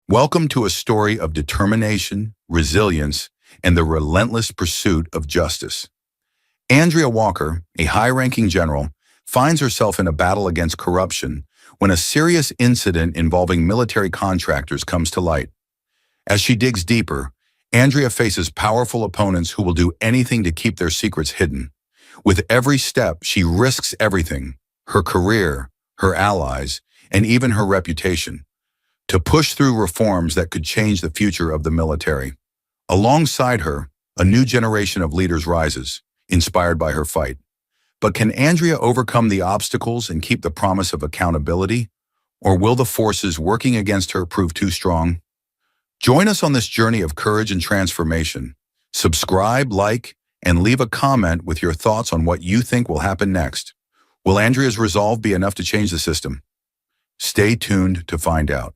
Welcome to a story of determination, resilience, and the relentless pursuit of justice. Andrea Walker, a high-ranking general, finds herself in a battle against corruption when a serious incident involving military contractors comes to light. As she digs deeper, Andrea faces powerful opponents who will do anything to keep their secrets hidden. With every step, she risks everything: her career, her allies, and even her reputation, to push through reforms that could change the future of the military. Alongside her, a new generation of leaders rises, inspired by her fight. But can Andrea overcome the obstacles and keep the promise of accountability? Or will the forces working against her prove too strong? Join us on this journey of courage and transformation. Subscribe, like, and leave a comment with your thoughts on what you think will happen next. Will Andrea's resolve be enough to change the system? Stay tuned to find out.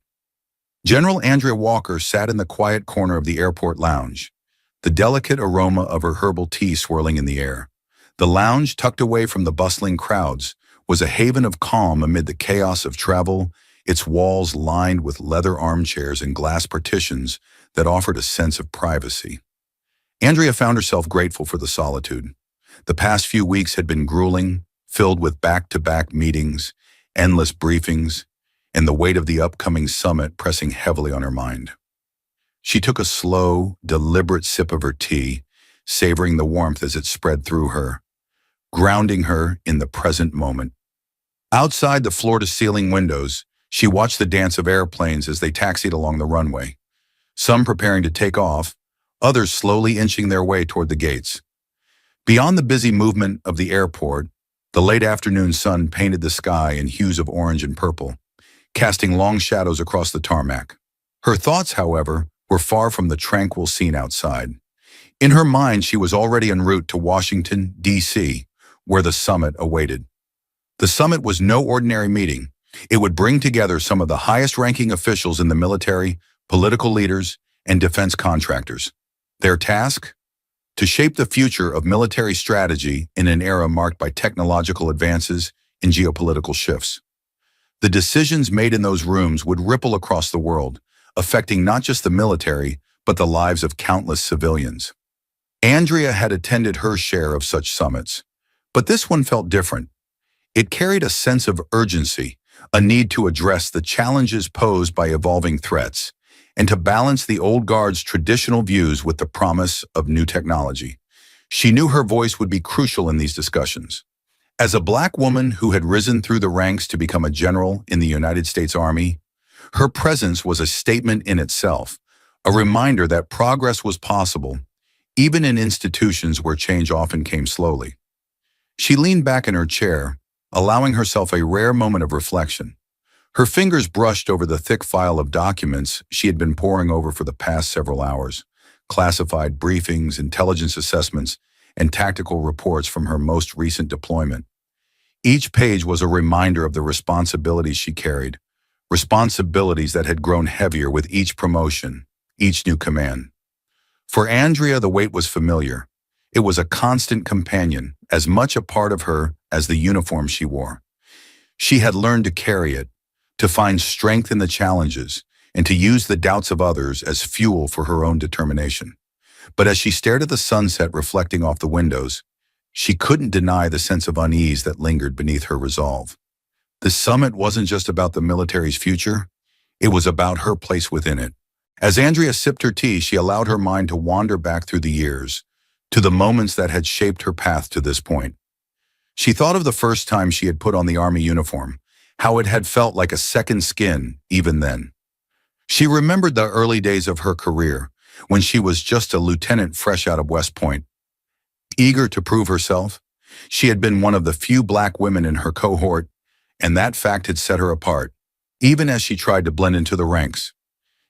General Andrea Walker sat in the quiet corner of the airport lounge, the delicate aroma of her herbal tea swirling in the air. The lounge, tucked away from the bustling crowds, was a haven of calm amid the chaos of travel, its walls lined with leather armchairs and glass partitions that offered a sense of privacy. Andrea found herself grateful for the solitude. The past few weeks had been grueling, filled with back-to-back meetings, endless briefings, and the weight of the upcoming summit pressing heavily on her mind. She took a slow, deliberate sip of her tea, savoring the warmth as it spread through her, grounding her in the present moment. Outside the floor-to-ceiling windows, she watched the dance of airplanes as they taxied along the runway, some preparing to take off, others slowly inching their way toward the gates. Beyond the busy movement of the airport, the late afternoon sun painted the sky in hues of orange and purple, casting long shadows across the tarmac. Her thoughts, however, were far from the tranquil scene outside. In her mind, she was already en route to Washington, D.C., where the summit awaited. The summit was no ordinary meeting. It would bring together some of the highest-ranking officials in the military, political leaders, and defense contractors. Their task? To shape the future of military strategy in an era marked by technological advances and geopolitical shifts. The decisions made in those rooms would ripple across the world, affecting not just the military, but the lives of countless civilians. Andrea had attended her share of such summits, but this one felt different. It carried a sense of urgency, a need to address the challenges posed by evolving threats, and to balance the old guard's traditional views with the promise of new technology. She knew her voice would be crucial in these discussions. As a Black woman who had risen through the ranks to become a general in the United States Army, her presence was a statement in itself, a reminder that progress was possible, even in institutions where change often came slowly. She leaned back in her chair, allowing herself a rare moment of reflection. Her fingers brushed over the thick file of documents she had been poring over for the past several hours: classified briefings, intelligence assessments, and tactical reports from her most recent deployment. Each page was a reminder of the responsibilities she carried, responsibilities that had grown heavier with each promotion, each new command. For Andrea, the weight was familiar. It was a constant companion, as much a part of her as the uniform she wore. She had learned to carry it, to find strength in the challenges, and to use the doubts of others as fuel for her own determination. But as she stared at the sunset reflecting off the windows, she couldn't deny the sense of unease that lingered beneath her resolve. The summit wasn't just about the military's future, it was about her place within it. As Andrea sipped her tea, she allowed her mind to wander back through the years, to the moments that had shaped her path to this point. She thought of the first time she had put on the Army uniform, how it had felt like a second skin even then. She remembered the early days of her career, when she was just a lieutenant fresh out of West Point. Eager to prove herself, she had been one of the few Black women in her cohort, and that fact had set her apart, even as she tried to blend into the ranks.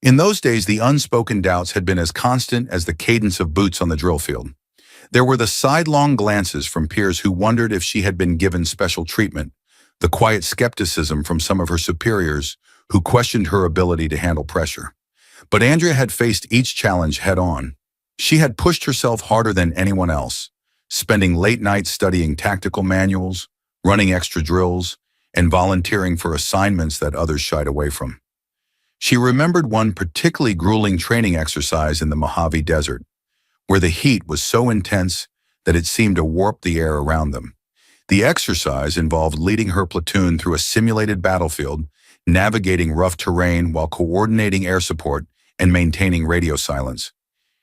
In those days, the unspoken doubts had been as constant as the cadence of boots on the drill field. There were the sidelong glances from peers who wondered if she had been given special treatment, the quiet skepticism from some of her superiors who questioned her ability to handle pressure. But Andrea had faced each challenge head-on. She had pushed herself harder than anyone else, spending late nights studying tactical manuals, running extra drills, and volunteering for assignments that others shied away from. She remembered one particularly grueling training exercise in the Mojave Desert, where the heat was so intense that it seemed to warp the air around them. The exercise involved leading her platoon through a simulated battlefield, navigating rough terrain while coordinating air support and maintaining radio silence.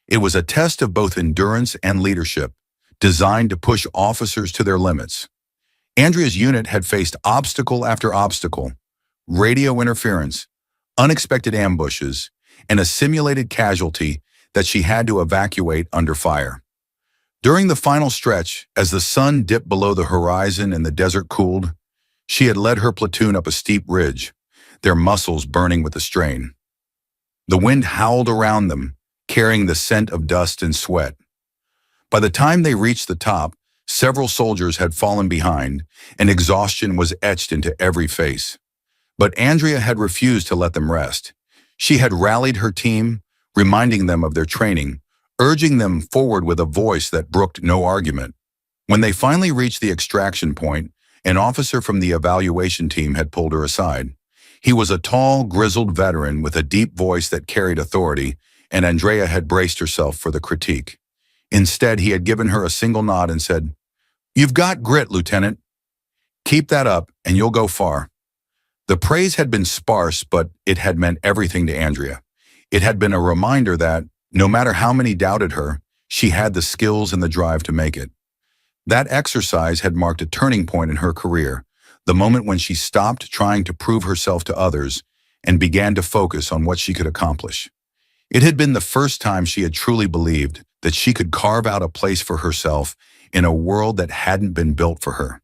It was a test of both endurance and leadership, designed to push officers to their limits. Andrea's unit had faced obstacle after obstacle: radio interference, unexpected ambushes, and a simulated casualty that she had to evacuate under fire. During the final stretch, as the sun dipped below the horizon and the desert cooled, she had led her platoon up a steep ridge, their muscles burning with the strain. The wind howled around them, carrying the scent of dust and sweat. By the time they reached the top, several soldiers had fallen behind, and exhaustion was etched into every face. But Andrea had refused to let them rest. She had rallied her team, reminding them of their training, urging them forward with a voice that brooked no argument. When they finally reached the extraction point, an officer from the evaluation team had pulled her aside. He was a tall, grizzled veteran with a deep voice that carried authority, and Andrea had braced herself for the critique. Instead, he had given her a single nod and said, "You've got grit, Lieutenant. Keep that up, and you'll go far." The praise had been sparse, but it had meant everything to Andrea. It had been a reminder that, no matter how many doubted her, she had the skills and the drive to make it. That exercise had marked a turning point in her career, the moment when she stopped trying to prove herself to others and began to focus on what she could accomplish. It had been the first time she had truly believed that she could carve out a place for herself in a world that hadn't been built for her.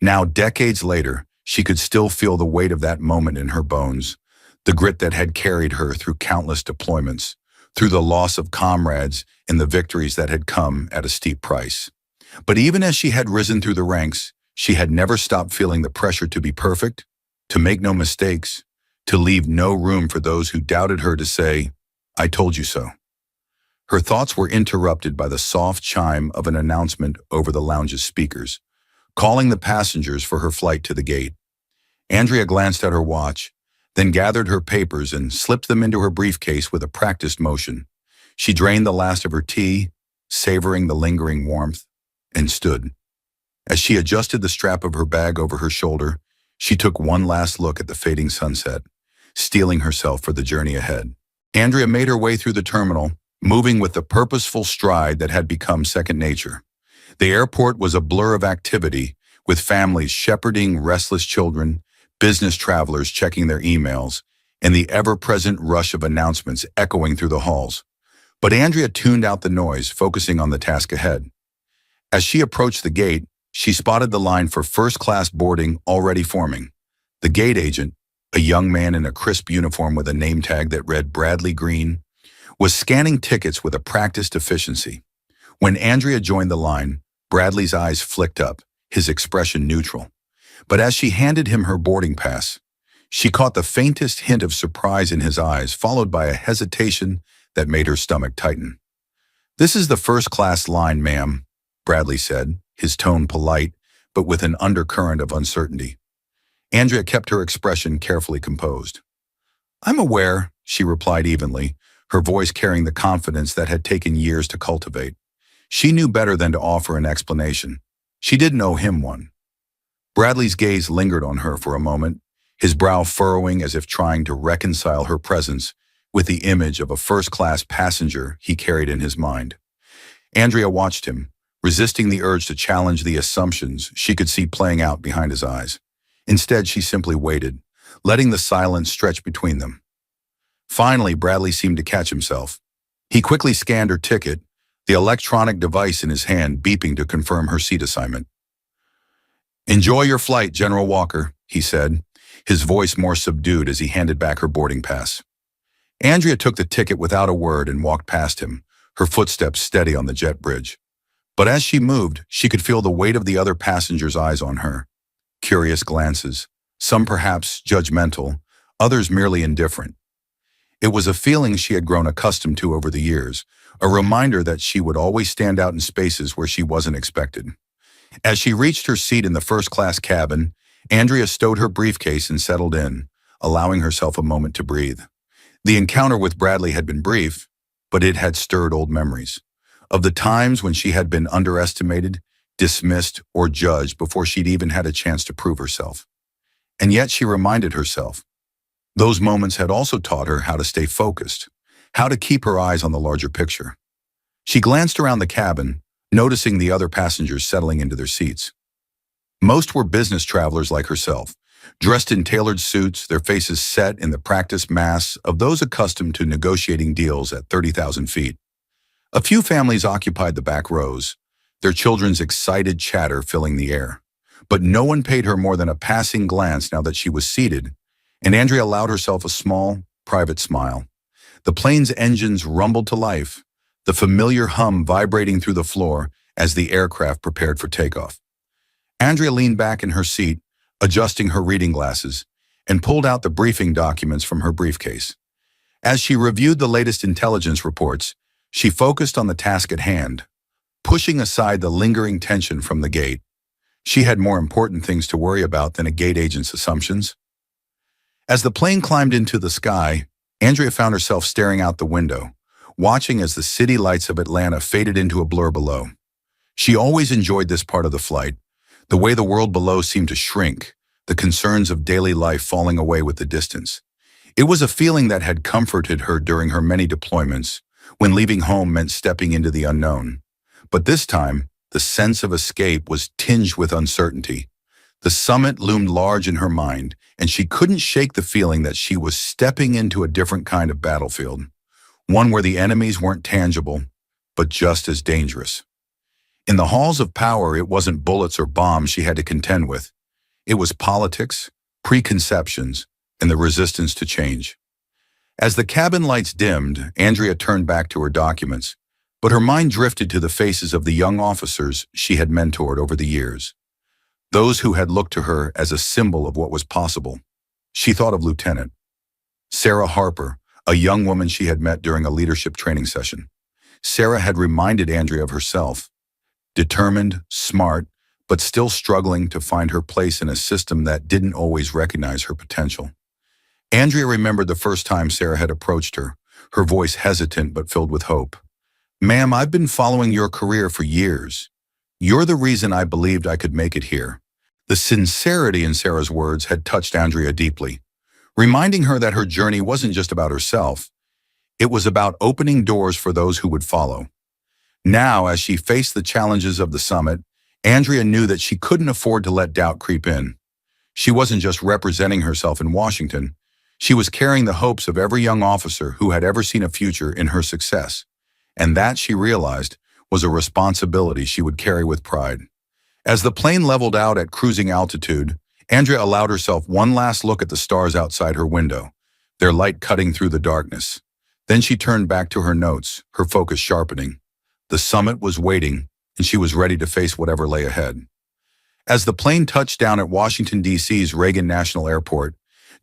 Now, decades later, she could still feel the weight of that moment in her bones, the grit that had carried her through countless deployments, through the loss of comrades and the victories that had come at a steep price. But even as she had risen through the ranks, she had never stopped feeling the pressure to be perfect, to make no mistakes, to leave no room for those who doubted her to say, "I told you so." Her thoughts were interrupted by the soft chime of an announcement over the lounge's speakers, calling the passengers for her flight to the gate. Andrea glanced at her watch, then gathered her papers and slipped them into her briefcase with a practiced motion. She drained the last of her tea, savoring the lingering warmth, and stood. As she adjusted the strap of her bag over her shoulder, she took one last look at the fading sunset, steeling herself for the journey ahead. Andrea made her way through the terminal, moving with the purposeful stride that had become second nature. The airport was a blur of activity, with families shepherding restless children, business travelers checking their emails, and the ever-present rush of announcements echoing through the halls. But Andrea tuned out the noise, focusing on the task ahead. As she approached the gate, she spotted the line for first-class boarding already forming. The gate agent, a young man in a crisp uniform with a name tag that read Bradley Green, was scanning tickets with a practiced efficiency. When Andrea joined the line, Bradley's eyes flicked up, his expression neutral. But as she handed him her boarding pass, she caught the faintest hint of surprise in his eyes, followed by a hesitation that made her stomach tighten. "This is the first-class line, ma'am," Bradley said, his tone polite, but with an undercurrent of uncertainty. Andrea kept her expression carefully composed. "I'm aware," she replied evenly, her voice carrying the confidence that had taken years to cultivate. She knew better than to offer an explanation. She didn't owe him one. Bradley's gaze lingered on her for a moment, his brow furrowing as if trying to reconcile her presence with the image of a first-class passenger he carried in his mind. Andrea watched him, resisting the urge to challenge the assumptions she could see playing out behind his eyes. Instead, she simply waited, letting the silence stretch between them. Finally, Bradley seemed to catch himself. He quickly scanned her ticket, the electronic device in his hand beeping to confirm her seat assignment. "Enjoy your flight, General Walker," he said, his voice more subdued as he handed back her boarding pass. Andrea took the ticket without a word and walked past him, her footsteps steady on the jet bridge. But as she moved, she could feel the weight of the other passengers' eyes on her. Curious glances, some perhaps judgmental, others merely indifferent. It was a feeling she had grown accustomed to over the years, a reminder that she would always stand out in spaces where she wasn't expected. As she reached her seat in the first-class cabin, Andrea stowed her briefcase and settled in, allowing herself a moment to breathe. The encounter with Bradley had been brief, but it had stirred old memories of the times when she had been underestimated, dismissed, or judged before she'd even had a chance to prove herself. And yet she reminded herself, those moments had also taught her how to stay focused, how to keep her eyes on the larger picture. She glanced around the cabin, noticing the other passengers settling into their seats. Most were business travelers like herself, dressed in tailored suits, their faces set in the practiced masks of those accustomed to negotiating deals at 30,000 feet. A few families occupied the back rows, their children's excited chatter filling the air. But no one paid her more than a passing glance now that she was seated, and Andrea allowed herself a small, private smile. The plane's engines rumbled to life, the familiar hum vibrating through the floor as the aircraft prepared for takeoff. Andrea leaned back in her seat, adjusting her reading glasses, and pulled out the briefing documents from her briefcase. As she reviewed the latest intelligence reports, she focused on the task at hand, pushing aside the lingering tension from the gate. She had more important things to worry about than a gate agent's assumptions. As the plane climbed into the sky, Andrea found herself staring out the window, watching as the city lights of Atlanta faded into a blur below. She always enjoyed this part of the flight, the way the world below seemed to shrink, the concerns of daily life falling away with the distance. It was a feeling that had comforted her during her many deployments, when leaving home meant stepping into the unknown. But this time, the sense of escape was tinged with uncertainty. The summit loomed large in her mind, and she couldn't shake the feeling that she was stepping into a different kind of battlefield, one where the enemies weren't tangible, but just as dangerous. In the halls of power, it wasn't bullets or bombs she had to contend with. It was politics, preconceptions, and the resistance to change. As the cabin lights dimmed, Andrea turned back to her documents, but her mind drifted to the faces of the young officers she had mentored over the years, those who had looked to her as a symbol of what was possible. She thought of Lieutenant Sarah Harper, a young woman she had met during a leadership training session. Sarah had reminded Andrea of herself, determined, smart, but still struggling to find her place in a system that didn't always recognize her potential. Andrea remembered the first time Sarah had approached her, her voice hesitant but filled with hope. "Ma'am, I've been following your career for years. You're the reason I believed I could make it here." The sincerity in Sarah's words had touched Andrea deeply, reminding her that her journey wasn't just about herself. It was about opening doors for those who would follow. Now, as she faced the challenges of the summit, Andrea knew that she couldn't afford to let doubt creep in. She wasn't just representing herself in Washington. She was carrying the hopes of every young officer who had ever seen a future in her success. And that, she realized, was a responsibility she would carry with pride. As the plane leveled out at cruising altitude, Andrea allowed herself one last look at the stars outside her window, their light cutting through the darkness. Then she turned back to her notes, her focus sharpening. The summit was waiting, and she was ready to face whatever lay ahead. As the plane touched down at Washington, D.C.'s Reagan National Airport,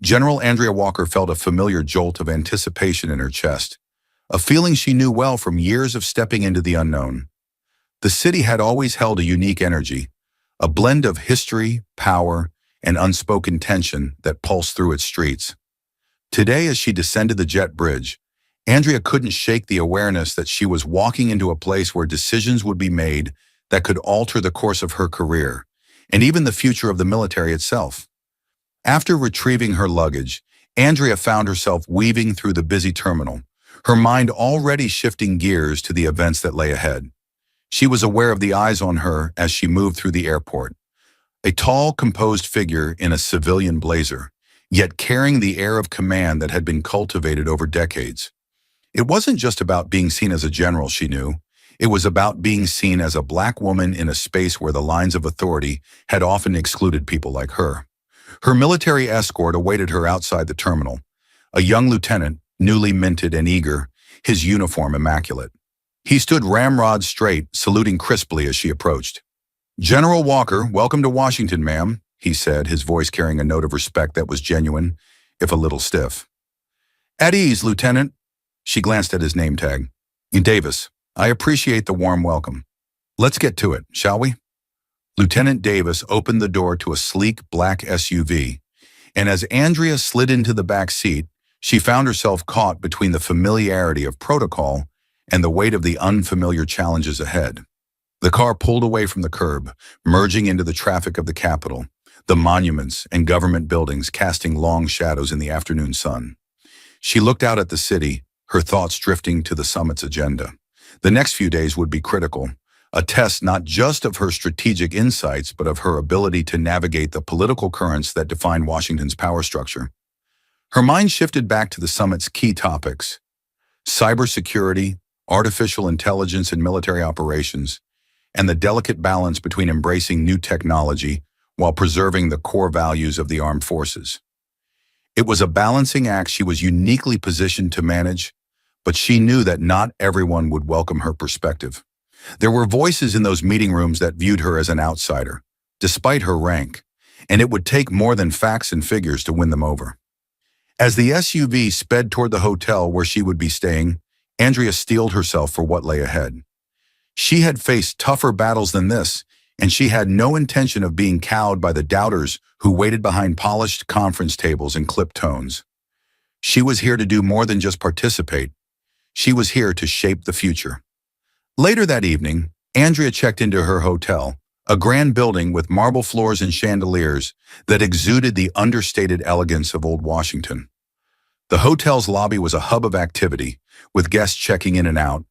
General Andrea Walker felt a familiar jolt of anticipation in her chest, a feeling she knew well from years of stepping into the unknown. The city had always held a unique energy, a blend of history, power, and unspoken tension that pulsed through its streets. Today, as she descended the jet bridge, Andrea couldn't shake the awareness that she was walking into a place where decisions would be made that could alter the course of her career, and even the future of the military itself. After retrieving her luggage, Andrea found herself weaving through the busy terminal, her mind already shifting gears to the events that lay ahead. She was aware of the eyes on her as she moved through the airport, a tall, composed figure in a civilian blazer, yet carrying the air of command that had been cultivated over decades. It wasn't just about being seen as a general, she knew. It was about being seen as a Black woman in a space where the lines of authority had often excluded people like her. Her military escort awaited her outside the terminal, a young lieutenant, newly minted and eager, his uniform immaculate. He stood ramrod straight, saluting crisply as she approached. "General Walker, welcome to Washington, ma'am," he said, his voice carrying a note of respect that was genuine, if a little stiff. "At ease, Lieutenant." She glanced at his name tag. "Davis, I appreciate the warm welcome. Let's get to it, shall we?" Lieutenant Davis opened the door to a sleek black SUV, and as Andrea slid into the back seat, She found herself caught between the familiarity of protocol and the weight of the unfamiliar challenges ahead. The car pulled away from the curb, merging into the traffic of the Capitol, the monuments and government buildings casting long shadows in the afternoon sun. She looked out at the city, her thoughts drifting to the summit's agenda. The next few days would be critical, a test not just of her strategic insights, but of her ability to navigate the political currents that define Washington's power structure. Her mind shifted back to the summit's key topics: cybersecurity, artificial intelligence and military operations, and the delicate balance between embracing new technology while preserving the core values of the armed forces. It was a balancing act she was uniquely positioned to manage, but she knew that not everyone would welcome her perspective. There were voices in those meeting rooms that viewed her as an outsider, despite her rank, and it would take more than facts and figures to win them over. As the SUV sped toward the hotel where she would be staying, Andrea steeled herself for what lay ahead. She had faced tougher battles than this, and she had no intention of being cowed by the doubters who waited behind polished conference tables and clipped tones. She was here to do more than just participate. She was here to shape the future. Later that evening, Andrea checked into her hotel, a grand building with marble floors and chandeliers that exuded the understated elegance of old Washington. The hotel's lobby was a hub of activity, with guests checking in and out,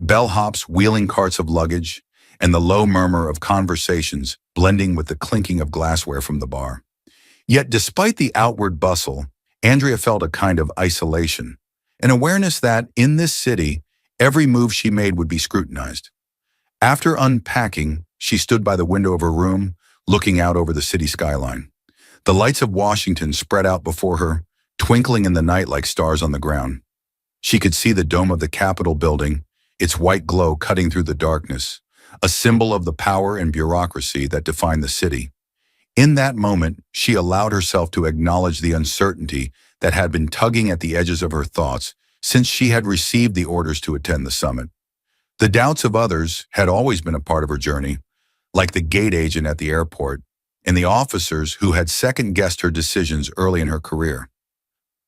bellhops wheeling carts of luggage, and the low murmur of conversations blending with the clinking of glassware from the bar. Yet despite the outward bustle, Andrea felt a kind of isolation, an awareness that, in this city, every move she made would be scrutinized. After unpacking, she stood by the window of her room, looking out over the city skyline. The lights of Washington spread out before her, twinkling in the night like stars on the ground. She could see the dome of the Capitol building, its white glow cutting through the darkness, a symbol of the power and bureaucracy that defined the city. In that moment, she allowed herself to acknowledge the uncertainty that had been tugging at the edges of her thoughts since she had received the orders to attend the summit. The doubts of others had always been a part of her journey, like the gate agent at the airport and the officers who had second-guessed her decisions early in her career.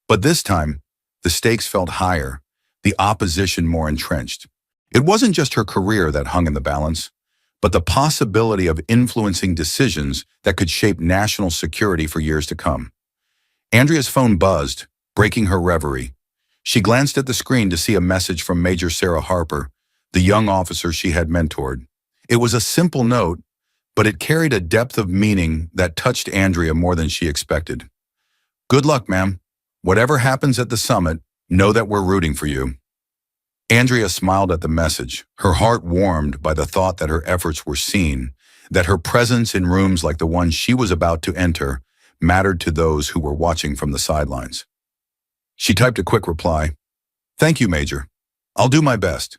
But this time, the stakes felt higher, the opposition more entrenched. It wasn't just her career that hung in the balance, but the possibility of influencing decisions that could shape national security for years to come. Andrea's phone buzzed, breaking her reverie. She glanced at the screen to see a message from Major Sarah Harper, the young officer she had mentored. It was a simple note, but it carried a depth of meaning that touched Andrea more than she expected. "Good luck, ma'am. Whatever happens at the summit, know that we're rooting for you." Andrea smiled at the message, her heart warmed by the thought that her efforts were seen, that her presence in rooms like the one she was about to enter mattered to those who were watching from the sidelines. She typed a quick reply, "Thank you, Major. I'll do my best."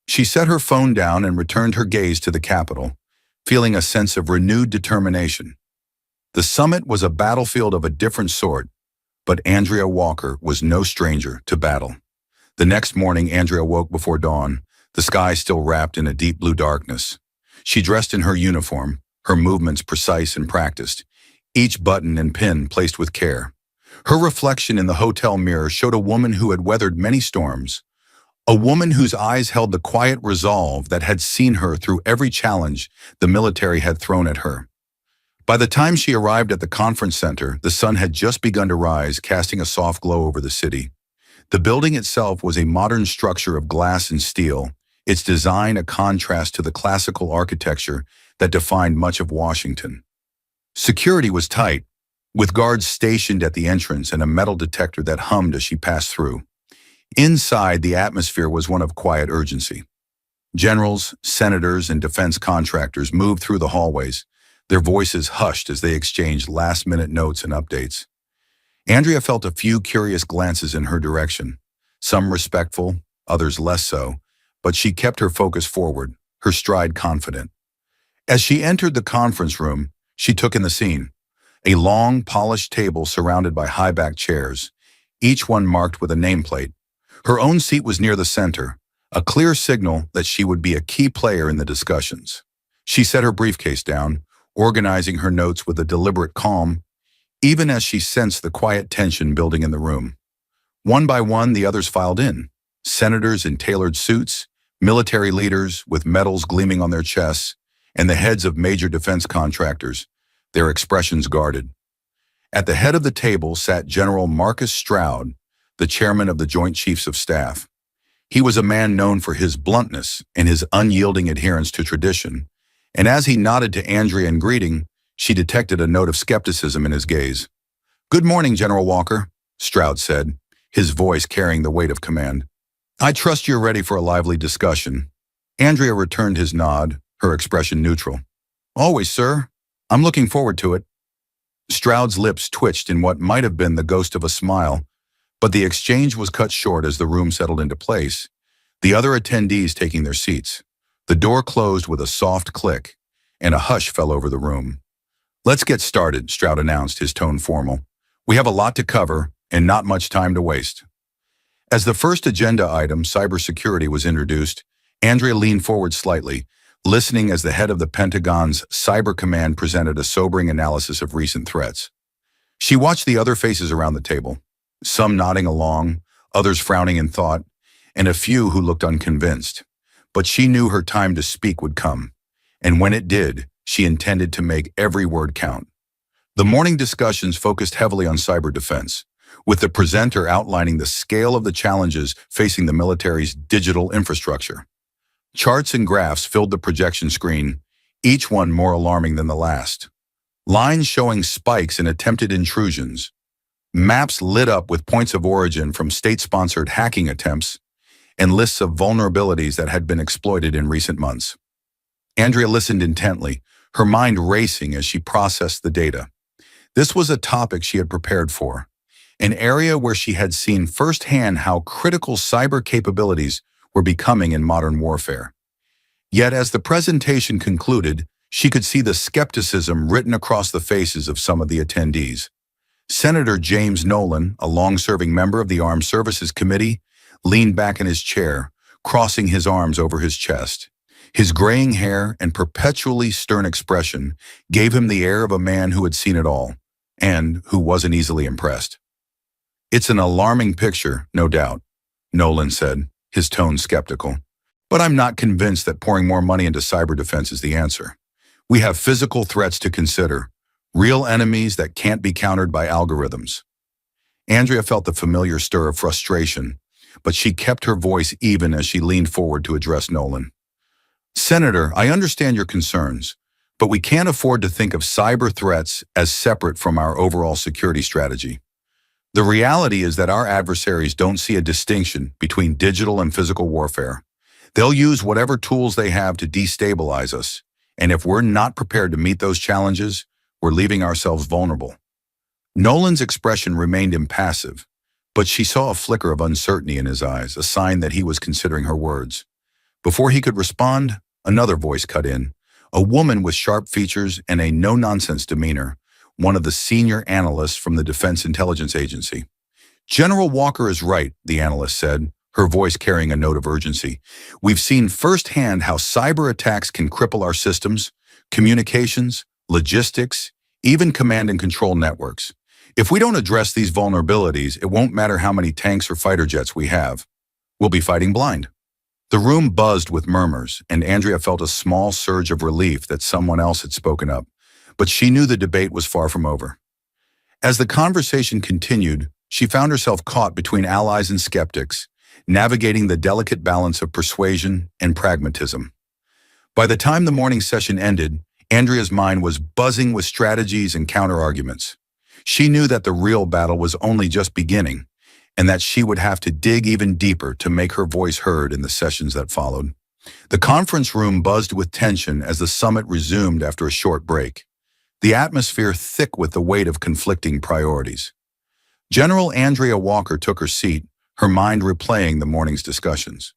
She set her phone down and returned her gaze to the Capitol, feeling a sense of renewed determination. The summit was a battlefield of a different sort, but Andrea Walker was no stranger to battle. The next morning, Andrea woke before dawn, the sky still wrapped in a deep blue darkness. She dressed in her uniform, her movements precise and practiced, each button and pin placed with care. Her reflection in the hotel mirror showed a woman who had weathered many storms, a woman whose eyes held the quiet resolve that had seen her through every challenge the military had thrown at her. By the time she arrived at the conference center, the sun had just begun to rise, casting a soft glow over the city. The building itself was a modern structure of glass and steel, its design a contrast to the classical architecture that defined much of Washington. Security was tight, with guards stationed at the entrance and a metal detector that hummed as she passed through. Inside, the atmosphere was one of quiet urgency. Generals, senators, and defense contractors moved through the hallways, their voices hushed as they exchanged last-minute notes and updates. Andrea felt a few curious glances in her direction, some respectful, others less so, but she kept her focus forward, her stride confident. As she entered the conference room, she took in the scene. A long, polished table surrounded by high-backed chairs, each one marked with a nameplate. Her own seat was near the center, a clear signal that she would be a key player in the discussions. She set her briefcase down, organizing her notes with a deliberate calm, even as she sensed the quiet tension building in the room. One by one, the others filed in. Senators in tailored suits, military leaders with medals gleaming on their chests, and the heads of major defense contractors, their expressions guarded. At the head of the table sat General Marcus Stroud, the chairman of the Joint Chiefs of Staff. He was a man known for his bluntness and his unyielding adherence to tradition, and as he nodded to Andrea in greeting, she detected a note of skepticism in his gaze. "Good morning, General Walker," Stroud said, his voice carrying the weight of command. "I trust you're ready for a lively discussion." Andrea returned his nod, her expression neutral. "Always, sir. I'm looking forward to it." Stroud's lips twitched in what might have been the ghost of a smile, but the exchange was cut short as the room settled into place, the other attendees taking their seats. The door closed with a soft click, and a hush fell over the room. "Let's get started," Stroud announced, his tone formal. "We have a lot to cover, and not much time to waste." As the first agenda item, cybersecurity, was introduced, Andrea leaned forward slightly, listening as the head of the Pentagon's Cyber Command presented a sobering analysis of recent threats. She watched the other faces around the table, some nodding along, others frowning in thought, and a few who looked unconvinced. But she knew her time to speak would come, and when it did, she intended to make every word count. The morning discussions focused heavily on cyber defense, with the presenter outlining the scale of the challenges facing the military's digital infrastructure. Charts and graphs filled the projection screen, each one more alarming than the last. Lines showing spikes in attempted intrusions, maps lit up with points of origin from state-sponsored hacking attempts, and lists of vulnerabilities that had been exploited in recent months. Andrea listened intently, her mind racing as she processed the data. This was a topic she had prepared for, an area where she had seen firsthand how critical cyber capabilities were becoming in modern warfare. Yet as the presentation concluded, she could see the skepticism written across the faces of some of the attendees. Senator James Nolan, a long-serving member of the Armed Services Committee, leaned back in his chair, crossing his arms over his chest. His graying hair and perpetually stern expression gave him the air of a man who had seen it all, and who wasn't easily impressed. "It's an alarming picture, no doubt," Nolan said, his tone skeptical. "But I'm not convinced that pouring more money into cyber defense is the answer. We have physical threats to consider, real enemies that can't be countered by algorithms." Andrea felt the familiar stir of frustration, but she kept her voice even as she leaned forward to address Nolan. "Senator, I understand your concerns, but we can't afford to think of cyber threats as separate from our overall security strategy. The reality is that our adversaries don't see a distinction between digital and physical warfare. They'll use whatever tools they have to destabilize us, and if we're not prepared to meet those challenges, we're leaving ourselves vulnerable." Nolan's expression remained impassive, but she saw a flicker of uncertainty in his eyes, a sign that he was considering her words. Before he could respond, another voice cut in, a woman with sharp features and a no-nonsense demeanor, one of the senior analysts from the Defense Intelligence Agency. "General Walker is right," the analyst said, her voice carrying a note of urgency. "We've seen firsthand how cyber attacks can cripple our systems, communications, logistics, even command and control networks. If we don't address these vulnerabilities, it won't matter how many tanks or fighter jets we have. We'll be fighting blind." The room buzzed with murmurs, and Andrea felt a small surge of relief that someone else had spoken up, but she knew the debate was far from over. As the conversation continued, she found herself caught between allies and skeptics, navigating the delicate balance of persuasion and pragmatism. By the time the morning session ended, Andrea's mind was buzzing with strategies and counter-arguments. She knew that the real battle was only just beginning, and that she would have to dig even deeper to make her voice heard in the sessions that followed. The conference room buzzed with tension as the summit resumed after a short break, the atmosphere thick with the weight of conflicting priorities. General Andrea Walker took her seat, her mind replaying the morning's discussions.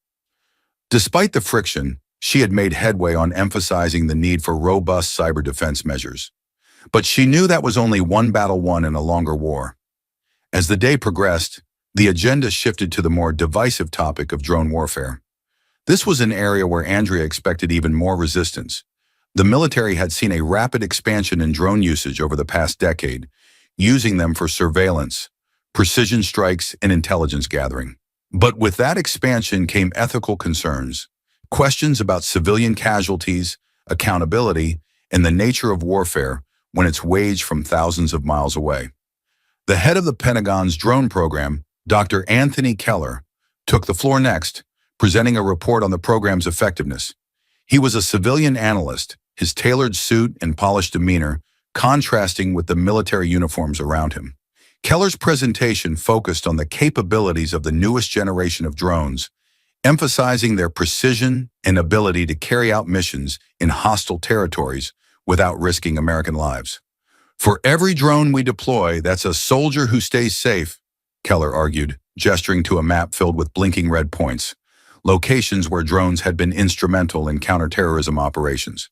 Despite the friction, she had made headway on emphasizing the need for robust cyber defense measures. But she knew that was only one battle won in a longer war. As the day progressed, the agenda shifted to the more divisive topic of drone warfare. This was an area where Andrea expected even more resistance. The military had seen a rapid expansion in drone usage over the past decade, using them for surveillance, precision strikes, and intelligence gathering. But with that expansion came ethical concerns, questions about civilian casualties, accountability, and the nature of warfare when it's waged from thousands of miles away. The head of the Pentagon's drone program, Dr. Anthony Keller, took the floor next, presenting a report on the program's effectiveness. He was a civilian analyst, his tailored suit and polished demeanor contrasting with the military uniforms around him. Keller's presentation focused on the capabilities of the newest generation of drones, emphasizing their precision and ability to carry out missions in hostile territories without risking American lives. For every drone we deploy, that's a soldier who stays safe, Keller argued, gesturing to a map filled with blinking red points, locations where drones had been instrumental in counterterrorism operations.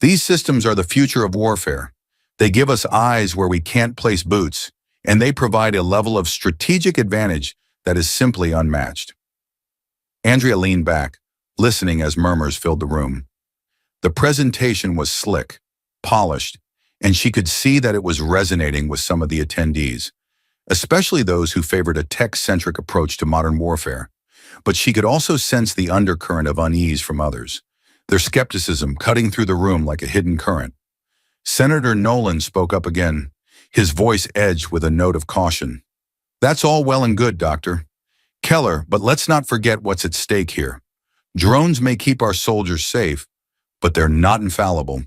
These systems are the future of warfare. They give us eyes where we can't place boots, and they provide a level of strategic advantage that is simply unmatched. Andrea leaned back, listening as murmurs filled the room. The presentation was slick, polished, and she could see that it was resonating with some of the attendees, especially those who favored a tech-centric approach to modern warfare. But she could also sense the undercurrent of unease from others, their skepticism cutting through the room like a hidden current. Senator Nolan spoke up again, his voice edged with a note of caution. "That's all well and good, Doctor Keller, but let's not forget what's at stake here. Drones may keep our soldiers safe, but they're not infallible.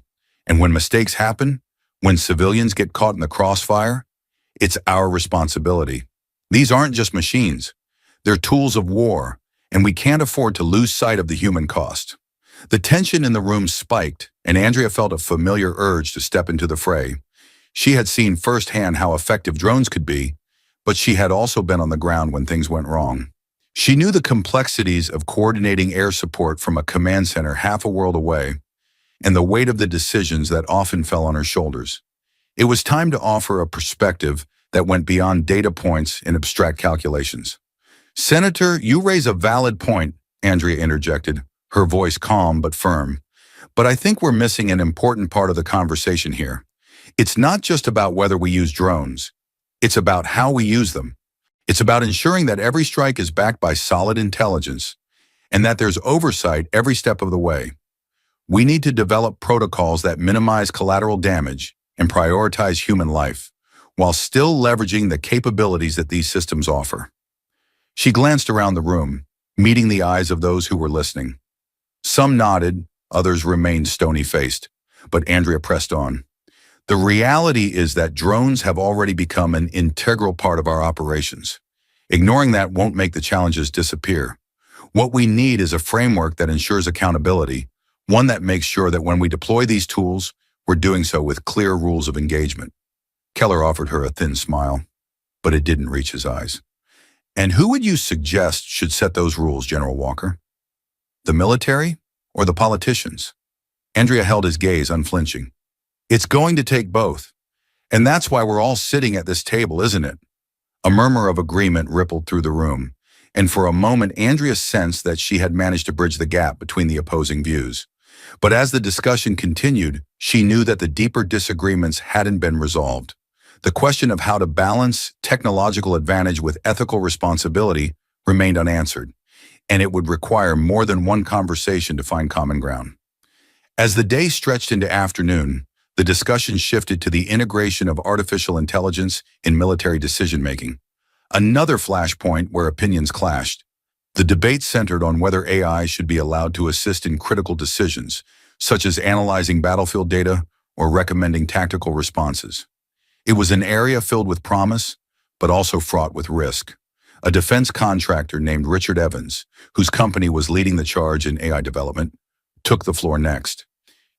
And when mistakes happen, when civilians get caught in the crossfire, it's our responsibility. These aren't just machines. They're tools of war, and we can't afford to lose sight of the human cost." The tension in the room spiked, and Andrea felt a familiar urge to step into the fray. She had seen firsthand how effective drones could be, but she had also been on the ground when things went wrong. She knew the complexities of coordinating air support from a command center half a world away, and the weight of the decisions that often fell on her shoulders. It was time to offer a perspective that went beyond data points and abstract calculations. "Senator, you raise a valid point," Andrea interjected, her voice calm but firm. "But I think we're missing an important part of the conversation here. It's not just about whether we use drones. It's about how we use them. It's about ensuring that every strike is backed by solid intelligence and that there's oversight every step of the way. We need to develop protocols that minimize collateral damage and prioritize human life, while still leveraging the capabilities that these systems offer." She glanced around the room, meeting the eyes of those who were listening. Some nodded, others remained stony-faced, but Andrea pressed on. "The reality is that drones have already become an integral part of our operations. Ignoring that won't make the challenges disappear. What we need is a framework that ensures accountability, one that makes sure that when we deploy these tools, we're doing so with clear rules of engagement." Keller offered her a thin smile, but it didn't reach his eyes. "And who would you suggest should set those rules, General Walker? The military or the politicians?" Andrea held his gaze unflinching. "It's going to take both. And that's why we're all sitting at this table, isn't it?" A murmur of agreement rippled through the room, and for a moment Andrea sensed that she had managed to bridge the gap between the opposing views. But as the discussion continued, she knew that the deeper disagreements hadn't been resolved. The question of how to balance technological advantage with ethical responsibility remained unanswered, and it would require more than one conversation to find common ground. As the day stretched into afternoon, the discussion shifted to the integration of artificial intelligence in military decision-making, another flashpoint where opinions clashed. The debate centered on whether AI should be allowed to assist in critical decisions, such as analyzing battlefield data or recommending tactical responses. It was an area filled with promise, but also fraught with risk. A defense contractor named Richard Evans, whose company was leading the charge in AI development, took the floor next.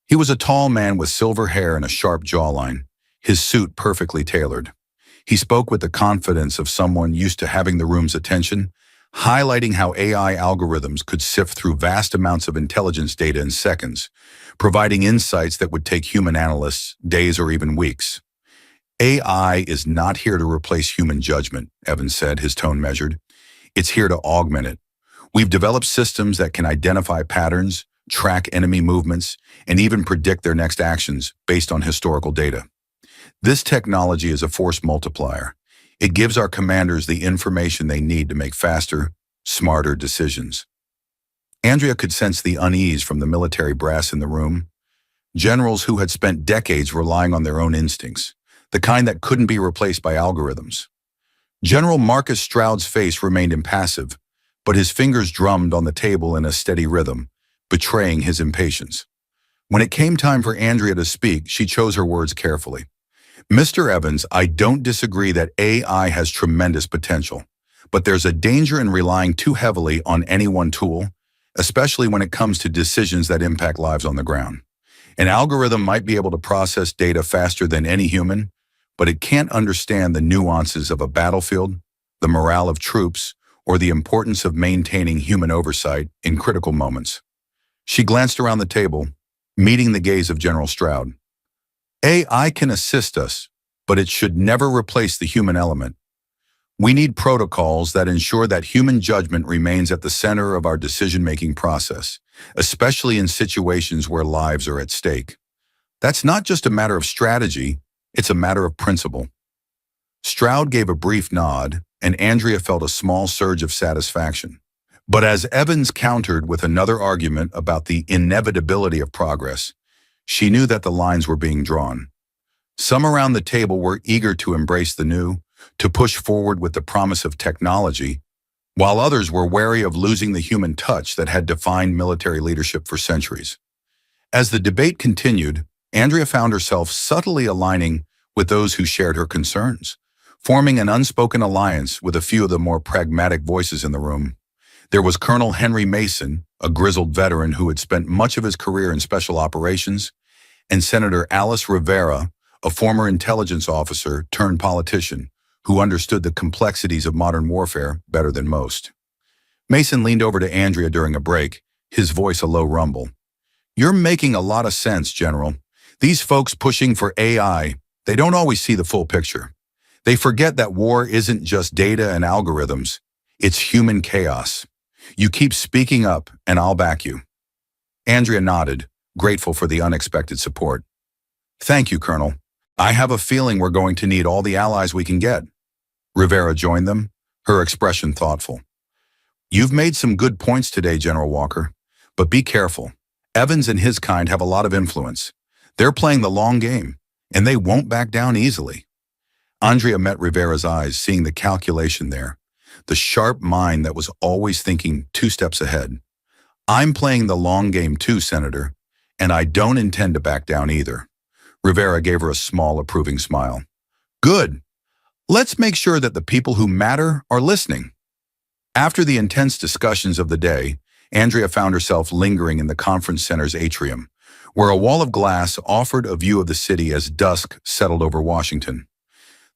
He was a tall man with silver hair and a sharp jawline, his suit perfectly tailored. He spoke with the confidence of someone used to having the room's attention, highlighting how AI algorithms could sift through vast amounts of intelligence data in seconds, providing insights that would take human analysts days or even weeks. "AI is not here to replace human judgment," Evans said, his tone measured. "It's here to augment it. We've developed systems that can identify patterns, track enemy movements, and even predict their next actions based on historical data. This technology is a force multiplier. It gives our commanders the information they need to make faster, smarter decisions. Andrea could sense the unease from the military brass in the room. Generals who had spent decades relying on their own instincts, the kind that couldn't be replaced by algorithms. General Marcus Stroud's face remained impassive, but his fingers drummed on the table in a steady rhythm, betraying his impatience. When it came time for Andrea to speak, she chose her words carefully. Mr. Evans, I don't disagree that AI has tremendous potential, but there's a danger in relying too heavily on any one tool, especially when it comes to decisions that impact lives on the ground. An algorithm might be able to process data faster than any human, but it can't understand the nuances of a battlefield, the morale of troops, or the importance of maintaining human oversight in critical moments. She glanced around the table, meeting the gaze of General Stroud. AI can assist us, but it should never replace the human element. We need protocols that ensure that human judgment remains at the center of our decision-making process, especially in situations where lives are at stake. That's not just a matter of strategy, it's a matter of principle. Stroud gave a brief nod, and Andrea felt a small surge of satisfaction. But as Evans countered with another argument about the inevitability of progress, she knew that the lines were being drawn. Some around the table were eager to embrace the new, to push forward with the promise of technology, while others were wary of losing the human touch that had defined military leadership for centuries. As the debate continued, Andrea found herself subtly aligning with those who shared her concerns, forming an unspoken alliance with a few of the more pragmatic voices in the room. There was Colonel Henry Mason, a grizzled veteran who had spent much of his career in special operations, and Senator Alice Rivera, a former intelligence officer turned politician who understood the complexities of modern warfare better than most. Mason leaned over to Andrea during a break, his voice a low rumble. "You're making a lot of sense, General. These folks pushing for AI, they don't always see the full picture. They forget that war isn't just data and algorithms, it's human chaos. You keep speaking up, and I'll back you." Andrea nodded, grateful for the unexpected support. "Thank you, Colonel. I have a feeling we're going to need all the allies we can get." Rivera joined them, her expression thoughtful. "You've made some good points today, General Walker, but be careful. Evans and his kind have a lot of influence. They're playing the long game, and they won't back down easily." Andrea met Rivera's eyes, seeing the calculation there, the sharp mind that was always thinking 2 steps ahead. "I'm playing the long game too, Senator, and I don't intend to back down either." Rivera gave her a small, approving smile. "Good. Let's make sure that the people who matter are listening." After the intense discussions of the day, Andrea found herself lingering in the conference center's atrium, where a wall of glass offered a view of the city as dusk settled over Washington.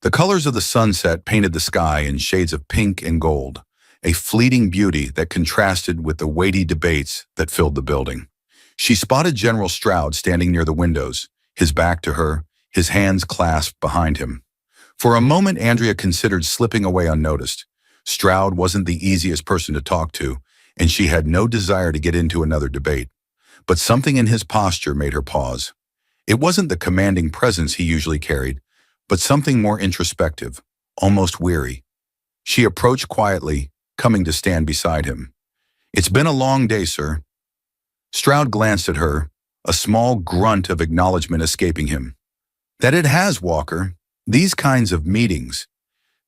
The colors of the sunset painted the sky in shades of pink and gold, a fleeting beauty that contrasted with the weighty debates that filled the building. She spotted General Stroud standing near the windows, his back to her, his hands clasped behind him. For a moment, Andrea considered slipping away unnoticed. Stroud wasn't the easiest person to talk to, and she had no desire to get into another debate. But something in his posture made her pause. It wasn't the commanding presence he usually carried, but something more introspective, almost weary. She approached quietly, coming to stand beside him. "It's been a long day, sir." Stroud glanced at her, a small grunt of acknowledgement escaping him. "That it has, Walker. These kinds of meetings,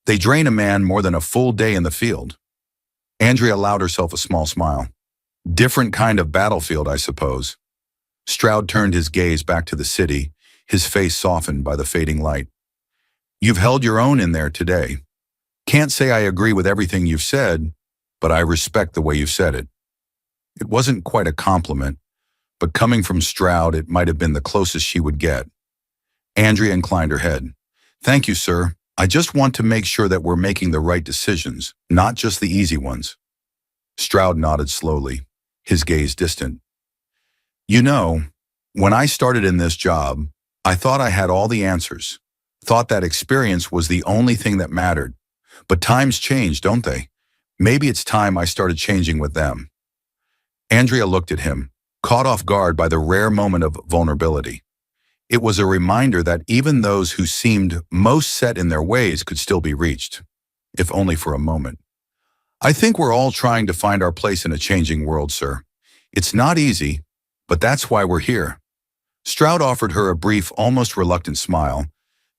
they drain a man more than a full day in the field." Andrea allowed herself a small smile. "Different kind of battlefield, I suppose." Stroud turned his gaze back to the city, his face softened by the fading light. "You've held your own in there today. Can't say I agree with everything you've said, but I respect the way you've said it." It wasn't quite a compliment, but coming from Stroud, it might have been the closest she would get. Andrea inclined her head. "Thank you, sir. I just want to make sure that we're making the right decisions, not just the easy ones." Stroud nodded slowly, his gaze distant. "You know, when I started in this job, I thought I had all the answers, thought that experience was the only thing that mattered. But times change, don't they? Maybe it's time I started changing with them." Andrea looked at him, caught off guard by the rare moment of vulnerability. It was a reminder that even those who seemed most set in their ways could still be reached, if only for a moment. I think we're all trying to find our place in a changing world, sir. It's not easy, but that's why we're here. Stroud offered her a brief, almost reluctant smile,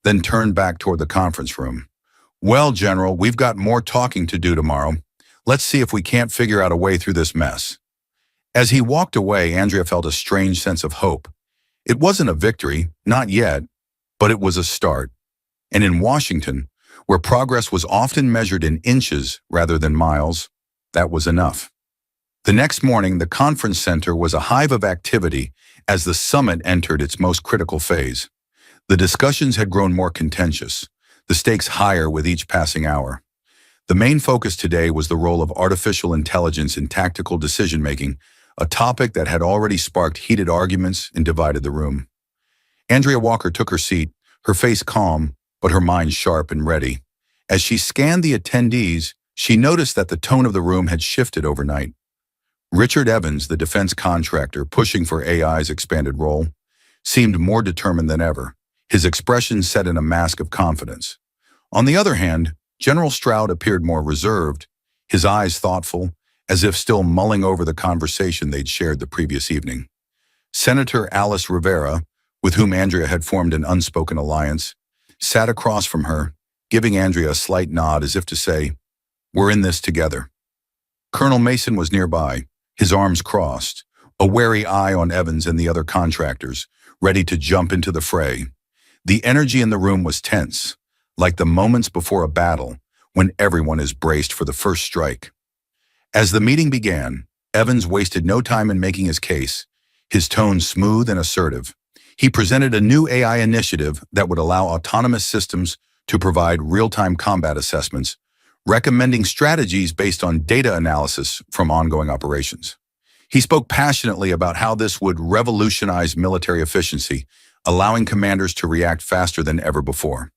then turned back toward the conference room. Well, General, we've got more talking to do tomorrow. Let's see if we can't figure out a way through this mess. As he walked away, Andrea felt a strange sense of hope. It wasn't a victory, not yet, but it was a start. And in Washington, where progress was often measured in inches rather than miles, that was enough. The next morning, the conference center was a hive of activity as the summit entered its most critical phase. The discussions had grown more contentious, the stakes higher with each passing hour. The main focus today was the role of artificial intelligence in tactical decision-making, a topic that had already sparked heated arguments and divided the room. Andrea Walker took her seat, her face calm, but her mind sharp and ready. As she scanned the attendees, she noticed that the tone of the room had shifted overnight. Richard Evans, the defense contractor pushing for AI's expanded role, seemed more determined than ever, his expression set in a mask of confidence. On the other hand, General Stroud appeared more reserved, his eyes thoughtful, as if still mulling over the conversation they'd shared the previous evening. Senator Alice Rivera, with whom Andrea had formed an unspoken alliance, sat across from her, giving Andrea a slight nod as if to say, "We're in this together." Colonel Mason was nearby, his arms crossed, a wary eye on Evans and the other contractors, ready to jump into the fray. The energy in the room was tense, like the moments before a battle when everyone is braced for the first strike. As the meeting began, Evans wasted no time in making his case, his tone smooth and assertive. He presented a new AI initiative that would allow autonomous systems to provide real-time combat assessments, recommending strategies based on data analysis from ongoing operations. He spoke passionately about how this would revolutionize military efficiency, allowing commanders to react faster than ever before.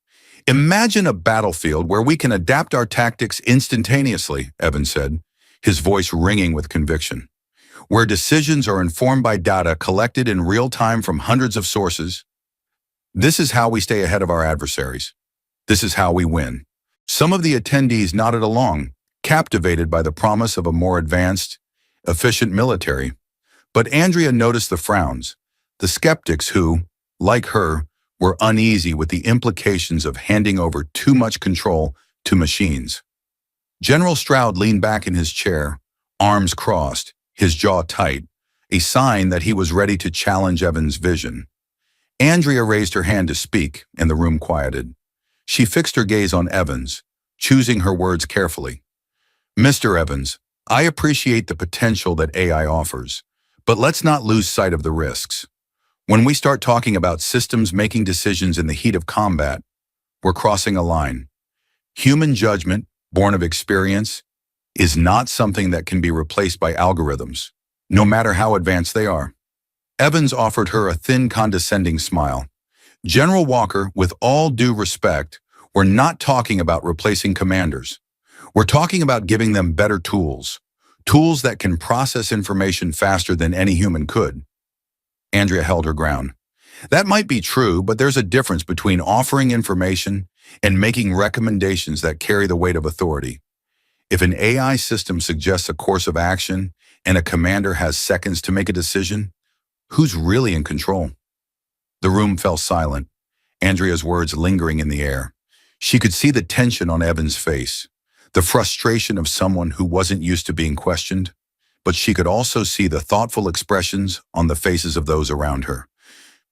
"Imagine a battlefield where we can adapt our tactics instantaneously," Evans said, his voice ringing with conviction. "Where decisions are informed by data collected in real time from hundreds of sources. This is how we stay ahead of our adversaries. This is how we win." Some of the attendees nodded along, captivated by the promise of a more advanced, efficient military. But Andrea noticed the frowns, the skeptics who, like her, were uneasy with the implications of handing over too much control to machines. General Stroud leaned back in his chair, arms crossed, his jaw tight, a sign that he was ready to challenge Evans' vision. Andrea raised her hand to speak, and the room quieted. She fixed her gaze on Evans, choosing her words carefully. "Mr. Evans, I appreciate the potential that AI offers, but let's not lose sight of the risks. When we start talking about systems making decisions in the heat of combat, we're crossing a line. Human judgment, born of experience, is not something that can be replaced by algorithms, no matter how advanced they are." Evans offered her a thin, condescending smile. "General Walker, with all due respect, we're not talking about replacing commanders. We're talking about giving them better tools, tools that can process information faster than any human could." Andrea held her ground. "That might be true, but there's a difference between offering information and making recommendations that carry the weight of authority. If an AI system suggests a course of action and a commander has seconds to make a decision, who's really in control?" The room fell silent, Andrea's words lingering in the air. She could see the tension on Evans' face, the frustration of someone who wasn't used to being questioned, but she could also see the thoughtful expressions on the faces of those around her.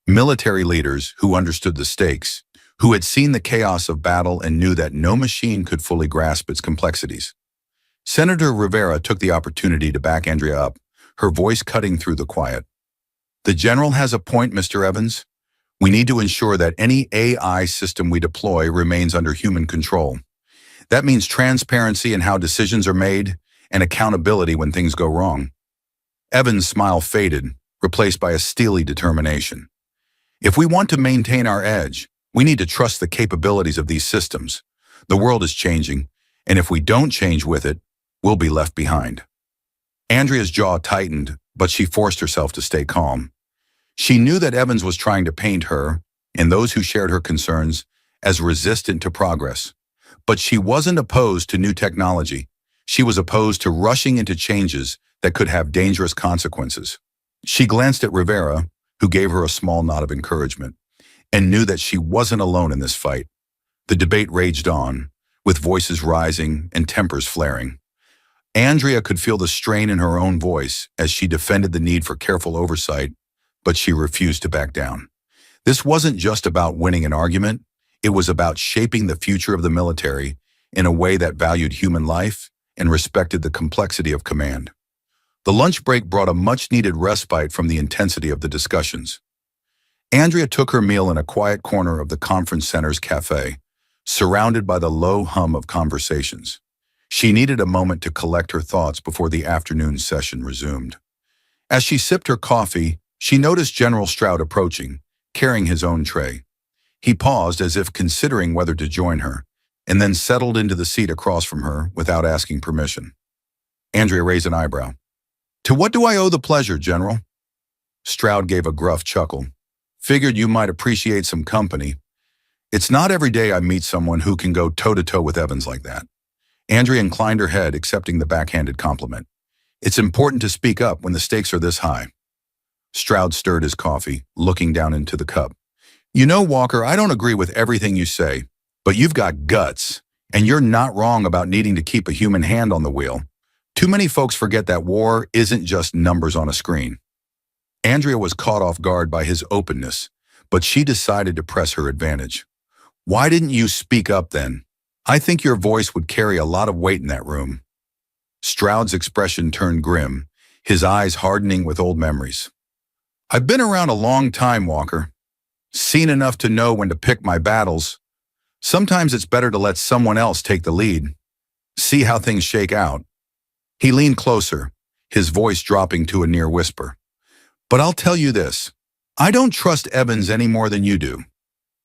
Military leaders who understood the stakes, who had seen the chaos of battle and knew that no machine could fully grasp its complexities. Senator Rivera took the opportunity to back Andrea up, her voice cutting through the quiet. "The general has a point, Mr. Evans. We need to ensure that any AI system we deploy remains under human control. That means transparency in how decisions are made and accountability when things go wrong." Evans' smile faded, replaced by a steely determination. "If we want to maintain our edge, we need to trust the capabilities of these systems. The world is changing, and if we don't change with it, we'll be left behind." Andrea's jaw tightened, but she forced herself to stay calm. She knew that Evans was trying to paint her, and those who shared her concerns, as resistant to progress. But she wasn't opposed to new technology. She was opposed to rushing into changes that could have dangerous consequences. She glanced at Rivera, who gave her a small nod of encouragement, and knew that she wasn't alone in this fight. The debate raged on, with voices rising and tempers flaring. Andrea could feel the strain in her own voice as she defended the need for careful oversight, but she refused to back down. This wasn't just about winning an argument, it was about shaping the future of the military in a way that valued human life and respected the complexity of command. The lunch break brought a much-needed respite from the intensity of the discussions. Andrea took her meal in a quiet corner of the conference center's cafe, surrounded by the low hum of conversations. She needed a moment to collect her thoughts before the afternoon session resumed. As she sipped her coffee, she noticed General Stroud approaching, carrying his own tray. He paused as if considering whether to join her, and then settled into the seat across from her without asking permission. Andrea raised an eyebrow. "To what do I owe the pleasure, General?" Stroud gave a gruff chuckle. "Figured you might appreciate some company. It's not every day I meet someone who can go toe-to-toe with Evans like that." Andrea inclined her head, accepting the backhanded compliment. "It's important to speak up when the stakes are this high." Stroud stirred his coffee, looking down into the cup. "You know, Walker, I don't agree with everything you say, but you've got guts, and you're not wrong about needing to keep a human hand on the wheel. Too many folks forget that war isn't just numbers on a screen." Andrea was caught off guard by his openness, but she decided to press her advantage. "Why didn't you speak up then? I think your voice would carry a lot of weight in that room." Stroud's expression turned grim, his eyes hardening with old memories. "I've been around a long time, Walker. Seen enough to know when to pick my battles. Sometimes it's better to let someone else take the lead. See how things shake out." He leaned closer, his voice dropping to a near whisper. "But I'll tell you this, I don't trust Evans any more than you do.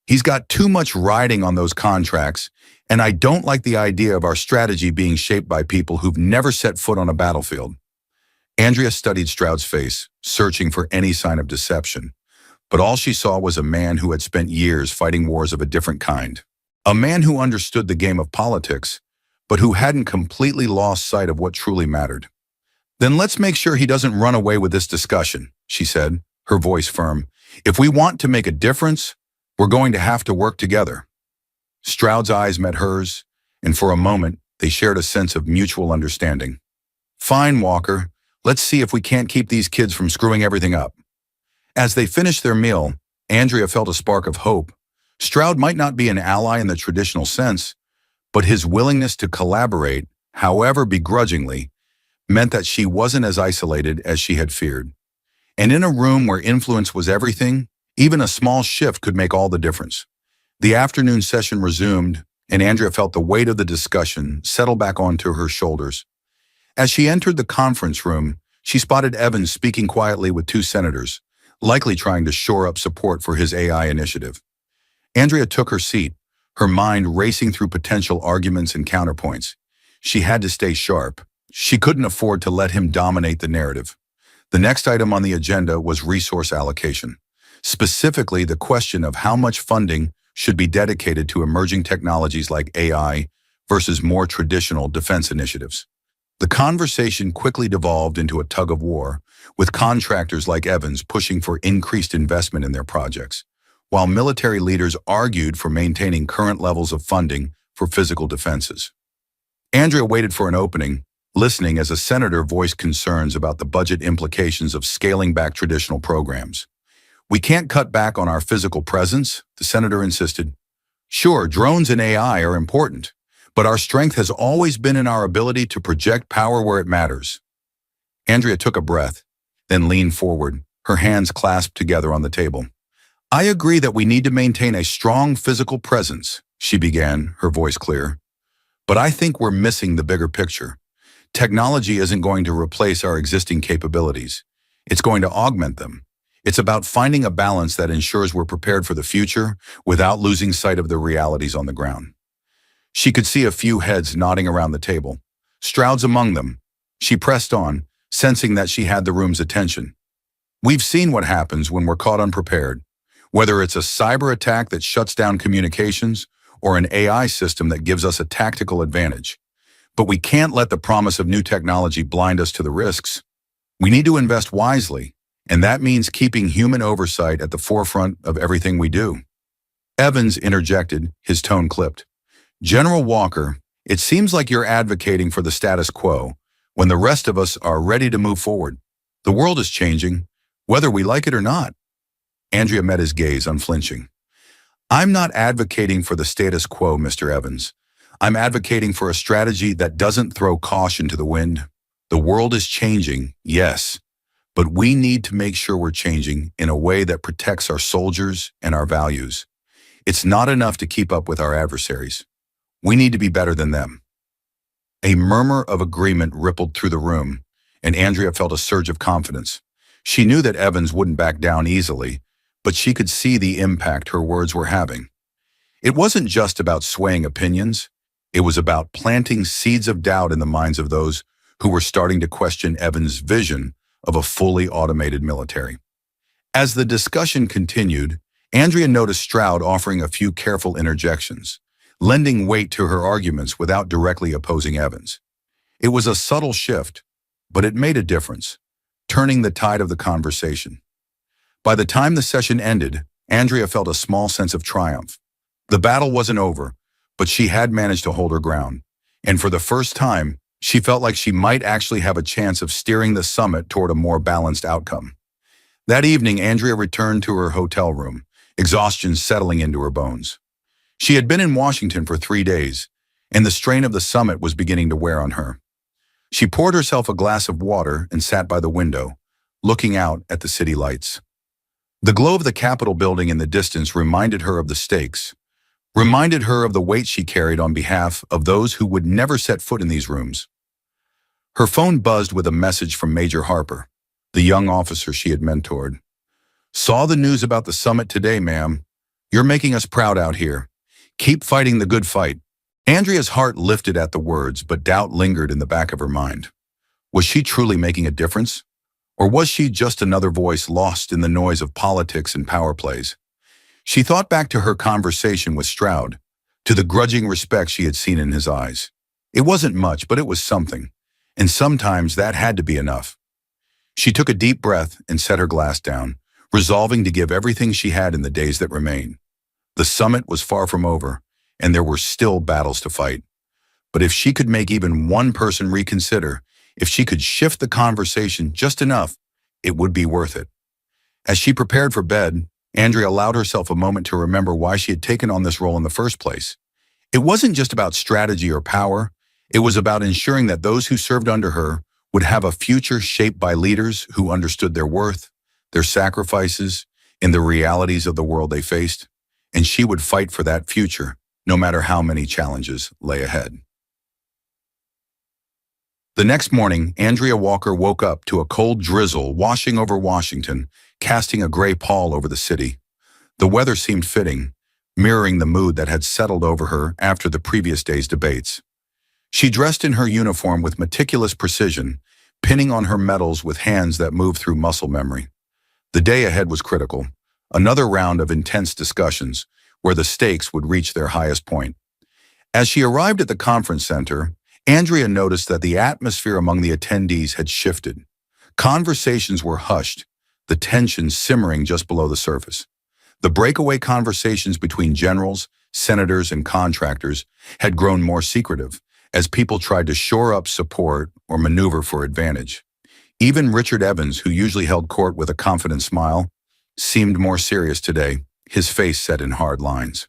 He's got too much riding on those contracts, and I don't like the idea of our strategy being shaped by people who've never set foot on a battlefield." Andrea studied Stroud's face, searching for any sign of deception, but all she saw was a man who had spent years fighting wars of a different kind. A man who understood the game of politics, but who hadn't completely lost sight of what truly mattered. "Then let's make sure he doesn't run away with this discussion," she said, her voice firm. "If we want to make a difference, we're going to have to work together." Stroud's eyes met hers, and for a moment, they shared a sense of mutual understanding. "Fine, Walker. Let's see if we can't keep these kids from screwing everything up." As they finished their meal, Andrea felt a spark of hope. Stroud might not be an ally in the traditional sense, but his willingness to collaborate, however begrudgingly, meant that she wasn't as isolated as she had feared. And in a room where influence was everything, even a small shift could make all the difference. The afternoon session resumed, and Andrea felt the weight of the discussion settle back onto her shoulders. As she entered the conference room, she spotted Evans speaking quietly with two senators, likely trying to shore up support for his AI initiative. Andrea took her seat, her mind racing through potential arguments and counterpoints. She had to stay sharp. She couldn't afford to let him dominate the narrative. The next item on the agenda was resource allocation, specifically the question of how much funding should be dedicated to emerging technologies like AI versus more traditional defense initiatives. The conversation quickly devolved into a tug-of-war, with contractors like Evans pushing for increased investment in their projects, while military leaders argued for maintaining current levels of funding for physical defenses. Andrea waited for an opening, listening as a senator voiced concerns about the budget implications of scaling back traditional programs. "We can't cut back on our physical presence," the senator insisted. "Sure, drones and AI are important, but our strength has always been in our ability to project power where it matters." Andrea took a breath, then leaned forward, her hands clasped together on the table. "I agree that we need to maintain a strong physical presence," she began, her voice clear. "But I think we're missing the bigger picture. Technology isn't going to replace our existing capabilities. It's going to augment them. It's about finding a balance that ensures we're prepared for the future without losing sight of the realities on the ground." She could see a few heads nodding around the table. Stroud's among them. She pressed on, sensing that she had the room's attention. We've seen what happens when we're caught unprepared, whether it's a cyber attack that shuts down communications or an AI system that gives us a tactical advantage. But we can't let the promise of new technology blind us to the risks. We need to invest wisely, and that means keeping human oversight at the forefront of everything we do. Evans interjected, his tone clipped. General Walker, it seems like you're advocating for the status quo when the rest of us are ready to move forward. The world is changing, whether we like it or not. Andrea met his gaze, unflinching. I'm not advocating for the status quo, Mr. Evans. I'm advocating for a strategy that doesn't throw caution to the wind. The world is changing, yes, but we need to make sure we're changing in a way that protects our soldiers and our values. It's not enough to keep up with our adversaries. We need to be better than them. A murmur of agreement rippled through the room, and Andrea felt a surge of confidence. She knew that Evans wouldn't back down easily, but she could see the impact her words were having. It wasn't just about swaying opinions. It was about planting seeds of doubt in the minds of those who were starting to question Evans' vision of a fully automated military. As the discussion continued, Andrea noticed Stroud offering a few careful interjections, lending weight to her arguments without directly opposing Evans. It was a subtle shift, but it made a difference, turning the tide of the conversation. By the time the session ended, Andrea felt a small sense of triumph. The battle wasn't over, but she had managed to hold her ground, and for the first time, she felt like she might actually have a chance of steering the summit toward a more balanced outcome. That evening, Andrea returned to her hotel room, exhaustion settling into her bones. She had been in Washington for 3 days, and the strain of the summit was beginning to wear on her. She poured herself a glass of water and sat by the window, looking out at the city lights. The glow of the Capitol building in the distance reminded her of the stakes, reminded her of the weight she carried on behalf of those who would never set foot in these rooms. Her phone buzzed with a message from Major Harper, the young officer she had mentored. Saw the news about the summit today, ma'am. You're making us proud out here. Keep fighting the good fight. Andrea's heart lifted at the words, but doubt lingered in the back of her mind. Was she truly making a difference? Or was she just another voice lost in the noise of politics and power plays? She thought back to her conversation with Stroud, to the grudging respect she had seen in his eyes. It wasn't much, but it was something, and sometimes that had to be enough. She took a deep breath and set her glass down, resolving to give everything she had in the days that remained. The summit was far from over, and there were still battles to fight. But if she could make even one person reconsider, if she could shift the conversation just enough, it would be worth it. As she prepared for bed, Andrea allowed herself a moment to remember why she had taken on this role in the first place. It wasn't just about strategy or power. It was about ensuring that those who served under her would have a future shaped by leaders who understood their worth, their sacrifices, and the realities of the world they faced. And she would fight for that future, no matter how many challenges lay ahead. The next morning, Andrea Walker woke up to a cold drizzle washing over Washington, casting a gray pall over the city. The weather seemed fitting, mirroring the mood that had settled over her after the previous day's debates. She dressed in her uniform with meticulous precision, pinning on her medals with hands that moved through muscle memory. The day ahead was critical, another round of intense discussions where the stakes would reach their highest point. As she arrived at the conference center, Andrea noticed that the atmosphere among the attendees had shifted. Conversations were hushed, the tension simmering just below the surface. The breakaway conversations between generals, senators, and contractors had grown more secretive as people tried to shore up support or maneuver for advantage. Even Richard Evans, who usually held court with a confident smile, seemed more serious today, his face set in hard lines.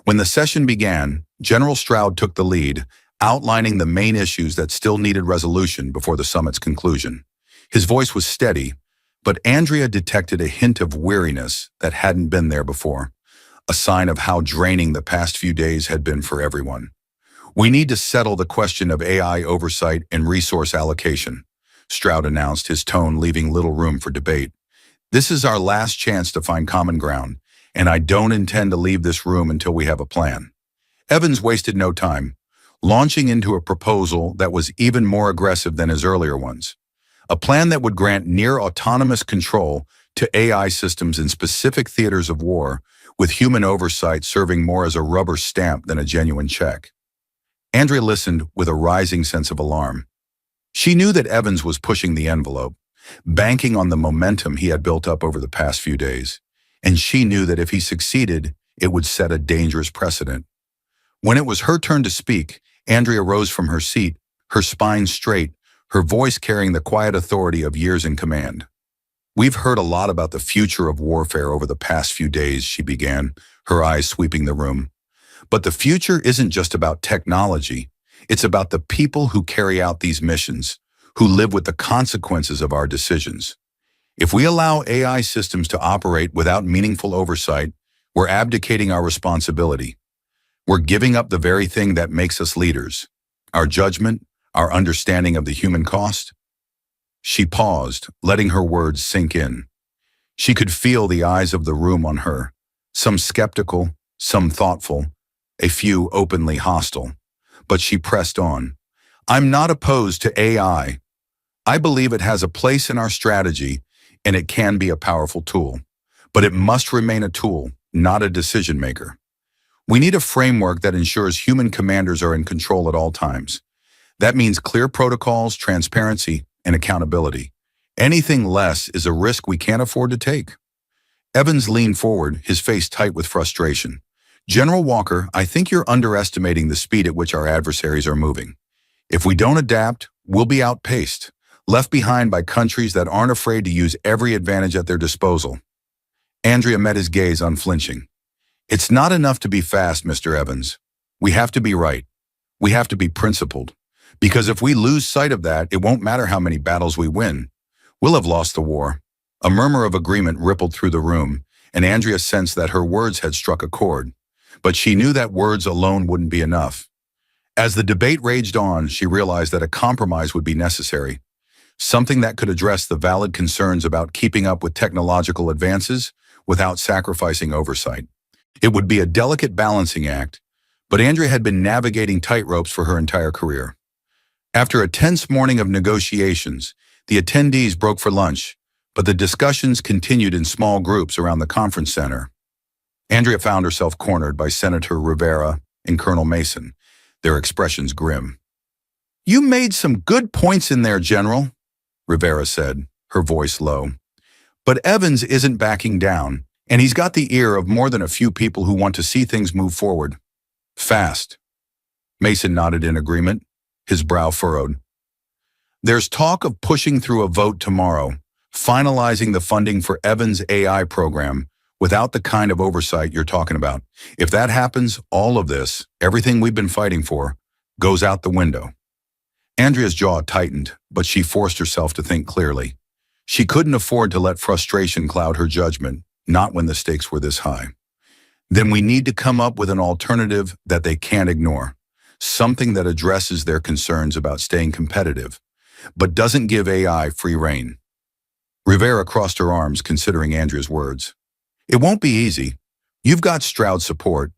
When the session began, General Stroud took the lead, outlining the main issues that still needed resolution before the summit's conclusion. His voice was steady, but Andrea detected a hint of weariness that hadn't been there before, a sign of how draining the past few days had been for everyone. We need to settle the question of AI oversight and resource allocation, Stroud announced, his tone leaving little room for debate. This is our last chance to find common ground, and I don't intend to leave this room until we have a plan. Evans wasted no time, launching into a proposal that was even more aggressive than his earlier ones. a plan that would grant near-autonomous control to AI systems in specific theaters of war, with human oversight serving more as a rubber stamp than a genuine check. Andrea listened with a rising sense of alarm. She knew that Evans was pushing the envelope, banking on the momentum he had built up over the past few days, and she knew that if he succeeded, it would set a dangerous precedent. When it was her turn to speak, Andrea rose from her seat, her spine straight, her voice carrying the quiet authority of years in command. "We've heard a lot about the future of warfare over the past few days," she began, her eyes sweeping the room. "But the future isn't just about technology. It's about the people who carry out these missions, who live with the consequences of our decisions. If we allow AI systems to operate without meaningful oversight, we're abdicating our responsibility. We're giving up the very thing that makes us leaders, our judgment, our understanding of the human cost." She paused, letting her words sink in. She could feel the eyes of the room on her, some skeptical, some thoughtful, a few openly hostile. But she pressed on. "I'm not opposed to AI. I believe it has a place in our strategy, and it can be a powerful tool. But it must remain a tool, not a decision maker. We need a framework that ensures human commanders are in control at all times. That means clear protocols, transparency, and accountability. Anything less is a risk we can't afford to take." Evans leaned forward, his face tight with frustration. "General Walker, I think you're underestimating the speed at which our adversaries are moving. If we don't adapt, we'll be outpaced, left behind by countries that aren't afraid to use every advantage at their disposal." Andrea met his gaze unflinching. "It's not enough to be fast, Mr. Evans. We have to be right. We have to be principled. Because if we lose sight of that, it won't matter how many battles we win. We'll have lost the war." A murmur of agreement rippled through the room, and Andrea sensed that her words had struck a chord. But she knew that words alone wouldn't be enough. As the debate raged on, she realized that a compromise would be necessary, something that could address the valid concerns about keeping up with technological advances without sacrificing oversight. It would be a delicate balancing act, but Andrea had been navigating tightropes for her entire career. After a tense morning of negotiations, the attendees broke for lunch, but the discussions continued in small groups around the conference center. Andrea found herself cornered by Senator Rivera and Colonel Mason, their expressions grim. "You made some good points in there, General," Rivera said, her voice low. "But Evans isn't backing down, and he's got the ear of more than a few people who want to see things move forward. Fast." Mason nodded in agreement, his brow furrowed. "There's talk of pushing through a vote tomorrow, finalizing the funding for Evans' AI program without the kind of oversight you're talking about. If that happens, all of this, everything we've been fighting for, goes out the window." Andrea's jaw tightened, but she forced herself to think clearly. She couldn't afford to let frustration cloud her judgment, not when the stakes were this high. "Then we need to come up with an alternative that they can't ignore. Something that addresses their concerns about staying competitive, but doesn't give AI free rein." Rivera crossed her arms, considering Andrea's words. "It won't be easy. You've got Stroud's support,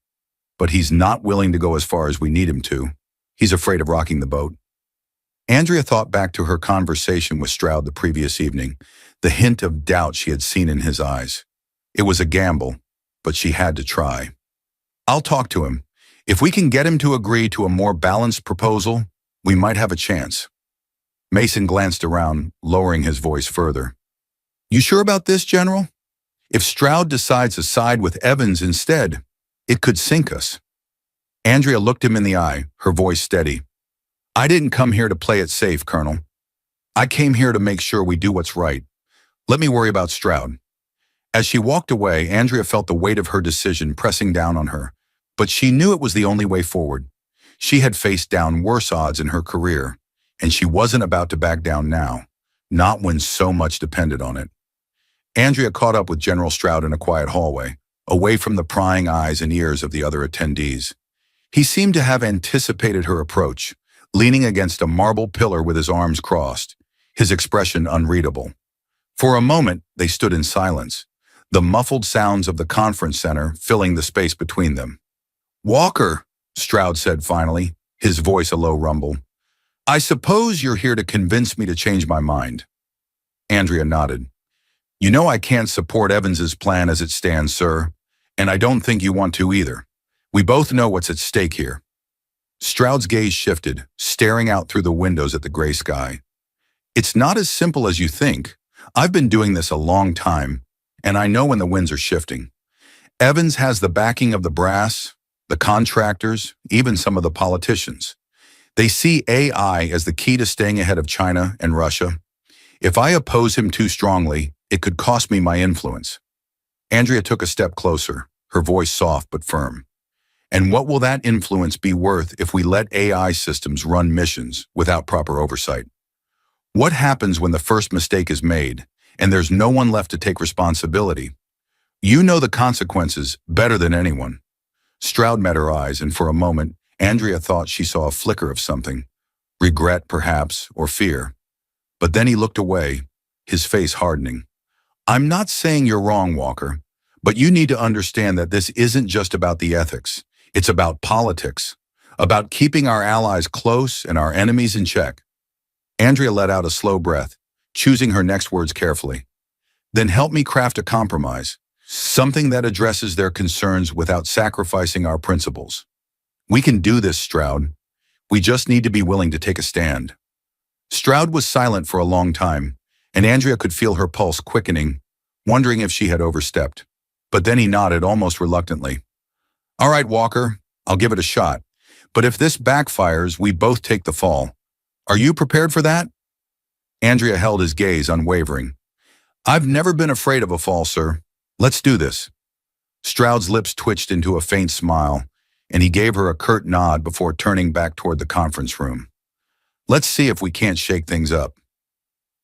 but he's not willing to go as far as we need him to. He's afraid of rocking the boat." Andrea thought back to her conversation with Stroud the previous evening, the hint of doubt she had seen in his eyes. It was a gamble, but she had to try. "I'll talk to him. If we can get him to agree to a more balanced proposal, we might have a chance." Mason glanced around, lowering his voice further. "You sure about this, General? If Stroud decides to side with Evans instead, it could sink us." Andrea looked him in the eye, her voice steady. "I didn't come here to play it safe, Colonel. I came here to make sure we do what's right. Let me worry about Stroud." As she walked away, Andrea felt the weight of her decision pressing down on her, but she knew it was the only way forward. She had faced down worse odds in her career, and she wasn't about to back down now, not when so much depended on it. Andrea caught up with General Stroud in a quiet hallway, away from the prying eyes and ears of the other attendees. He seemed to have anticipated her approach, leaning against a marble pillar with his arms crossed, his expression unreadable. For a moment, they stood in silence, the muffled sounds of the conference center filling the space between them. "Walker," Stroud said finally, his voice a low rumble, "I suppose you're here to convince me to change my mind. Andrea nodded. You know I can't support Evans's plan as it stands, sir, and I don't think you want to either. We both know what's at stake here. Stroud's gaze shifted, staring out through the windows at the gray sky. It's not as simple as you think. I've been doing this a long time, and I know when the winds are shifting. Evans has the backing of the brass, the contractors, even some of the politicians. They see AI as the key to staying ahead of China and Russia. If I oppose him too strongly, it could cost me my influence. Andrea took a step closer, her voice soft but firm. And what will that influence be worth if we let AI systems run missions without proper oversight? What happens when the first mistake is made and there's no one left to take responsibility? You know the consequences better than anyone. Stroud met her eyes, and for a moment, Andrea thought she saw a flicker of something. Regret, perhaps, or fear. But then he looked away, his face hardening. I'm not saying you're wrong, Walker, but you need to understand that this isn't just about the ethics. It's about politics, about keeping our allies close and our enemies in check. Andrea let out a slow breath, choosing her next words carefully. Then help me craft a compromise, something that addresses their concerns without sacrificing our principles. We can do this, Stroud. We just need to be willing to take a stand. Stroud was silent for a long time, and Andrea could feel her pulse quickening, wondering if she had overstepped. But then he nodded almost reluctantly. All right, Walker, I'll give it a shot. But if this backfires, we both take the fall. Are you prepared for that? Andrea held his gaze unwavering. I've never been afraid of a fall, sir. Let's do this. Stroud's lips twitched into a faint smile, and he gave her a curt nod before turning back toward the conference room. Let's see if we can't shake things up.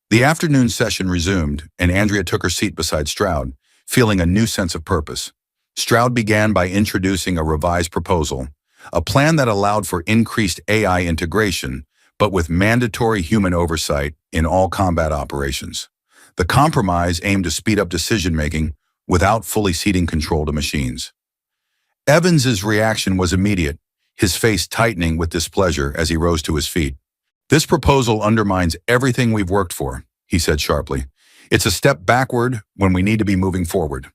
The afternoon session resumed, and Andrea took her seat beside Stroud, feeling a new sense of purpose. Stroud began by introducing a revised proposal, a plan that allowed for increased AI integration, but with mandatory human oversight in all combat operations. The compromise aimed to speed up decision-making without fully ceding control to machines. Evans's reaction was immediate, his face tightening with displeasure as he rose to his feet. This proposal undermines everything we've worked for, he said sharply. It's a step backward when we need to be moving forward.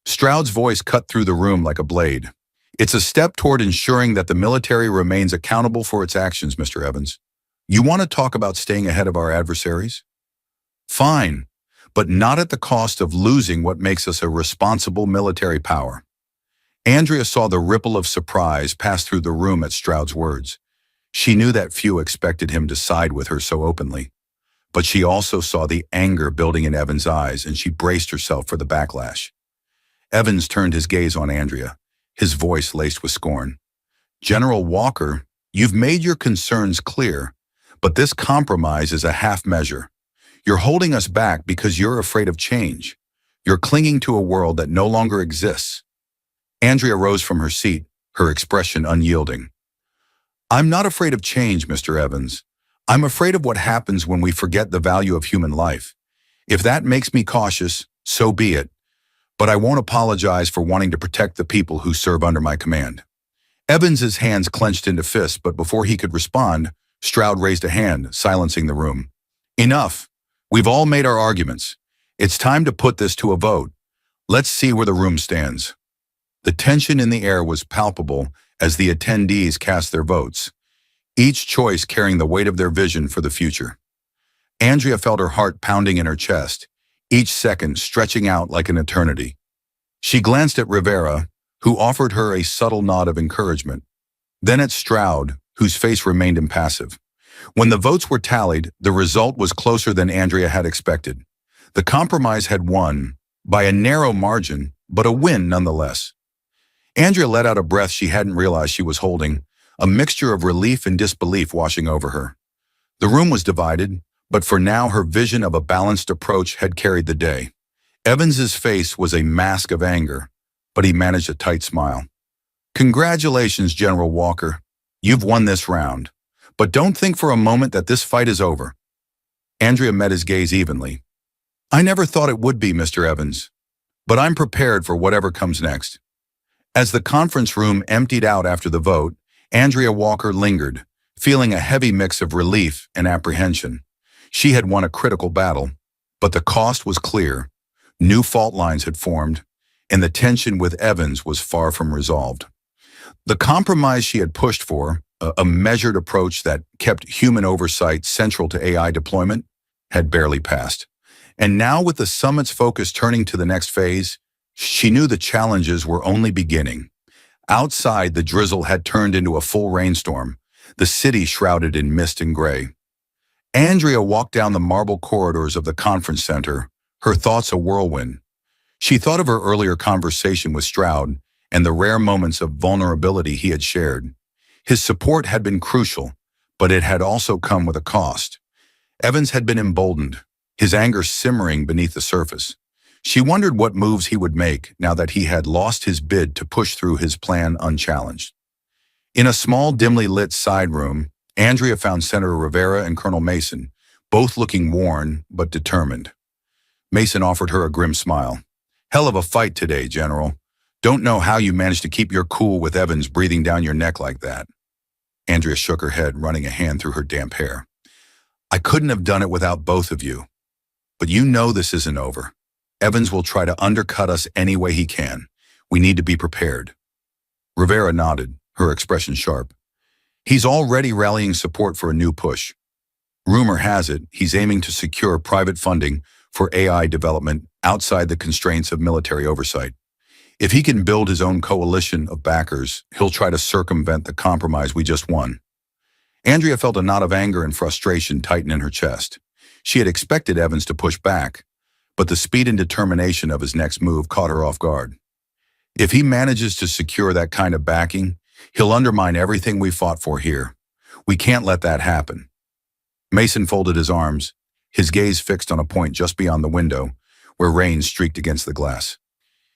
Stroud's voice cut through the room like a blade. It's a step toward ensuring that the military remains accountable for its actions, Mr. Evans. You want to talk about staying ahead of our adversaries? Fine, but not at the cost of losing what makes us a responsible military power. Andrea saw the ripple of surprise pass through the room at Stroud's words. She knew that few expected him to side with her so openly. But she also saw the anger building in Evans' eyes, and she braced herself for the backlash. Evans turned his gaze on Andrea, his voice laced with scorn. General Walker, you've made your concerns clear, but this compromise is a half measure. You're holding us back because you're afraid of change. You're clinging to a world that no longer exists. Andrea rose from her seat, her expression unyielding. I'm not afraid of change, Mr. Evans. I'm afraid of what happens when we forget the value of human life. If that makes me cautious, so be it. But I won't apologize for wanting to protect the people who serve under my command. Evans's hands clenched into fists, but before he could respond, Stroud raised a hand, silencing the room. Enough. We've all made our arguments. It's time to put this to a vote. Let's see where the room stands. The tension in the air was palpable as the attendees cast their votes, each choice carrying the weight of their vision for the future. Andrea felt her heart pounding in her chest, each second stretching out like an eternity. She glanced at Rivera, who offered her a subtle nod of encouragement, then at Stroud, whose face remained impassive. When the votes were tallied, the result was closer than Andrea had expected. The compromise had won, by a narrow margin, but a win nonetheless. Andrea let out a breath she hadn't realized she was holding, a mixture of relief and disbelief washing over her. The room was divided, but for now her vision of a balanced approach had carried the day. Evans's face was a mask of anger, but he managed a tight smile. Congratulations, General Walker. You've won this round. But don't think for a moment that this fight is over. Andrea met his gaze evenly. I never thought it would be, Mr. Evans, but I'm prepared for whatever comes next. As the conference room emptied out after the vote, Andrea Walker lingered, feeling a heavy mix of relief and apprehension. She had won a critical battle, But the cost was clear. New fault lines had formed, and the tension with Evans was far from resolved. The compromise she had pushed for, a measured approach that kept human oversight central to AI deployment, had barely passed. And now with the summit's focus turning to the next phase, she knew the challenges were only beginning. Outside, the drizzle had turned into a full rainstorm, the city shrouded in mist and gray. Andrea walked down the marble corridors of the conference center, her thoughts a whirlwind. She thought of her earlier conversation with Stroud and the rare moments of vulnerability he had shared. His support had been crucial, but it had also come with a cost. Evans had been emboldened, his anger simmering beneath the surface. She wondered what moves he would make now that he had lost his bid to push through his plan unchallenged. In a small, dimly lit side room, Andrea found Senator Rivera and Colonel Mason, both looking worn but determined. Mason offered her a grim smile. "Hell of a fight today, General. Don't know how you managed to keep your cool with Evans breathing down your neck like that." Andrea shook her head, running a hand through her damp hair. "I couldn't have done it without both of you. But you know this isn't over. Evans will try to undercut us any way he can. We need to be prepared." Rivera nodded, her expression sharp. "He's already rallying support for a new push. Rumor has it he's aiming to secure private funding for AI development outside the constraints of military oversight. If he can build his own coalition of backers, he'll try to circumvent the compromise we just won." Andrea felt a knot of anger and frustration tighten in her chest. She had expected Evans to push back, but the speed and determination of his next move caught her off guard. If he manages to secure that kind of backing, he'll undermine everything we fought for here. We can't let that happen. Mason folded his arms, his gaze fixed on a point just beyond the window, where rain streaked against the glass.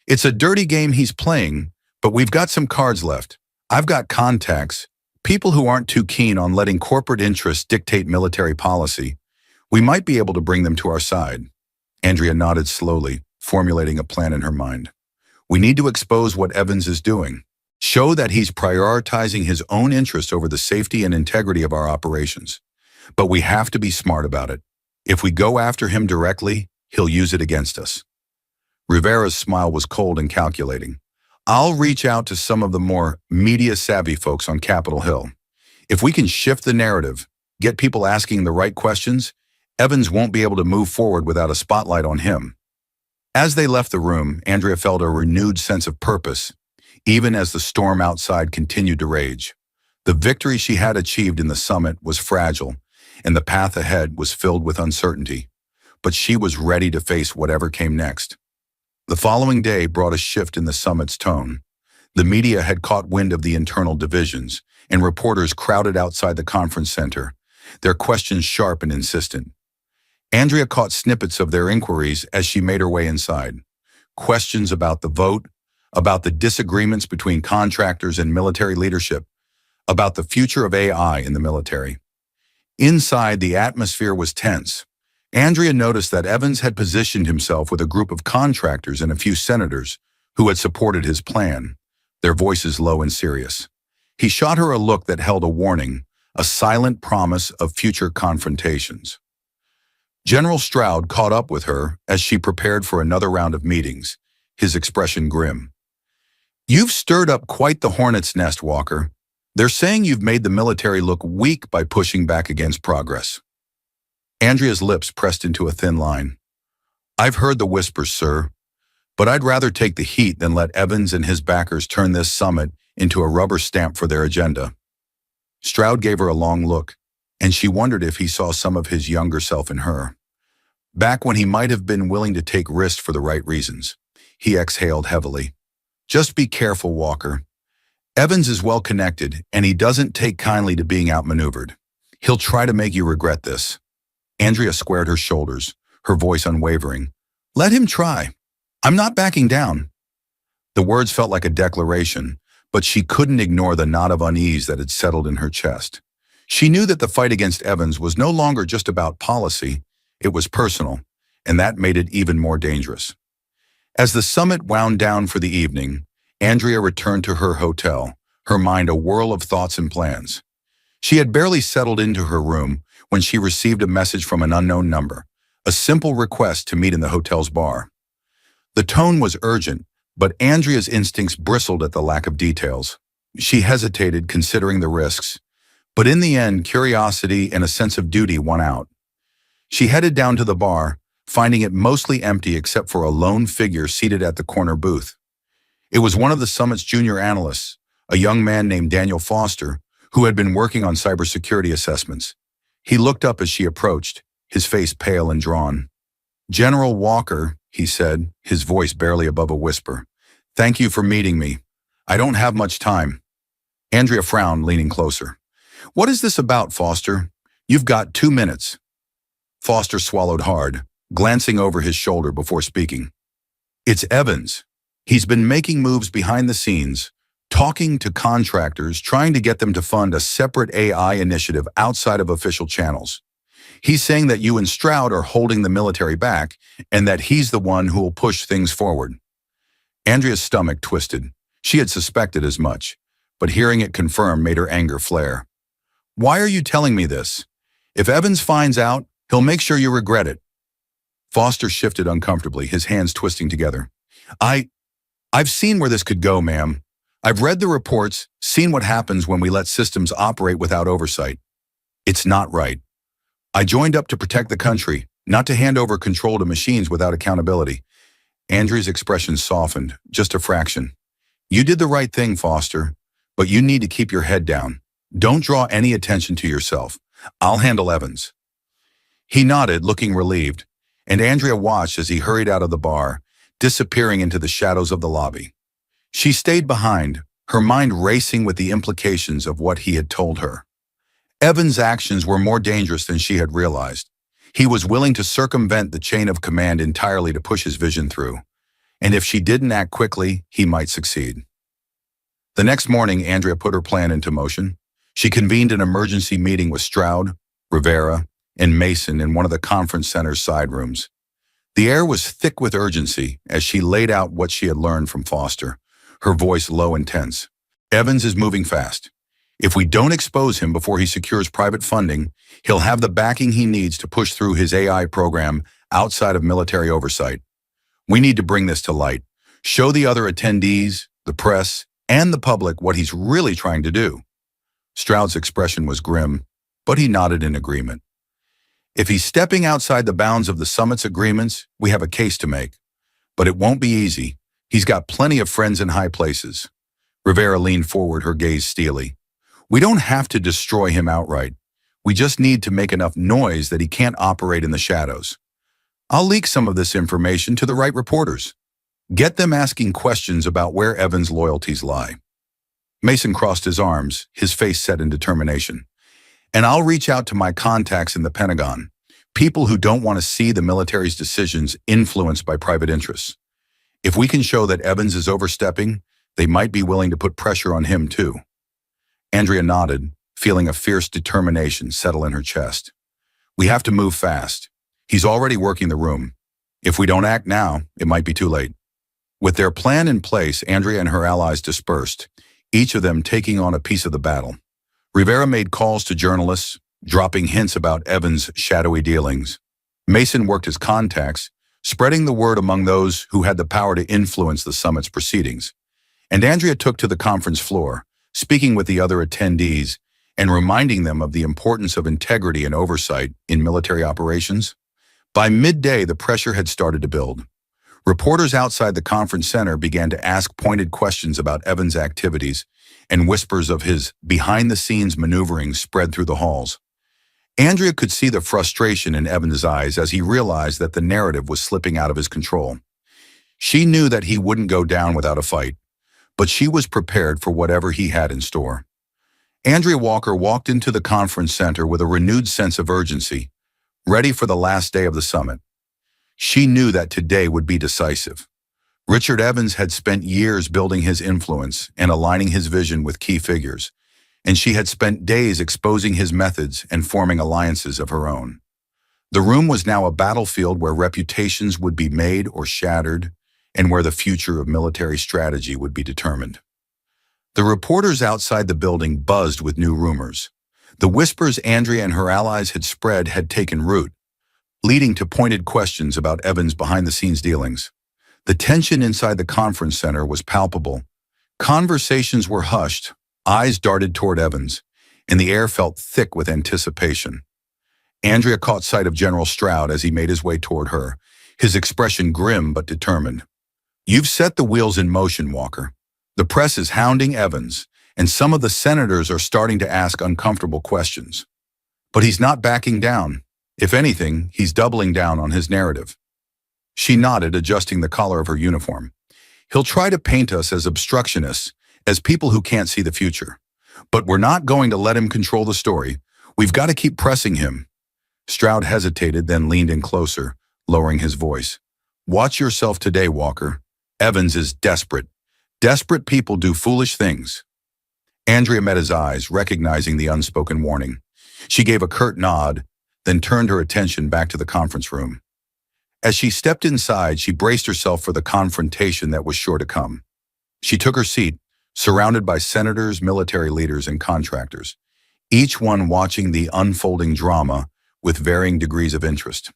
"It's a dirty game he's playing, but we've got some cards left. I've got contacts, people who aren't too keen on letting corporate interests dictate military policy. We might be able to bring them to our side." Andrea nodded slowly, formulating a plan in her mind. "We need to expose what Evans is doing. Show that he's prioritizing his own interests over the safety and integrity of our operations. But we have to be smart about it. If we go after him directly, he'll use it against us." Rivera's smile was cold and calculating. "I'll reach out to some of the more media-savvy folks on Capitol Hill. If we can shift the narrative, get people asking the right questions, Evans won't be able to move forward without a spotlight on him." As they left the room, Andrea felt a renewed sense of purpose, even as the storm outside continued to rage. The victory she had achieved in the summit was fragile, and the path ahead was filled with uncertainty. But she was ready to face whatever came next. The following day brought a shift in the summit's tone. The media had caught wind of the internal divisions, and reporters crowded outside the conference center, their questions sharp and insistent. Andrea caught snippets of their inquiries as she made her way inside. Questions about the vote, about the disagreements between contractors and military leadership, about the future of AI in the military. Inside, the atmosphere was tense. Andrea noticed that Evans had positioned himself with a group of contractors and a few senators who had supported his plan, their voices low and serious. He shot her a look that held a warning, a silent promise of future confrontations. General Stroud caught up with her as she prepared for another round of meetings, his expression grim. "You've stirred up quite the hornet's nest, Walker. They're saying you've made the military look weak by pushing back against progress." Andrea's lips pressed into a thin line. "I've heard the whispers, sir, but I'd rather take the heat than let Evans and his backers turn this summit into a rubber stamp for their agenda." Stroud gave her a long look, and she wondered if he saw some of his younger self in her. Back when he might have been willing to take risks for the right reasons. He exhaled heavily. "Just be careful, Walker. Evans is well connected, and he doesn't take kindly to being outmaneuvered. He'll try to make you regret this." Andrea squared her shoulders, her voice unwavering. "Let him try. I'm not backing down." The words felt like a declaration, but she couldn't ignore the knot of unease that had settled in her chest. She knew that the fight against Evans was no longer just about policy, it was personal, and that made it even more dangerous. As the summit wound down for the evening, Andrea returned to her hotel, her mind a whirl of thoughts and plans. She had barely settled into her room when she received a message from an unknown number, a simple request to meet in the hotel's bar. The tone was urgent, but Andrea's instincts bristled at the lack of details. She hesitated, considering the risks, but in the end, curiosity and a sense of duty won out. She headed down to the bar, finding it mostly empty except for a lone figure seated at the corner booth. It was one of the summit's junior analysts, a young man named Daniel Foster, who had been working on cybersecurity assessments. He looked up as she approached, his face pale and drawn. "General Walker," he said, his voice barely above a whisper. "Thank you for meeting me. I don't have much time." Andrea frowned, leaning closer. "What is this about, Foster? You've got 2 minutes." Foster swallowed hard, glancing over his shoulder before speaking. "It's Evans. He's been making moves behind the scenes, talking to contractors, trying to get them to fund a separate AI initiative outside of official channels. He's saying that you and Stroud are holding the military back and that he's the one who will push things forward." Andrea's stomach twisted. She had suspected as much, but hearing it confirmed made her anger flare. "Why are you telling me this? If Evans finds out, he'll make sure you regret it." Foster shifted uncomfortably, his hands twisting together. I've seen where this could go, ma'am. I've read the reports, seen what happens when we let systems operate without oversight. It's not right. I joined up to protect the country, not to hand over control to machines without accountability." Andrea's expression softened, just a fraction. "You did the right thing, Foster, but you need to keep your head down. Don't draw any attention to yourself. I'll handle Evans." He nodded, looking relieved, and Andrea watched as he hurried out of the bar, disappearing into the shadows of the lobby. She stayed behind, her mind racing with the implications of what he had told her. Evans' actions were more dangerous than she had realized. He was willing to circumvent the chain of command entirely to push his vision through, and if she didn't act quickly, he might succeed. The next morning, Andrea put her plan into motion. She convened an emergency meeting with Stroud, Rivera, and Mason in one of the conference center's side rooms. The air was thick with urgency as she laid out what she had learned from Foster, her voice low and tense. "Evans is moving fast. If we don't expose him before he secures private funding, he'll have the backing he needs to push through his AI program outside of military oversight. We need to bring this to light, show the other attendees, the press, and the public what he's really trying to do." Stroud's expression was grim, but he nodded in agreement. "If he's stepping outside the bounds of the summit's agreements, we have a case to make. But it won't be easy. He's got plenty of friends in high places." Rivera leaned forward, her gaze steely. "We don't have to destroy him outright. We just need to make enough noise that he can't operate in the shadows. I'll leak some of this information to the right reporters. Get them asking questions about where Evans' loyalties lie." Mason crossed his arms, his face set in determination. "And I'll reach out to my contacts in the Pentagon, people who don't want to see the military's decisions influenced by private interests. If we can show that Evans is overstepping, they might be willing to put pressure on him too." Andrea nodded, feeling a fierce determination settle in her chest. "We have to move fast. He's already working the room. If we don't act now, it might be too late." With their plan in place, Andrea and her allies dispersed, each of them taking on a piece of the battle. Rivera made calls to journalists, dropping hints about Evans' shadowy dealings. Mason worked his contacts, spreading the word among those who had the power to influence the summit's proceedings. And Andrea took to the conference floor, speaking with the other attendees and reminding them of the importance of integrity and oversight in military operations. By midday, the pressure had started to build. Reporters outside the conference center began to ask pointed questions about Evans' activities, and whispers of his behind-the-scenes maneuvering spread through the halls. Andrea could see the frustration in Evans' eyes as he realized that the narrative was slipping out of his control. She knew that he wouldn't go down without a fight, but she was prepared for whatever he had in store. Andrea Walker walked into the conference center with a renewed sense of urgency, ready for the last day of the summit. She knew that today would be decisive. Richard Evans had spent years building his influence and aligning his vision with key figures, and she had spent days exposing his methods and forming alliances of her own. The room was now a battlefield where reputations would be made or shattered, and where the future of military strategy would be determined. The reporters outside the building buzzed with new rumors. The whispers Andrea and her allies had spread had taken root. leading to pointed questions about Evans' behind-the-scenes dealings. The tension inside the conference center was palpable. Conversations were hushed, eyes darted toward Evans, and the air felt thick with anticipation. Andrea caught sight of General Stroud as he made his way toward her, his expression grim but determined. "You've set the wheels in motion, Walker. The press is hounding Evans, and some of the senators are starting to ask uncomfortable questions. But he's not backing down. If anything, he's doubling down on his narrative." She nodded, adjusting the collar of her uniform. "He'll try to paint us as obstructionists, as people who can't see the future. But we're not going to let him control the story. We've got to keep pressing him." Stroud hesitated, then leaned in closer, lowering his voice. "Watch yourself today, Walker. Evans is desperate. Desperate people do foolish things." Andrea met his eyes, recognizing the unspoken warning. She gave a curt nod, then turned her attention back to the conference room. As she stepped inside, she braced herself for the confrontation that was sure to come. She took her seat, surrounded by senators, military leaders, and contractors, each one watching the unfolding drama with varying degrees of interest.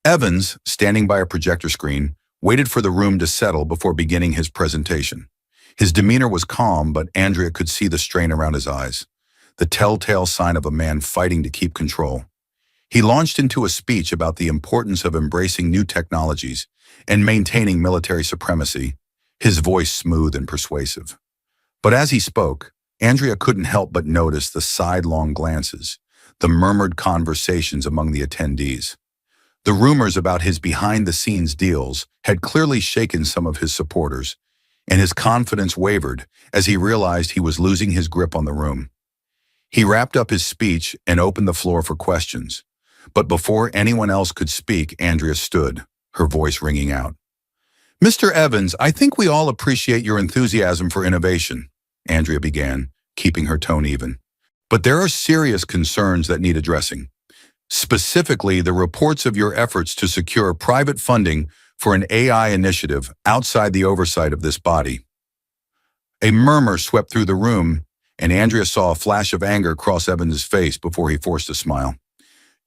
Evans, standing by a projector screen, waited for the room to settle before beginning his presentation. His demeanor was calm, but Andrea could see the strain around his eyes, the telltale sign of a man fighting to keep control. He launched into a speech about the importance of embracing new technologies and maintaining military supremacy, his voice smooth and persuasive. But as he spoke, Andrea couldn't help but notice the sidelong glances, the murmured conversations among the attendees. The rumors about his behind-the-scenes deals had clearly shaken some of his supporters, and his confidence wavered as he realized he was losing his grip on the room. He wrapped up his speech and opened the floor for questions. But before anyone else could speak, Andrea stood, her voice ringing out. "Mr. Evans, I think we all appreciate your enthusiasm for innovation," Andrea began, keeping her tone even. "But there are serious concerns that need addressing. Specifically, the reports of your efforts to secure private funding for an AI initiative outside the oversight of this body." A murmur swept through the room, and Andrea saw a flash of anger cross Evans' face before he forced a smile.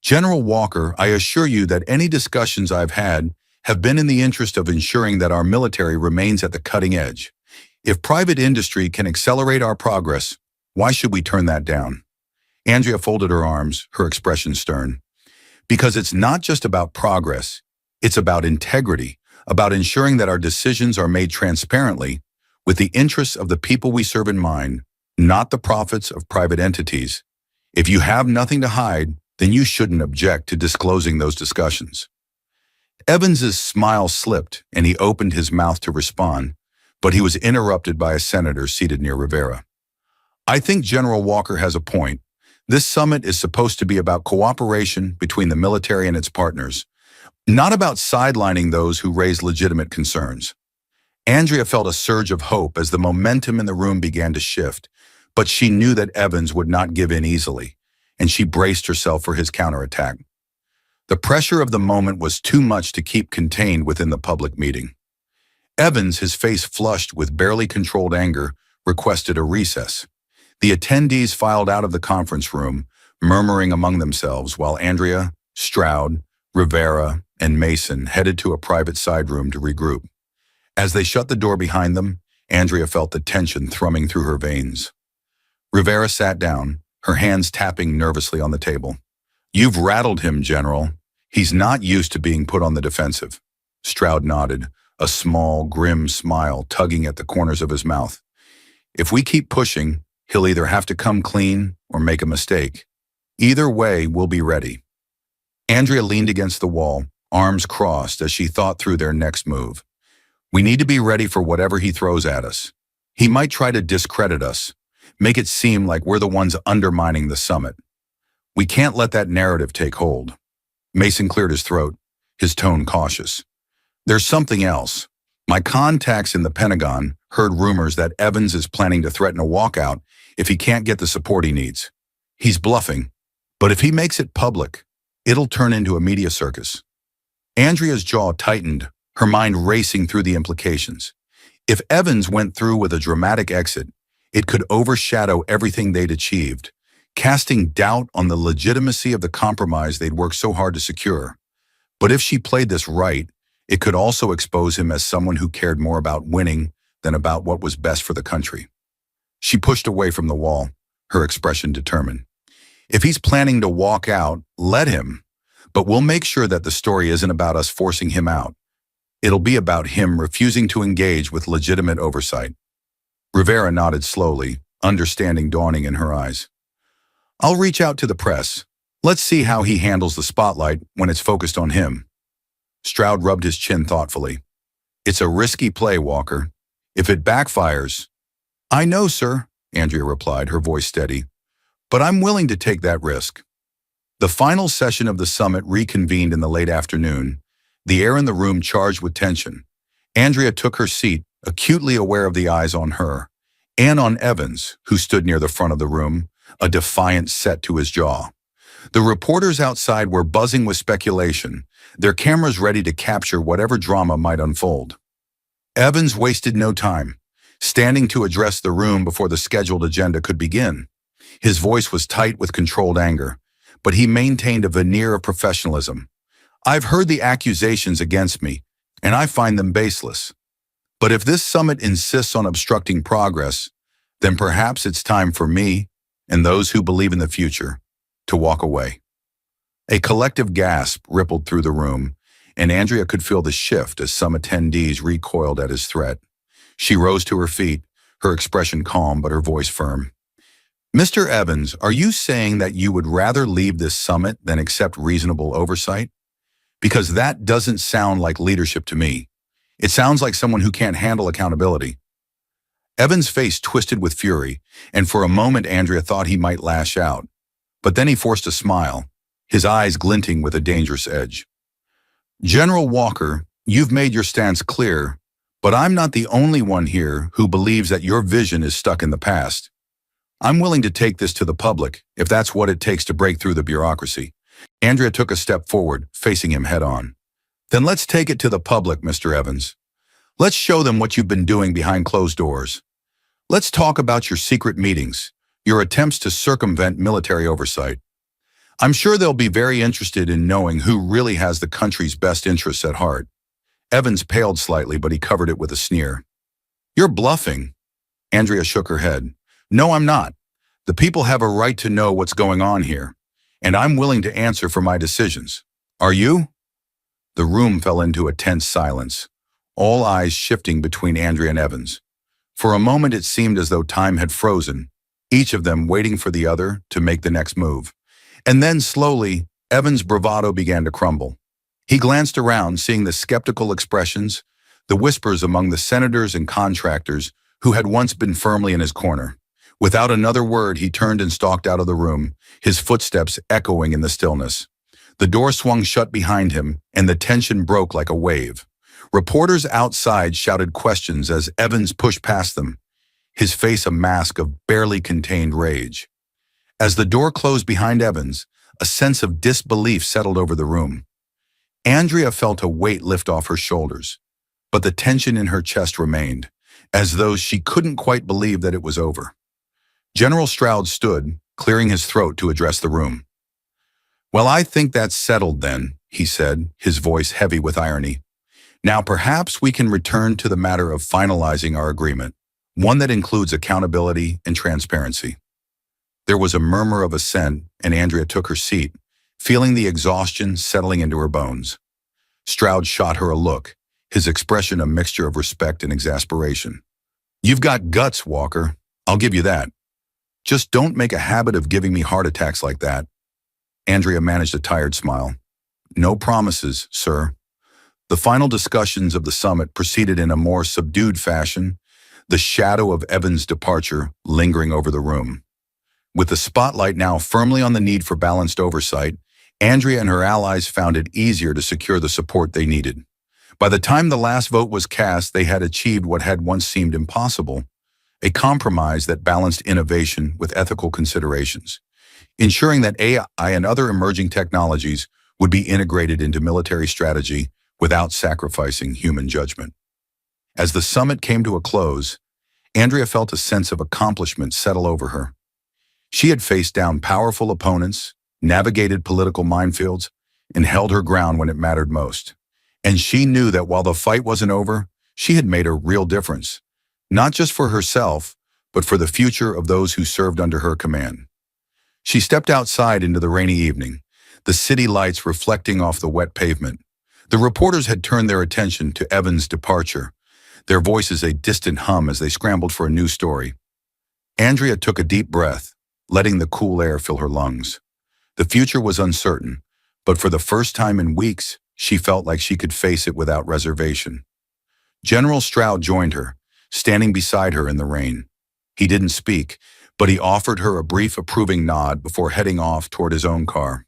"General Walker, I assure you that any discussions I've had have been in the interest of ensuring that our military remains at the cutting edge. If private industry can accelerate our progress, why should we turn that down?" Andrea folded her arms, her expression stern. "Because it's not just about progress, it's about integrity, about ensuring that our decisions are made transparently, with the interests of the people we serve in mind, not the profits of private entities. If you have nothing to hide, then you shouldn't object to disclosing those discussions." Evans's smile slipped, and he opened his mouth to respond, but he was interrupted by a senator seated near Rivera. "I think General Walker has a point. This summit is supposed to be about cooperation between the military and its partners, not about sidelining those who raise legitimate concerns." Andrea felt a surge of hope as the momentum in the room began to shift, but she knew that Evans would not give in easily, and she braced herself for his counterattack. The pressure of the moment was too much to keep contained within the public meeting. Evans, his face flushed with barely controlled anger, requested a recess. The attendees filed out of the conference room, murmuring among themselves, while Andrea, Stroud, Rivera, and Mason headed to a private side room to regroup. As they shut the door behind them, Andrea felt the tension thrumming through her veins. Rivera sat down, her hands tapping nervously on the table. "You've rattled him, General. He's not used to being put on the defensive." Stroud nodded, a small, grim smile tugging at the corners of his mouth. "If we keep pushing, he'll either have to come clean or make a mistake. Either way, we'll be ready." Andrea leaned against the wall, arms crossed as she thought through their next move. "We need to be ready for whatever he throws at us. He might try to discredit us, make it seem like we're the ones undermining the summit. We can't let that narrative take hold." Mason cleared his throat, his tone cautious. "There's something else. My contacts in the Pentagon heard rumors that Evans is planning to threaten a walkout if he can't get the support he needs. He's bluffing, but if he makes it public, it'll turn into a media circus." Andrea's jaw tightened, her mind racing through the implications. If Evans went through with a dramatic exit, it could overshadow everything they'd achieved, casting doubt on the legitimacy of the compromise they'd worked so hard to secure. But if she played this right, it could also expose him as someone who cared more about winning than about what was best for the country. She pushed away from the wall, her expression determined. If he's planning to walk out, let him. But we'll make sure that the story isn't about us forcing him out. It'll be about him refusing to engage with legitimate oversight. Rivera nodded slowly, understanding dawning in her eyes. I'll reach out to the press. Let's see how he handles the spotlight when it's focused on him. Stroud rubbed his chin thoughtfully. It's a risky play, Walker. If it backfires... I know, sir, Andrea replied, her voice steady. But I'm willing to take that risk. The final session of the summit reconvened in the late afternoon, the air in the room charged with tension. Andrea took her seat, acutely aware of the eyes on her, and on Evans, who stood near the front of the room, a defiant set to his jaw. The reporters outside were buzzing with speculation, their cameras ready to capture whatever drama might unfold. Evans wasted no time, standing to address the room before the scheduled agenda could begin. His voice was tight with controlled anger, but he maintained a veneer of professionalism. I've heard the accusations against me, and I find them baseless. But if this summit insists on obstructing progress, then perhaps it's time for me, and those who believe in the future, to walk away. A collective gasp rippled through the room, and Andrea could feel the shift as some attendees recoiled at his threat. She rose to her feet, her expression calm but her voice firm. Mr. Evans, are you saying that you would rather leave this summit than accept reasonable oversight? Because that doesn't sound like leadership to me. It sounds like someone who can't handle accountability. Evans' face twisted with fury, and for a moment Andrea thought he might lash out. But then he forced a smile, his eyes glinting with a dangerous edge. General Walker, you've made your stance clear, but I'm not the only one here who believes that your vision is stuck in the past. I'm willing to take this to the public, if that's what it takes to break through the bureaucracy. Andrea took a step forward, facing him head-on. Then let's take it to the public, Mr. Evans. Let's show them what you've been doing behind closed doors. Let's talk about your secret meetings, your attempts to circumvent military oversight. I'm sure they'll be very interested in knowing who really has the country's best interests at heart. Evans paled slightly, but he covered it with a sneer. You're bluffing. Andrea shook her head. No, I'm not. The people have a right to know what's going on here, and I'm willing to answer for my decisions. Are you? The room fell into a tense silence, all eyes shifting between Andrea and Evans. For a moment it seemed as though time had frozen, each of them waiting for the other to make the next move. And then slowly, Evans' bravado began to crumble. He glanced around, seeing the skeptical expressions, the whispers among the senators and contractors who had once been firmly in his corner. Without another word, he turned and stalked out of the room, his footsteps echoing in the stillness. The door swung shut behind him, and the tension broke like a wave. Reporters outside shouted questions as Evans pushed past them, his face a mask of barely contained rage. As the door closed behind Evans, a sense of disbelief settled over the room. Andrea felt a weight lift off her shoulders, but the tension in her chest remained, as though she couldn't quite believe that it was over. General Stroud stood, clearing his throat to address the room. Well, I think that's settled then, he said, his voice heavy with irony. Now perhaps we can return to the matter of finalizing our agreement, one that includes accountability and transparency. There was a murmur of assent, and Andrea took her seat, feeling the exhaustion settling into her bones. Stroud shot her a look, his expression a mixture of respect and exasperation. You've got guts, Walker. I'll give you that. Just don't make a habit of giving me heart attacks like that. Andrea managed a tired smile. No promises, sir. The final discussions of the summit proceeded in a more subdued fashion, the shadow of Evans' departure lingering over the room. With the spotlight now firmly on the need for balanced oversight, Andrea and her allies found it easier to secure the support they needed. By the time the last vote was cast, they had achieved what had once seemed impossible, a compromise that balanced innovation with ethical considerations, ensuring that AI and other emerging technologies would be integrated into military strategy without sacrificing human judgment. As the summit came to a close, Andrea felt a sense of accomplishment settle over her. She had faced down powerful opponents, navigated political minefields, and held her ground when it mattered most. And she knew that while the fight wasn't over, she had made a real difference, not just for herself, but for the future of those who served under her command. She stepped outside into the rainy evening, the city lights reflecting off the wet pavement. The reporters had turned their attention to Evan's departure, their voices a distant hum as they scrambled for a new story. Andrea took a deep breath, letting the cool air fill her lungs. The future was uncertain, but for the first time in weeks, she felt like she could face it without reservation. General Stroud joined her, standing beside her in the rain. He didn't speak, but he offered her a brief approving nod before heading off toward his own car.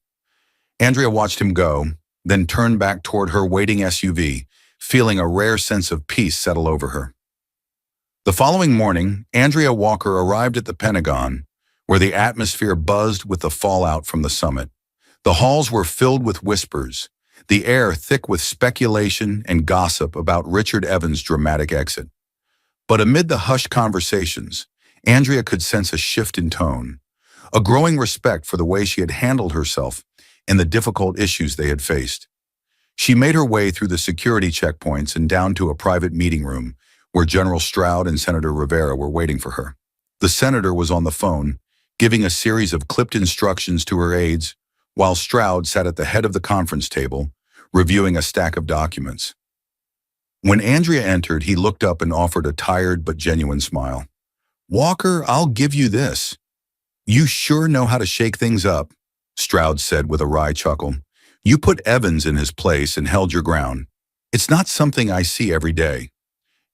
Andrea watched him go, then turned back toward her waiting SUV, feeling a rare sense of peace settle over her. The following morning, Andrea Walker arrived at the Pentagon, where the atmosphere buzzed with the fallout from the summit. The halls were filled with whispers, the air thick with speculation and gossip about Richard Evans' dramatic exit. But amid the hushed conversations, Andrea could sense a shift in tone, a growing respect for the way she had handled herself and the difficult issues they had faced. She made her way through the security checkpoints and down to a private meeting room where General Stroud and Senator Rivera were waiting for her. The senator was on the phone, giving a series of clipped instructions to her aides, while Stroud sat at the head of the conference table, reviewing a stack of documents. When Andrea entered, he looked up and offered a tired but genuine smile. "Walker, I'll give you this. You sure know how to shake things up," Stroud said with a wry chuckle. "You put Evans in his place and held your ground. It's not something I see every day."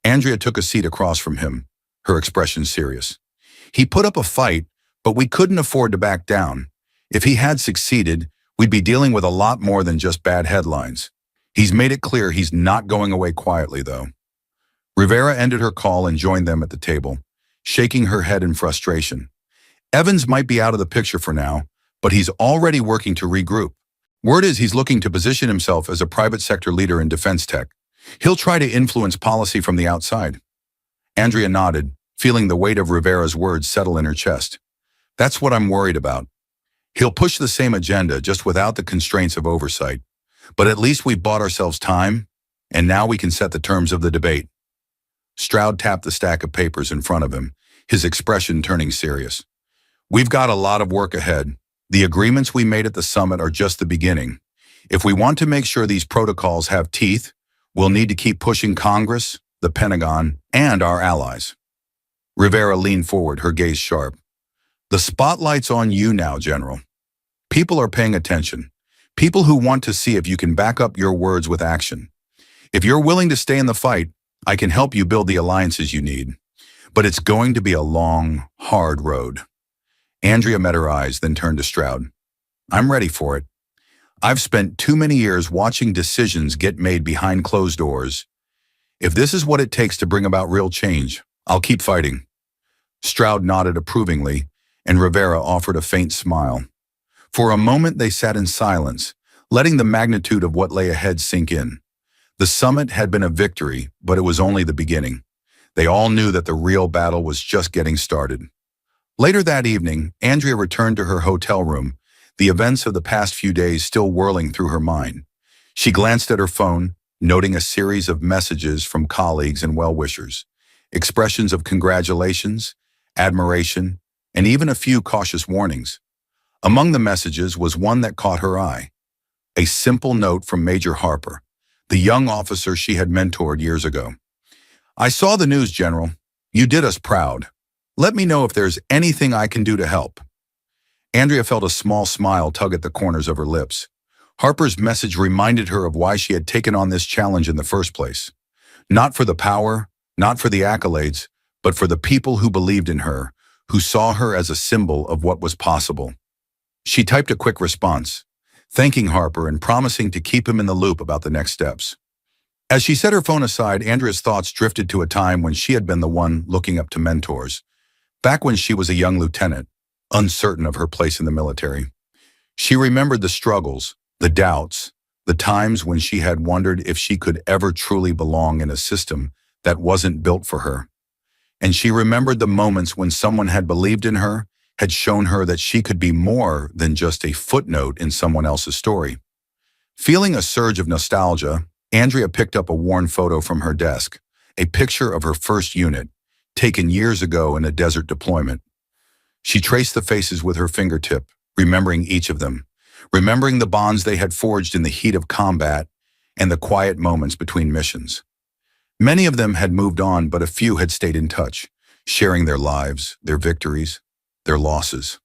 Andrea took a seat across from him, her expression serious. "He put up a fight, but we couldn't afford to back down. If he had succeeded, we'd be dealing with a lot more than just bad headlines. He's made it clear he's not going away quietly, though." Rivera ended her call and joined them at the table, shaking her head in frustration. "Evans might be out of the picture for now, but he's already working to regroup. Word is he's looking to position himself as a private sector leader in defense tech. He'll try to influence policy from the outside." Andrea nodded, feeling the weight of Rivera's words settle in her chest. "That's what I'm worried about. He'll push the same agenda, just without the constraints of oversight. But at least we've bought ourselves time, and now we can set the terms of the debate." Stroud tapped the stack of papers in front of him, his expression turning serious. "We've got a lot of work ahead. The agreements we made at the summit are just the beginning. If we want to make sure these protocols have teeth, we'll need to keep pushing Congress, the Pentagon, and our allies." Rivera leaned forward, her gaze sharp. "The spotlight's on you now, General. People are paying attention. People who want to see if you can back up your words with action. If you're willing to stay in the fight, I can help you build the alliances you need. But it's going to be a long, hard road." Andrea met her eyes, then turned to Stroud. "I'm ready for it. I've spent too many years watching decisions get made behind closed doors. If this is what it takes to bring about real change, I'll keep fighting." Stroud nodded approvingly, and Rivera offered a faint smile. For a moment they sat in silence, letting the magnitude of what lay ahead sink in. The summit had been a victory, but it was only the beginning. They all knew that the real battle was just getting started. Later that evening, Andrea returned to her hotel room, the events of the past few days still whirling through her mind. She glanced at her phone, noting a series of messages from colleagues and well-wishers, expressions of congratulations, admiration, and even a few cautious warnings. Among the messages was one that caught her eye. A simple note from Major Harper, the young officer she had mentored years ago. "I saw the news, General. You did us proud. Let me know if there's anything I can do to help." Andrea felt a small smile tug at the corners of her lips. Harper's message reminded her of why she had taken on this challenge in the first place. Not for the power, not for the accolades, but for the people who believed in her, who saw her as a symbol of what was possible. She typed a quick response, thanking Harper and promising to keep him in the loop about the next steps. As she set her phone aside, Andrea's thoughts drifted to a time when she had been the one looking up to mentors. Back when she was a young lieutenant, uncertain of her place in the military. She remembered the struggles, the doubts, the times when she had wondered if she could ever truly belong in a system that wasn't built for her. And she remembered the moments when someone had believed in her, had shown her that she could be more than just a footnote in someone else's story. Feeling a surge of nostalgia, Andrea picked up a worn photo from her desk, a picture of her first unit, taken years ago in a desert deployment. She traced the faces with her fingertip, remembering each of them, remembering the bonds they had forged in the heat of combat and the quiet moments between missions. Many of them had moved on, but a few had stayed in touch, sharing their lives, their victories, their losses.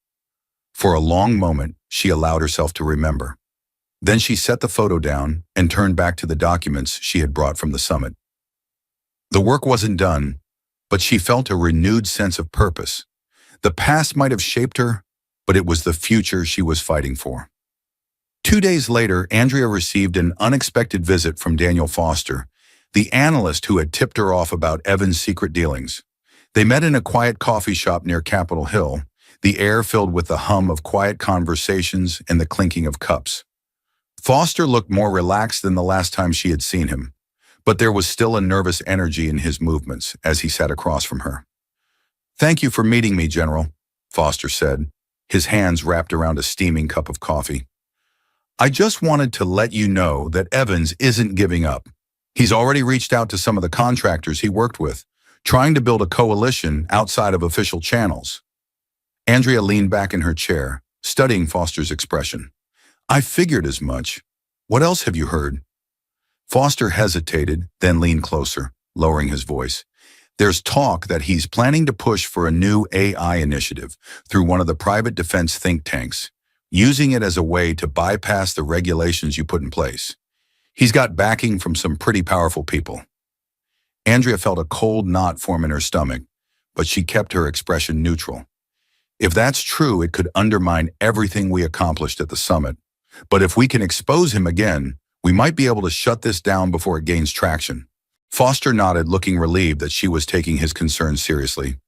For a long moment, she allowed herself to remember. Then she set the photo down and turned back to the documents she had brought from the summit. The work wasn't done, but she felt a renewed sense of purpose. The past might have shaped her, but it was the future she was fighting for. 2 days later, Andrea received an unexpected visit from Daniel Foster, the analyst who had tipped her off about Evan's secret dealings. They met in a quiet coffee shop near Capitol Hill, the air filled with the hum of quiet conversations and the clinking of cups. Foster looked more relaxed than the last time she had seen him, but there was still a nervous energy in his movements as he sat across from her. "Thank you for meeting me, General," Foster said, his hands wrapped around a steaming cup of coffee. "I just wanted to let you know that Evans isn't giving up. He's already reached out to some of the contractors he worked with, trying to build a coalition outside of official channels." Andrea leaned back in her chair, studying Foster's expression. "I figured as much. What else have you heard?" Foster hesitated, then leaned closer, lowering his voice. "There's talk that he's planning to push for a new AI initiative through one of the private defense think tanks, using it as a way to bypass the regulations you put in place. He's got backing from some pretty powerful people." Andrea felt a cold knot form in her stomach, but she kept her expression neutral. If that's true, it could undermine everything we accomplished at the summit. But if we can expose him again, we might be able to shut this down before it gains traction. Foster nodded, looking relieved that she was taking his concerns seriously.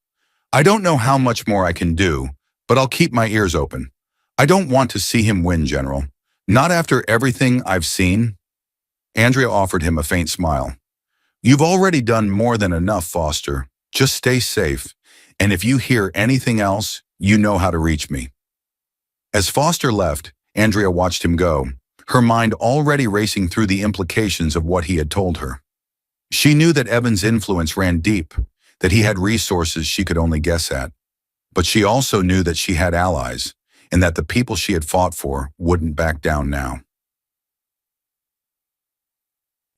"I don't know how much more I can do, but I'll keep my ears open. I don't want to see him win, General. Not after everything I've seen." Andrea offered him a faint smile. "You've already done more than enough, Foster. Just stay safe, and if you hear anything else, you know how to reach me." As Foster left, Andrea watched him go, her mind already racing through the implications of what he had told her. She knew that Evan's influence ran deep, that he had resources she could only guess at. But she also knew that she had allies, and that the people she had fought for wouldn't back down now.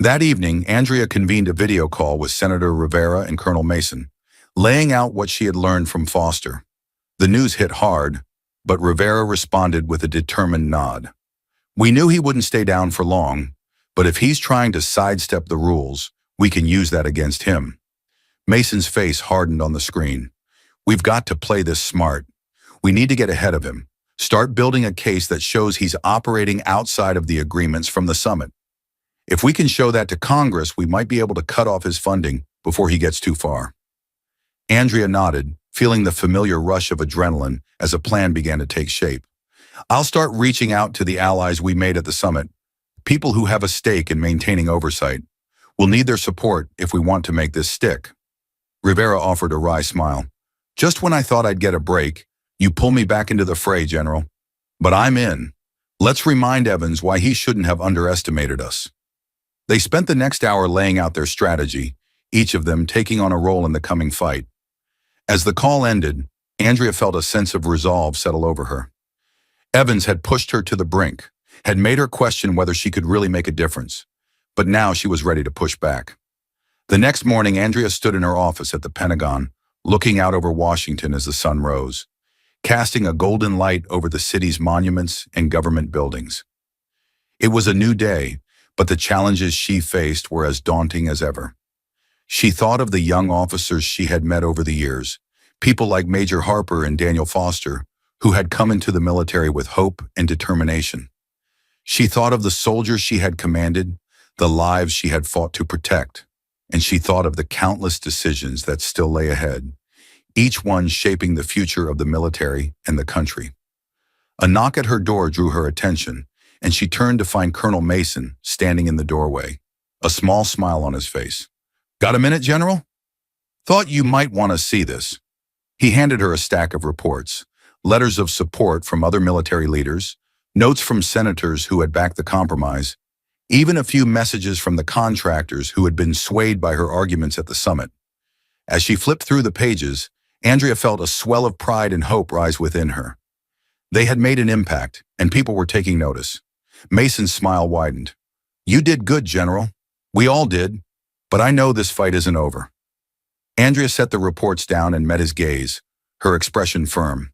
That evening, Andrea convened a video call with Senator Rivera and Colonel Mason, laying out what she had learned from Foster. The news hit hard, but Rivera responded with a determined nod. "We knew he wouldn't stay down for long, but if he's trying to sidestep the rules, we can use that against him." Mason's face hardened on the screen. "We've got to play this smart. We need to get ahead of him. Start building a case that shows he's operating outside of the agreements from the summit. If we can show that to Congress, we might be able to cut off his funding before he gets too far." Andrea nodded, feeling the familiar rush of adrenaline as a plan began to take shape. "I'll start reaching out to the allies we made at the summit, people who have a stake in maintaining oversight. We'll need their support if we want to make this stick." Rivera offered a wry smile. "Just when I thought I'd get a break, you pull me back into the fray, General. But I'm in. Let's remind Evans why he shouldn't have underestimated us." They spent the next hour laying out their strategy, each of them taking on a role in the coming fight. As the call ended, Andrea felt a sense of resolve settle over her. Evans had pushed her to the brink, had made her question whether she could really make a difference, but now she was ready to push back. The next morning, Andrea stood in her office at the Pentagon, looking out over Washington as the sun rose, casting a golden light over the city's monuments and government buildings. It was a new day, but the challenges she faced were as daunting as ever. She thought of the young officers she had met over the years, people like Major Harper and Daniel Foster, who had come into the military with hope and determination. She thought of the soldiers she had commanded, the lives she had fought to protect, and she thought of the countless decisions that still lay ahead, each one shaping the future of the military and the country. A knock at her door drew her attention, and she turned to find Colonel Mason standing in the doorway, a small smile on his face. "Got a minute, General? Thought you might want to see this." He handed her a stack of reports, letters of support from other military leaders, notes from senators who had backed the compromise, even a few messages from the contractors who had been swayed by her arguments at the summit. As she flipped through the pages, Andrea felt a swell of pride and hope rise within her. They had made an impact, and people were taking notice. Mason's smile widened. "You did good, General. We all did. But I know this fight isn't over." Andrea set the reports down and met his gaze, her expression firm.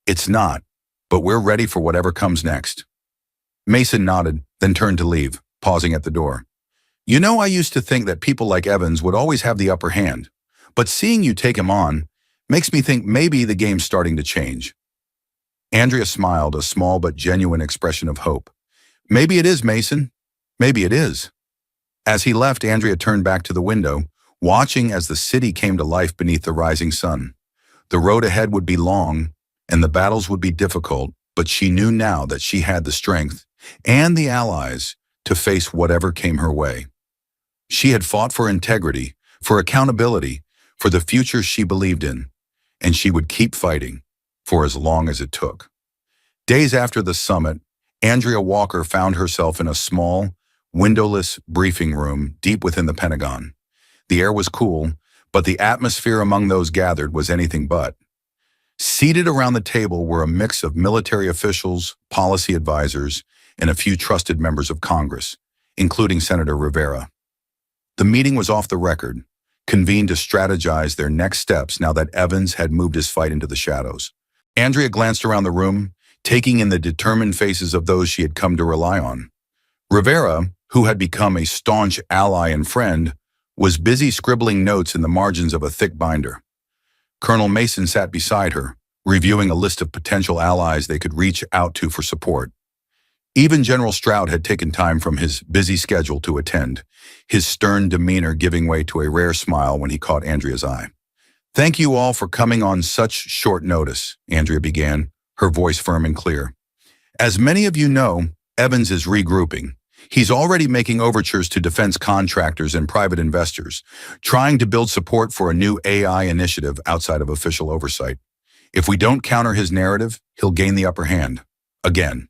"It's not, but we're ready for whatever comes next." Mason nodded, then turned to leave, pausing at the door. "You know, I used to think that people like Evans would always have the upper hand, but seeing you take him on makes me think maybe the game's starting to change." Andrea smiled, a small but genuine expression of hope. "Maybe it is, Mason. Maybe it is." As he left, Andrea turned back to the window, watching as the city came to life beneath the rising sun. The road ahead would be long, and the battles would be difficult, but she knew now that she had the strength and the allies to face whatever came her way. She had fought for integrity, for accountability, for the future she believed in, and she would keep fighting for as long as it took. Days after the summit, Andrea Walker found herself in a small, windowless briefing room deep within the Pentagon. The air was cool, but the atmosphere among those gathered was anything but. Seated around the table were a mix of military officials, policy advisors, and a few trusted members of Congress, including Senator Rivera. The meeting was off the record, convened to strategize their next steps now that Evans had moved his fight into the shadows. Andrea glanced around the room, taking in the determined faces of those she had come to rely on. Rivera, who had become a staunch ally and friend, was busy scribbling notes in the margins of a thick binder. Colonel Mason sat beside her, reviewing a list of potential allies they could reach out to for support. Even General Stroud had taken time from his busy schedule to attend, his stern demeanor giving way to a rare smile when he caught Andrea's eye. "Thank you all for coming on such short notice," Andrea began, her voice firm and clear. "As many of you know, Evans is regrouping. He's already making overtures to defense contractors and private investors, trying to build support for a new AI initiative outside of official oversight. If we don't counter his narrative, he'll gain the upper hand. Again."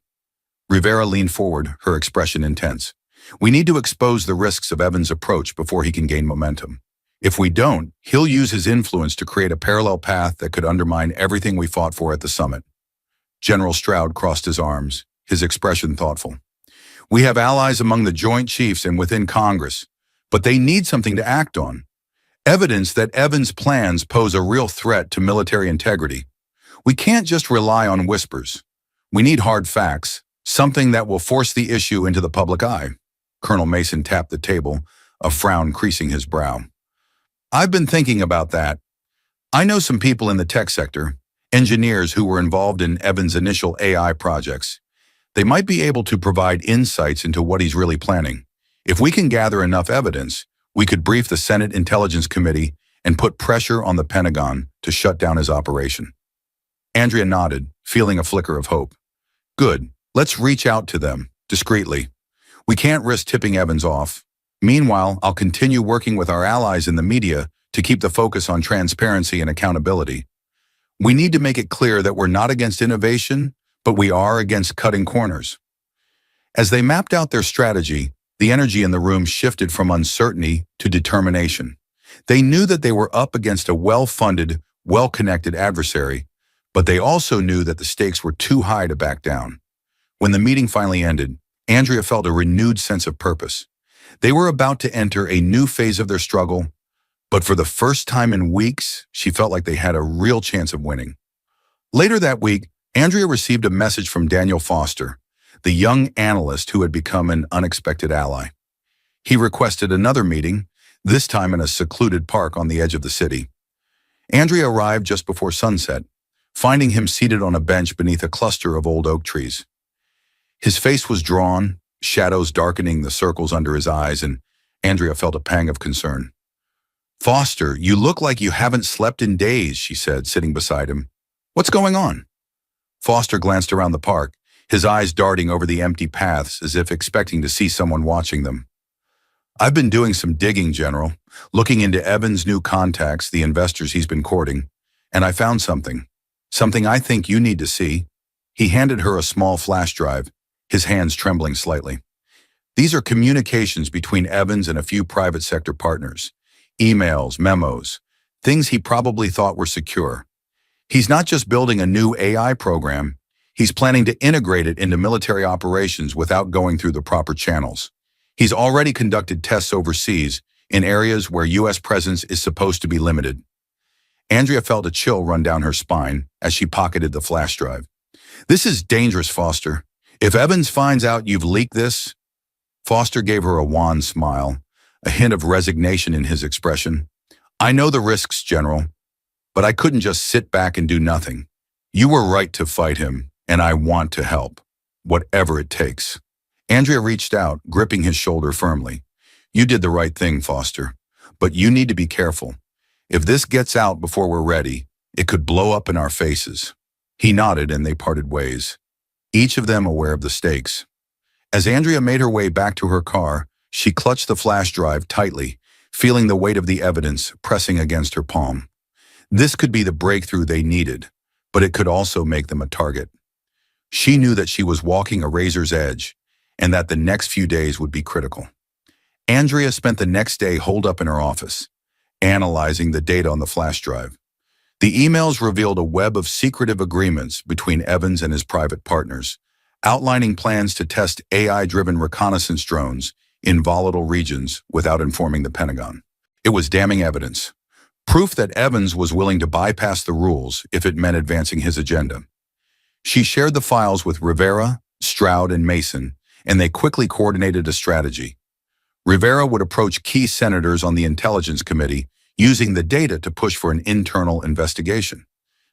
Rivera leaned forward, her expression intense. "We need to expose the risks of Evans' approach before he can gain momentum. If we don't, he'll use his influence to create a parallel path that could undermine everything we fought for at the summit." General Stroud crossed his arms, his expression thoughtful. "We have allies among the Joint Chiefs and within Congress, but they need something to act on. Evidence that Evans' plans pose a real threat to military integrity. We can't just rely on whispers. We need hard facts, something that will force the issue into the public eye." Colonel Mason tapped the table, a frown creasing his brow. "I've been thinking about that. I know some people in the tech sector, engineers who were involved in Evans' initial AI projects. They might be able to provide insights into what he's really planning. If we can gather enough evidence, we could brief the Senate Intelligence Committee and put pressure on the Pentagon to shut down his operation." Andrea nodded, feeling a flicker of hope. "Good. Let's reach out to them, discreetly. We can't risk tipping Evans off. Meanwhile, I'll continue working with our allies in the media to keep the focus on transparency and accountability. We need to make it clear that we're not against innovation, but we are against cutting corners." As they mapped out their strategy, the energy in the room shifted from uncertainty to determination. They knew that they were up against a well-funded, well-connected adversary, but they also knew that the stakes were too high to back down. When the meeting finally ended, Andrea felt a renewed sense of purpose. They were about to enter a new phase of their struggle, but for the first time in weeks, she felt like they had a real chance of winning. Later that week, Andrea received a message from Daniel Foster, the young analyst who had become an unexpected ally. He requested another meeting, this time in a secluded park on the edge of the city. Andrea arrived just before sunset, finding him seated on a bench beneath a cluster of old oak trees. His face was drawn, shadows darkening the circles under his eyes, and Andrea felt a pang of concern. "Foster, you look like you haven't slept in days," she said, sitting beside him. "What's going on?" Foster glanced around the park, his eyes darting over the empty paths as if expecting to see someone watching them. "I've been doing some digging, General, looking into Evans' new contacts, the investors he's been courting, and I found something I think you need to see." He handed her a small flash drive, his hands trembling slightly. These are communications between Evans and a few private sector partners. Emails, memos, things he probably thought were secure. He's not just building a new AI program, he's planning to integrate it into military operations without going through the proper channels. He's already conducted tests overseas in areas where U.S. presence is supposed to be limited. Andrea felt a chill run down her spine as she pocketed the flash drive. This is dangerous, Foster. If Evans finds out you've leaked this— Foster gave her a wan smile, a hint of resignation in his expression. I know the risks, General, but I couldn't just sit back and do nothing. You were right to fight him, and I want to help, whatever it takes. Andrea reached out, gripping his shoulder firmly. You did the right thing, Foster, but you need to be careful. If this gets out before we're ready, it could blow up in our faces. He nodded and they parted ways, each of them aware of the stakes. As Andrea made her way back to her car, she clutched the flash drive tightly, feeling the weight of the evidence pressing against her palm. This could be the breakthrough they needed, but it could also make them a target. She knew that she was walking a razor's edge, and that the next few days would be critical. Andrea spent the next day holed up in her office, analyzing the data on the flash drive. The emails revealed a web of secretive agreements between Evans and his private partners, outlining plans to test AI-driven reconnaissance drones in volatile regions without informing the Pentagon. It was damning evidence, proof that Evans was willing to bypass the rules if it meant advancing his agenda. She shared the files with Rivera, Stroud, and Mason, and they quickly coordinated a strategy. Rivera would approach key senators on the Intelligence Committee, using the data to push for an internal investigation.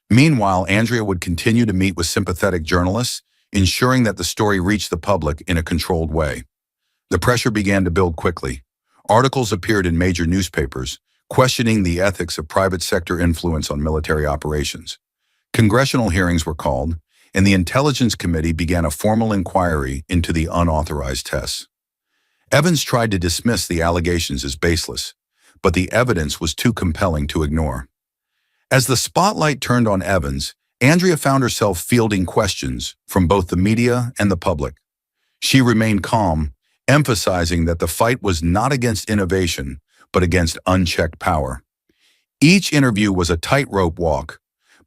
Meanwhile, Andrea would continue to meet with sympathetic journalists, ensuring that the story reached the public in a controlled way. The pressure began to build quickly. Articles appeared in major newspapers, questioning the ethics of private sector influence on military operations. Congressional hearings were called, and the Intelligence Committee began a formal inquiry into the unauthorized tests. Evans tried to dismiss the allegations as baseless, but the evidence was too compelling to ignore. As the spotlight turned on Evans, Andrea found herself fielding questions from both the media and the public. She remained calm, emphasizing that the fight was not against innovation, but against unchecked power. Each interview was a tightrope walk,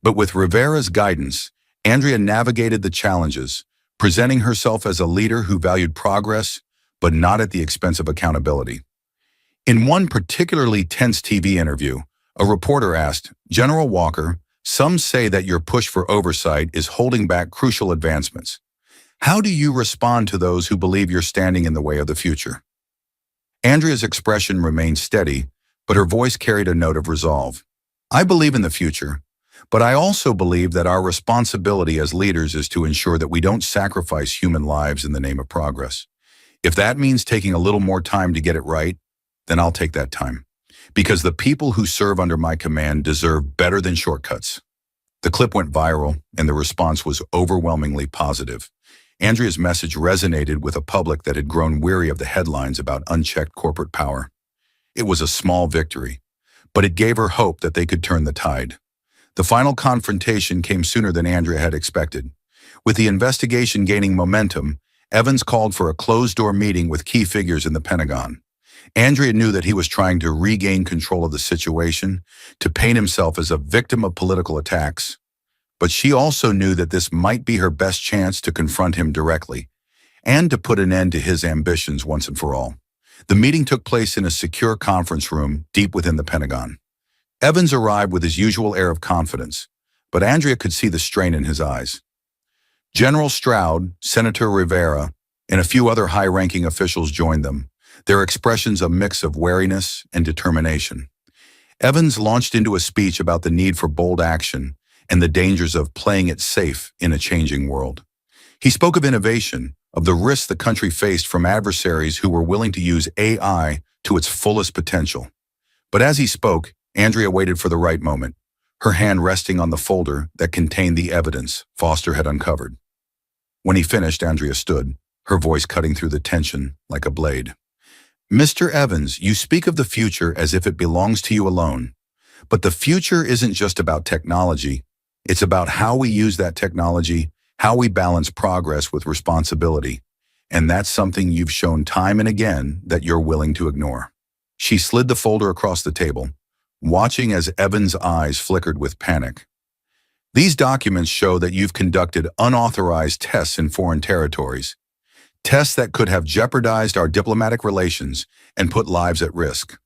but with Rivera's guidance, Andrea navigated the challenges, presenting herself as a leader who valued progress, but not at the expense of accountability. In one particularly tense TV interview, a reporter asked, General Walker, some say that your push for oversight is holding back crucial advancements. How do you respond to those who believe you're standing in the way of the future? Andrea's expression remained steady, but her voice carried a note of resolve. I believe in the future, but I also believe that our responsibility as leaders is to ensure that we don't sacrifice human lives in the name of progress. If that means taking a little more time to get it right, then I'll take that time. Because the people who serve under my command deserve better than shortcuts. The clip went viral, and the response was overwhelmingly positive. Andrea's message resonated with a public that had grown weary of the headlines about unchecked corporate power. It was a small victory, but it gave her hope that they could turn the tide. The final confrontation came sooner than Andrea had expected. With the investigation gaining momentum, Evans called for a closed-door meeting with key figures in the Pentagon. Andrea knew that he was trying to regain control of the situation, to paint himself as a victim of political attacks. But she also knew that this might be her best chance to confront him directly, and to put an end to his ambitions once and for all. The meeting took place in a secure conference room deep within the Pentagon. Evans arrived with his usual air of confidence, but Andrea could see the strain in his eyes. General Stroud, Senator Rivera, and a few other high-ranking officials joined them, their expressions a mix of wariness and determination. Evans launched into a speech about the need for bold action and the dangers of playing it safe in a changing world. He spoke of innovation, of the risks the country faced from adversaries who were willing to use AI to its fullest potential. But as he spoke, Andrea waited for the right moment, her hand resting on the folder that contained the evidence Foster had uncovered. When he finished, Andrea stood, her voice cutting through the tension like a blade. Mr. Evans, you speak of the future as if it belongs to you alone. But the future isn't just about technology. It's about how we use that technology, how we balance progress with responsibility, and that's something you've shown time and again that you're willing to ignore. She slid the folder across the table, watching as Evans' eyes flickered with panic. These documents show that you've conducted unauthorized tests in foreign territories, tests that could have jeopardized our diplomatic relations and put lives at risk.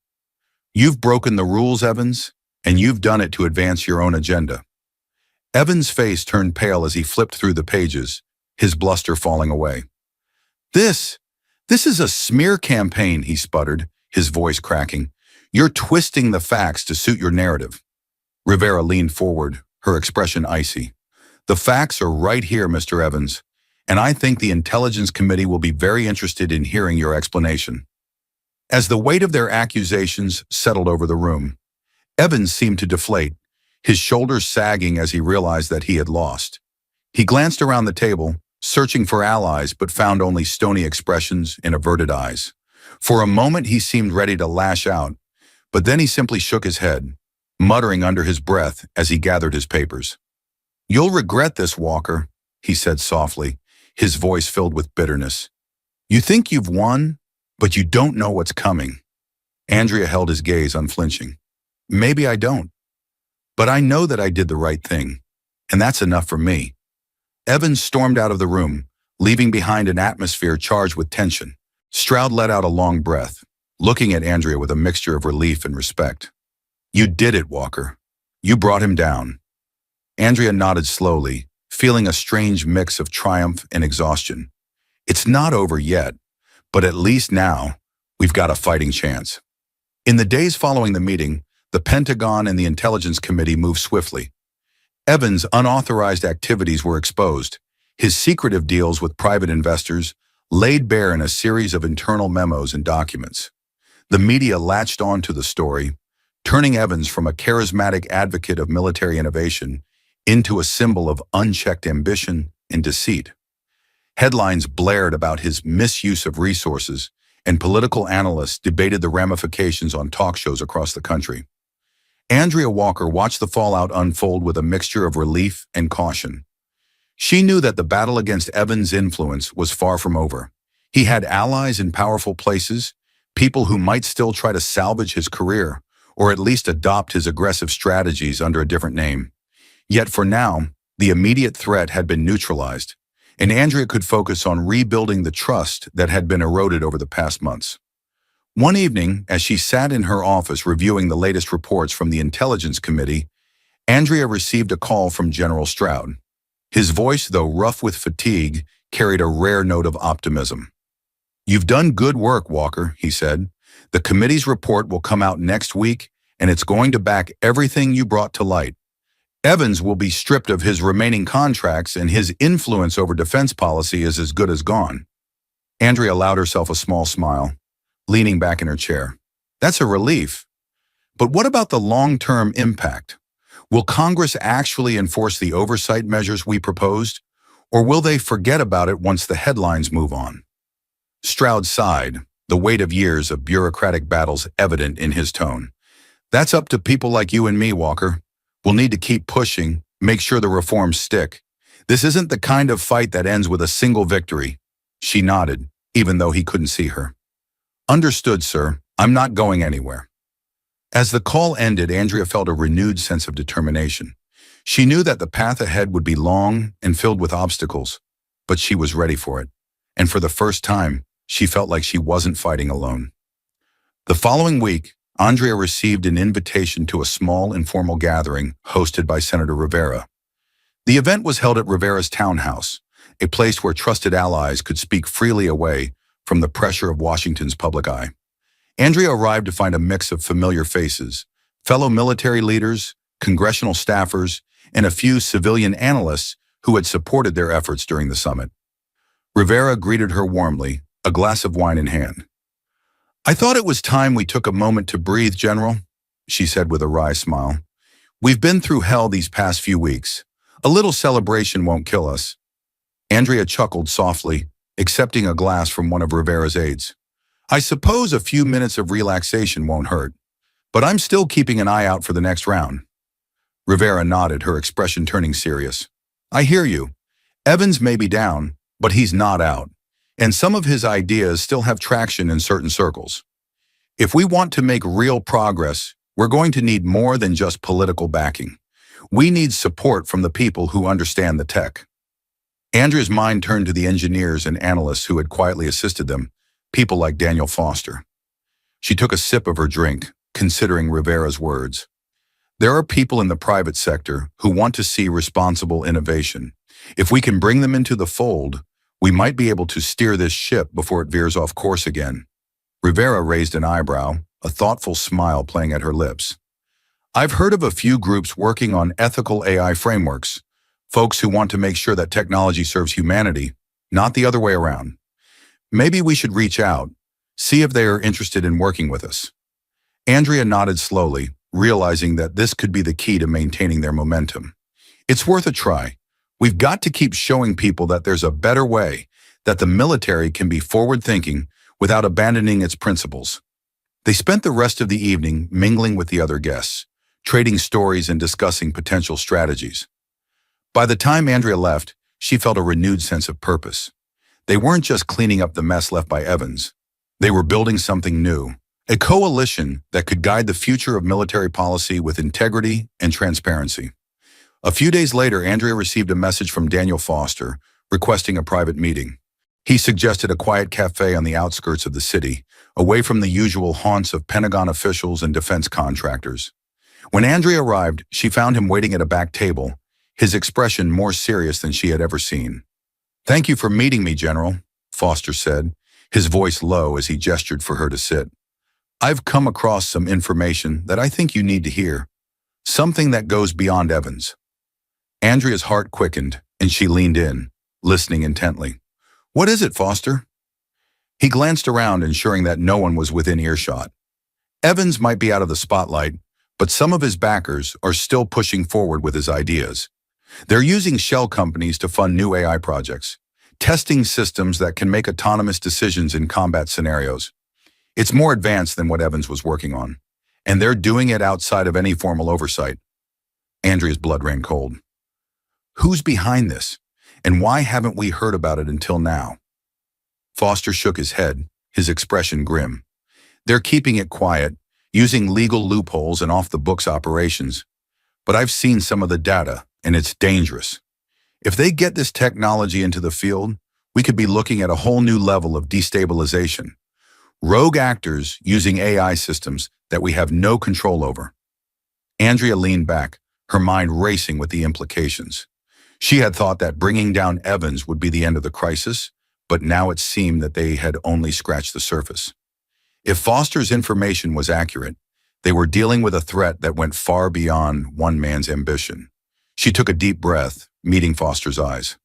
You've broken the rules, Evans, and you've done it to advance your own agenda. Evans' face turned pale as he flipped through the pages, his bluster falling away. This is a smear campaign, he sputtered, his voice cracking. You're twisting the facts to suit your narrative. Rivera leaned forward, her expression icy. The facts are right here, Mr. Evans, and I think the Intelligence Committee will be very interested in hearing your explanation. As the weight of their accusations settled over the room, Evans seemed to deflate, his shoulders sagging as he realized that he had lost. He glanced around the table, searching for allies, but found only stony expressions and averted eyes. For a moment he seemed ready to lash out, but then he simply shook his head, muttering under his breath as he gathered his papers. "You'll regret this, Walker," he said softly, his voice filled with bitterness. "You think you've won, but you don't know what's coming." Andrea held his gaze unflinching. "Maybe I don't, but I know that I did the right thing, and that's enough for me." Evans stormed out of the room, leaving behind an atmosphere charged with tension. Stroud let out a long breath, looking at Andrea with a mixture of relief and respect. "You did it, Walker. You brought him down." Andrea nodded slowly, feeling a strange mix of triumph and exhaustion. "It's not over yet, but at least now we've got a fighting chance." In the days following the meeting, the Pentagon and the Intelligence Committee moved swiftly. Evans' unauthorized activities were exposed, his secretive deals with private investors laid bare in a series of internal memos and documents. The media latched on to the story, turning Evans from a charismatic advocate of military innovation into a symbol of unchecked ambition and deceit. Headlines blared about his misuse of resources, and political analysts debated the ramifications on talk shows across the country. Andrea Walker watched the fallout unfold with a mixture of relief and caution. She knew that the battle against Evans' influence was far from over. He had allies in powerful places, people who might still try to salvage his career, or at least adopt his aggressive strategies under a different name. Yet for now, the immediate threat had been neutralized, and Andrea could focus on rebuilding the trust that had been eroded over the past months. One evening, as she sat in her office reviewing the latest reports from the Intelligence Committee, Andrea received a call from General Stroud. His voice, though rough with fatigue, carried a rare note of optimism. "You've done good work, Walker," he said. "The committee's report will come out next week, and it's going to back everything you brought to light. Evans will be stripped of his remaining contracts, and his influence over defense policy is as good as gone." Andrea allowed herself a small smile, leaning back in her chair. "That's a relief. But what about the long-term impact? Will Congress actually enforce the oversight measures we proposed, or will they forget about it once the headlines move on?" Stroud sighed, the weight of years of bureaucratic battles evident in his tone. "That's up to people like you and me, Walker. We'll need to keep pushing, make sure the reforms stick. This isn't the kind of fight that ends with a single victory." She nodded, even though he couldn't see her. "Understood, sir. I'm not going anywhere." As the call ended, Andrea felt a renewed sense of determination. She knew that the path ahead would be long and filled with obstacles, but she was ready for it. And for the first time, she felt like she wasn't fighting alone. The following week, Andrea received an invitation to a small informal gathering hosted by Senator Rivera. The event was held at Rivera's townhouse, a place where trusted allies could speak freely away from the pressure of Washington's public eye. Andrea arrived to find a mix of familiar faces, fellow military leaders, congressional staffers, and a few civilian analysts who had supported their efforts during the summit. Rivera greeted her warmly, a glass of wine in hand. "I thought it was time we took a moment to breathe, General," she said with a wry smile. "We've been through hell these past few weeks. A little celebration won't kill us." Andrea chuckled softly, accepting a glass from one of Rivera's aides. "I suppose a few minutes of relaxation won't hurt, but I'm still keeping an eye out for the next round." Rivera nodded, her expression turning serious. "I hear you. Evans may be down, but he's not out, and some of his ideas still have traction in certain circles. If we want to make real progress, we're going to need more than just political backing. We need support from the people who understand the tech. Andrea's mind turned to the engineers and analysts who had quietly assisted them, people like Daniel Foster. She took a sip of her drink, considering Rivera's words. There are people in the private sector who want to see responsible innovation. If we can bring them into the fold, we might be able to steer this ship before it veers off course again. Rivera raised an eyebrow, a thoughtful smile playing at her lips. I've heard of a few groups working on ethical AI frameworks, folks who want to make sure that technology serves humanity, not the other way around. Maybe we should reach out, see if they are interested in working with us. Andrea nodded slowly, realizing that this could be the key to maintaining their momentum. It's worth a try. We've got to keep showing people that there's a better way, that the military can be forward-thinking without abandoning its principles. They spent the rest of the evening mingling with the other guests, trading stories and discussing potential strategies. By the time Andrea left, she felt a renewed sense of purpose. They weren't just cleaning up the mess left by Evans. They were building something new, a coalition that could guide the future of military policy with integrity and transparency. A few days later, Andrea received a message from Daniel Foster requesting a private meeting. He suggested a quiet cafe on the outskirts of the city, away from the usual haunts of Pentagon officials and defense contractors. When Andrea arrived, she found him waiting at a back table, his expression more serious than she had ever seen. "Thank you for meeting me, General," Foster said, his voice low as he gestured for her to sit. "I've come across some information that I think you need to hear, something that goes beyond Evans." Andrea's heart quickened, and she leaned in, listening intently. "What is it, Foster?" He glanced around, ensuring that no one was within earshot. Evans might be out of the spotlight, but some of his backers are still pushing forward with his ideas. They're using shell companies to fund new AI projects, testing systems that can make autonomous decisions in combat scenarios. It's more advanced than what Evans was working on, and they're doing it outside of any formal oversight. Andrea's blood ran cold. Who's behind this, and why haven't we heard about it until now? Foster shook his head, his expression grim. They're keeping it quiet, using legal loopholes and off-the-books operations. But I've seen some of the data, and it's dangerous. If they get this technology into the field, we could be looking at a whole new level of destabilization. Rogue actors using AI systems that we have no control over. Andrea leaned back, her mind racing with the implications. She had thought that bringing down Evans would be the end of the crisis, but now it seemed that they had only scratched the surface. If Foster's information was accurate, they were dealing with a threat that went far beyond one man's ambition. She took a deep breath, meeting Foster's eyes.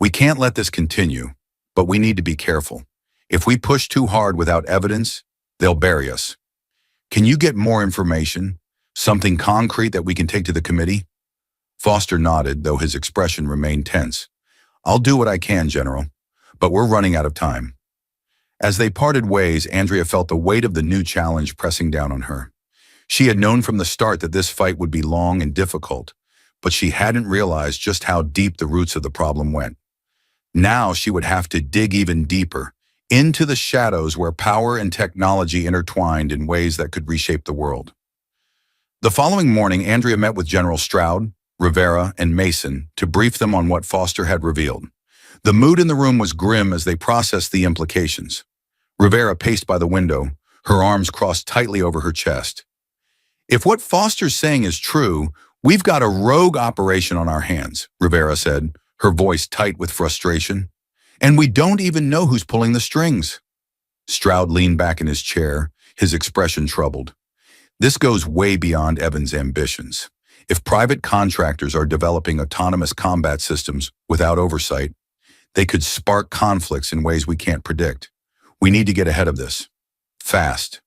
"We can't let this continue, but we need to be careful. If we push too hard without evidence, they'll bury us. Can you get more information, something concrete that we can take to the committee?" Foster nodded, though his expression remained tense. "I'll do what I can, General, but we're running out of time." As they parted ways, Andrea felt the weight of the new challenge pressing down on her. She had known from the start that this fight would be long and difficult, but she hadn't realized just how deep the roots of the problem went. Now she would have to dig even deeper, into the shadows where power and technology intertwined in ways that could reshape the world. The following morning, Andrea met with General Stroud, Rivera, and Mason to brief them on what Foster had revealed. The mood in the room was grim as they processed the implications. Rivera paced by the window, her arms crossed tightly over her chest. "If what Foster's saying is true, we've got a rogue operation on our hands," Rivera said, her voice tight with frustration. "And we don't even know who's pulling the strings." Stroud leaned back in his chair, his expression troubled. "This goes way beyond Evans' ambitions. If private contractors are developing autonomous combat systems without oversight, they could spark conflicts in ways we can't predict. We need to get ahead of this. Fast."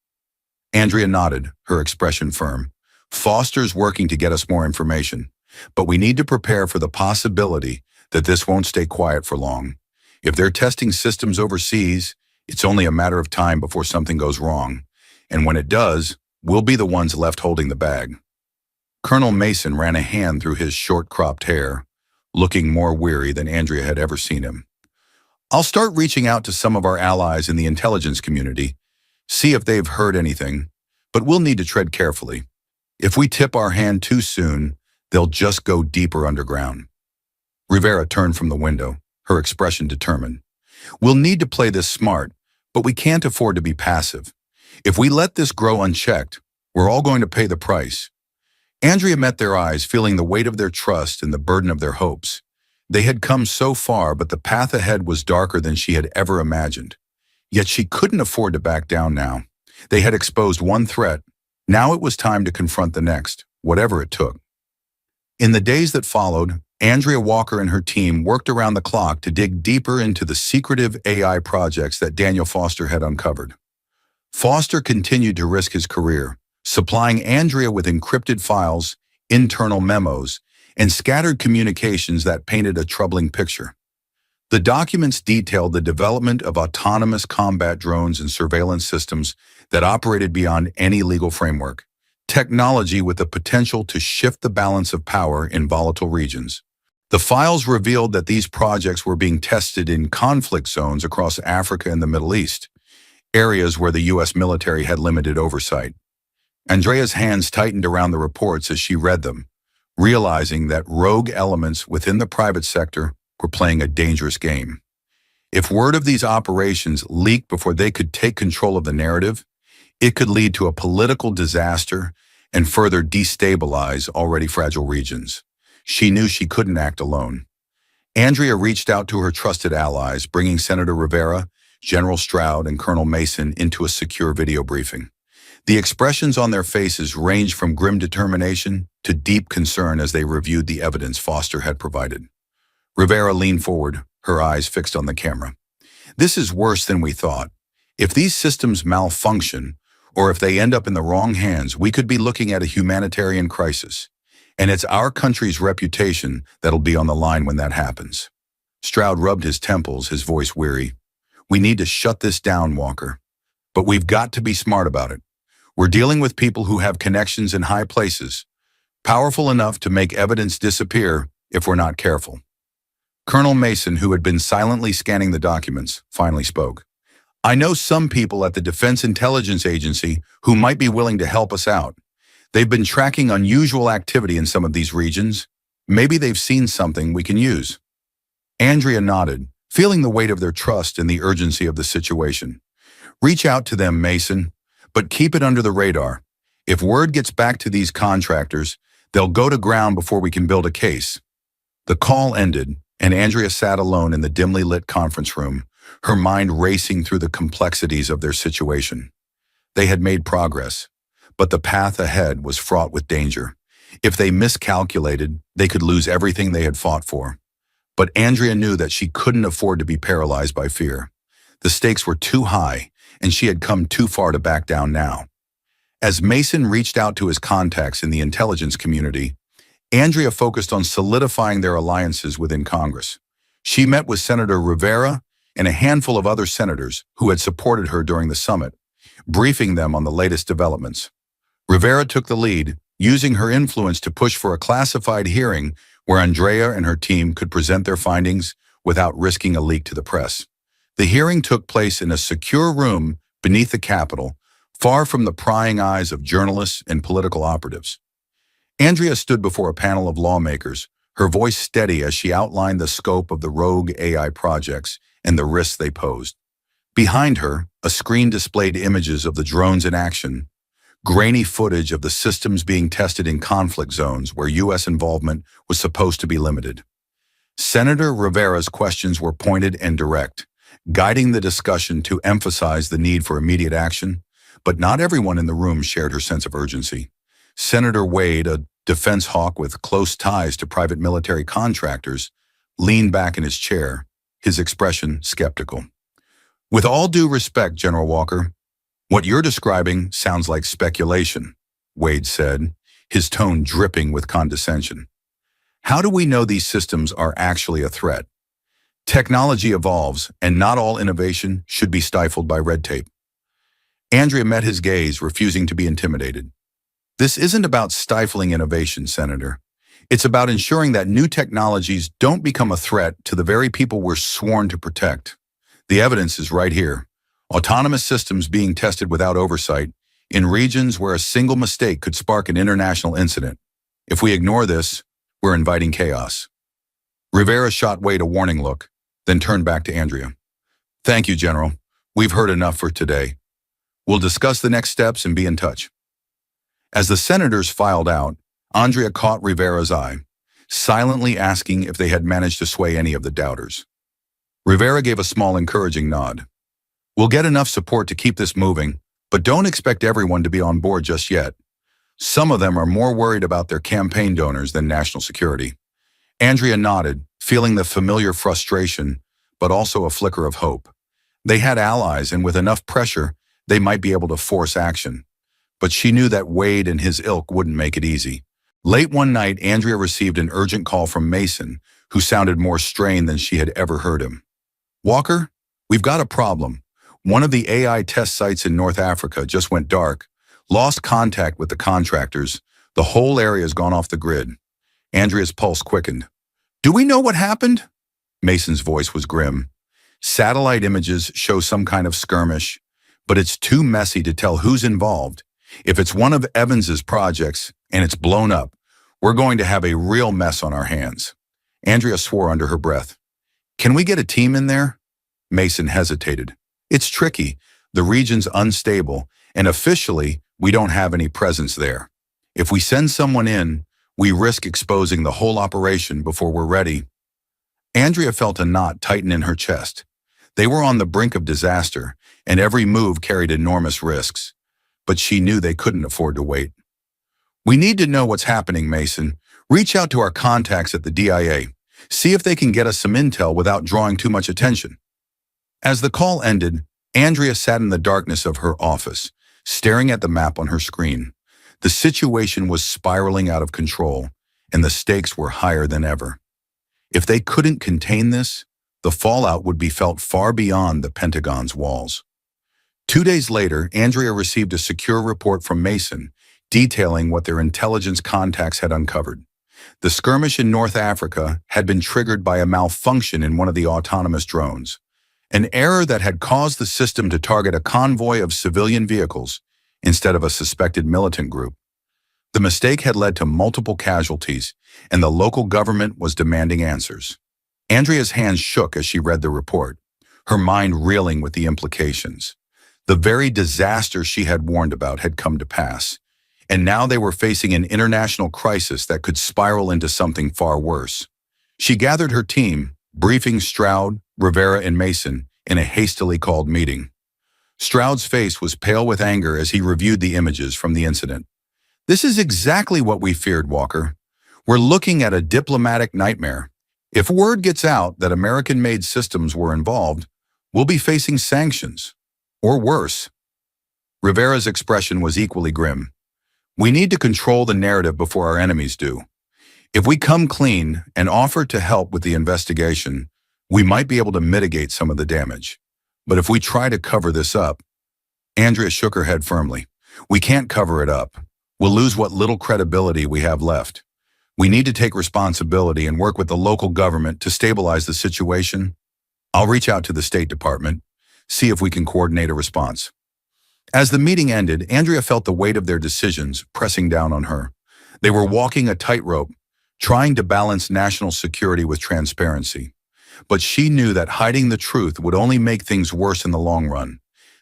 Andrea nodded, her expression firm. "Foster's working to get us more information, but we need to prepare for the possibility that this won't stay quiet for long. If they're testing systems overseas, it's only a matter of time before something goes wrong. And when it does, we'll be the ones left holding the bag." Colonel Mason ran a hand through his short-cropped hair. looking more weary than Andrea had ever seen him. I'll start reaching out to some of our allies in the intelligence community, see if they've heard anything, but we'll need to tread carefully. If we tip our hand too soon, they'll just go deeper underground. Rivera turned from the window, her expression determined. We'll need to play this smart, but we can't afford to be passive. If we let this grow unchecked, we're all going to pay the price. Andrea met their eyes, feeling the weight of their trust and the burden of their hopes. They had come so far, but the path ahead was darker than she had ever imagined. Yet she couldn't afford to back down now. They had exposed one threat. Now it was time to confront the next, whatever it took. In the days that followed, Andrea Walker and her team worked around the clock to dig deeper into the secretive AI projects that Daniel Foster had uncovered. Foster continued to risk his career, supplying Andrea with encrypted files, internal memos, and scattered communications that painted a troubling picture. The documents detailed the development of autonomous combat drones and surveillance systems that operated beyond any legal framework, technology with the potential to shift the balance of power in volatile regions. The files revealed that these projects were being tested in conflict zones across Africa and the Middle East, areas where the U.S. military had limited oversight. Andrea's hands tightened around the reports as she read them, realizing that rogue elements within the private sector were playing a dangerous game. If word of these operations leaked before they could take control of the narrative, it could lead to a political disaster and further destabilize already fragile regions. She knew she couldn't act alone. Andrea reached out to her trusted allies, bringing Senator Rivera, General Stroud, and Colonel Mason into a secure video briefing. The expressions on their faces ranged from grim determination to deep concern as they reviewed the evidence Foster had provided. Rivera leaned forward, her eyes fixed on the camera. This is worse than we thought. If these systems malfunction, or if they end up in the wrong hands, we could be looking at a humanitarian crisis. And it's our country's reputation that'll be on the line when that happens. Stroud rubbed his temples, his voice weary. We need to shut this down, Walker. But we've got to be smart about it. We're dealing with people who have connections in high places, powerful enough to make evidence disappear if we're not careful. Colonel Mason, who had been silently scanning the documents, finally spoke. I know some people at the Defense Intelligence Agency who might be willing to help us out. They've been tracking unusual activity in some of these regions. Maybe they've seen something we can use. Andrea nodded, feeling the weight of their trust and the urgency of the situation. Reach out to them, Mason, but keep it under the radar. If word gets back to these contractors, they'll go to ground before we can build a case. The call ended, and Andrea sat alone in the dimly lit conference room, her mind racing through the complexities of their situation. They had made progress, but the path ahead was fraught with danger. If they miscalculated, they could lose everything they had fought for. But Andrea knew that she couldn't afford to be paralyzed by fear. The stakes were too high, and she had come too far to back down now. As Mason reached out to his contacts in the intelligence community, Andrea focused on solidifying their alliances within Congress. She met with Senator Rivera and a handful of other senators who had supported her during the summit, briefing them on the latest developments. Rivera took the lead, using her influence to push for a classified hearing where Andrea and her team could present their findings without risking a leak to the press. The hearing took place in a secure room beneath the Capitol, far from the prying eyes of journalists and political operatives. Andrea stood before a panel of lawmakers, her voice steady as she outlined the scope of the rogue AI projects and the risks they posed. Behind her, a screen displayed images of the drones in action, grainy footage of the systems being tested in conflict zones where U.S. involvement was supposed to be limited. Senator Rivera's questions were pointed and direct, guiding the discussion to emphasize the need for immediate action, but not everyone in the room shared her sense of urgency. Senator Wade, a defense hawk with close ties to private military contractors, leaned back in his chair, his expression skeptical. With all due respect, General Walker, what you're describing sounds like speculation, Wade said, his tone dripping with condescension. How do we know these systems are actually a threat? Technology evolves, and not all innovation should be stifled by red tape. Andrea met his gaze, refusing to be intimidated. This isn't about stifling innovation, Senator. It's about ensuring that new technologies don't become a threat to the very people we're sworn to protect. The evidence is right here. Autonomous systems being tested without oversight in regions where a single mistake could spark an international incident. If we ignore this, we're inviting chaos. Rivera shot Wade a warning look, then turned back to Andrea. Thank you, General. We've heard enough for today. We'll discuss the next steps and be in touch. As the senators filed out, Andrea caught Rivera's eye, silently asking if they had managed to sway any of the doubters. Rivera gave a small encouraging nod. We'll get enough support to keep this moving, but don't expect everyone to be on board just yet. Some of them are more worried about their campaign donors than national security. Andrea nodded, feeling the familiar frustration, but also a flicker of hope. They had allies, and with enough pressure, they might be able to force action. But she knew that Wade and his ilk wouldn't make it easy. Late one night, Andrea received an urgent call from Mason, who sounded more strained than she had ever heard him. Walker, we've got a problem. One of the AI test sites in North Africa just went dark, lost contact with the contractors. The whole area's gone off the grid. Andrea's pulse quickened. Do we know what happened? Mason's voice was grim. Satellite images show some kind of skirmish, but it's too messy to tell who's involved. If it's one of Evans's projects and it's blown up, we're going to have a real mess on our hands. Andrea swore under her breath. Can we get a team in there? Mason hesitated. It's tricky. The region's unstable, and officially, we don't have any presence there. If we send someone in, we risk exposing the whole operation before we're ready. Andrea felt a knot tighten in her chest. They were on the brink of disaster, and every move carried enormous risks. But she knew they couldn't afford to wait. We need to know what's happening, Mason. Reach out to our contacts at the DIA. See if they can get us some intel without drawing too much attention. As the call ended, Andrea sat in the darkness of her office, staring at the map on her screen. The situation was spiraling out of control, and the stakes were higher than ever. If they couldn't contain this, the fallout would be felt far beyond the Pentagon's walls. 2 days later, Andrea received a secure report from Mason detailing what their intelligence contacts had uncovered. The skirmish in North Africa had been triggered by a malfunction in one of the autonomous drones, an error that had caused the system to target a convoy of civilian vehicles instead of a suspected militant group. The mistake had led to multiple casualties, and the local government was demanding answers. Andrea's hands shook as she read the report, her mind reeling with the implications. The very disaster she had warned about had come to pass, and now they were facing an international crisis that could spiral into something far worse. She gathered her team, briefing Stroud, Rivera, and Mason in a hastily called meeting. Stroud's face was pale with anger as he reviewed the images from the incident. This is exactly what we feared, Walker. We're looking at a diplomatic nightmare. If word gets out that American-made systems were involved, we'll be facing sanctions. Or worse. Rivera's expression was equally grim. We need to control the narrative before our enemies do. If we come clean and offer to help with the investigation, we might be able to mitigate some of the damage. But if we try to cover this up, Andrea shook her head firmly. We can't cover it up. We'll lose what little credibility we have left. We need to take responsibility and work with the local government to stabilize the situation. I'll reach out to the State Department, see if we can coordinate a response. As the meeting ended, Andrea felt the weight of their decisions pressing down on her. They were walking a tightrope, trying to balance national security with transparency. But she knew that hiding the truth would only make things worse in the long run.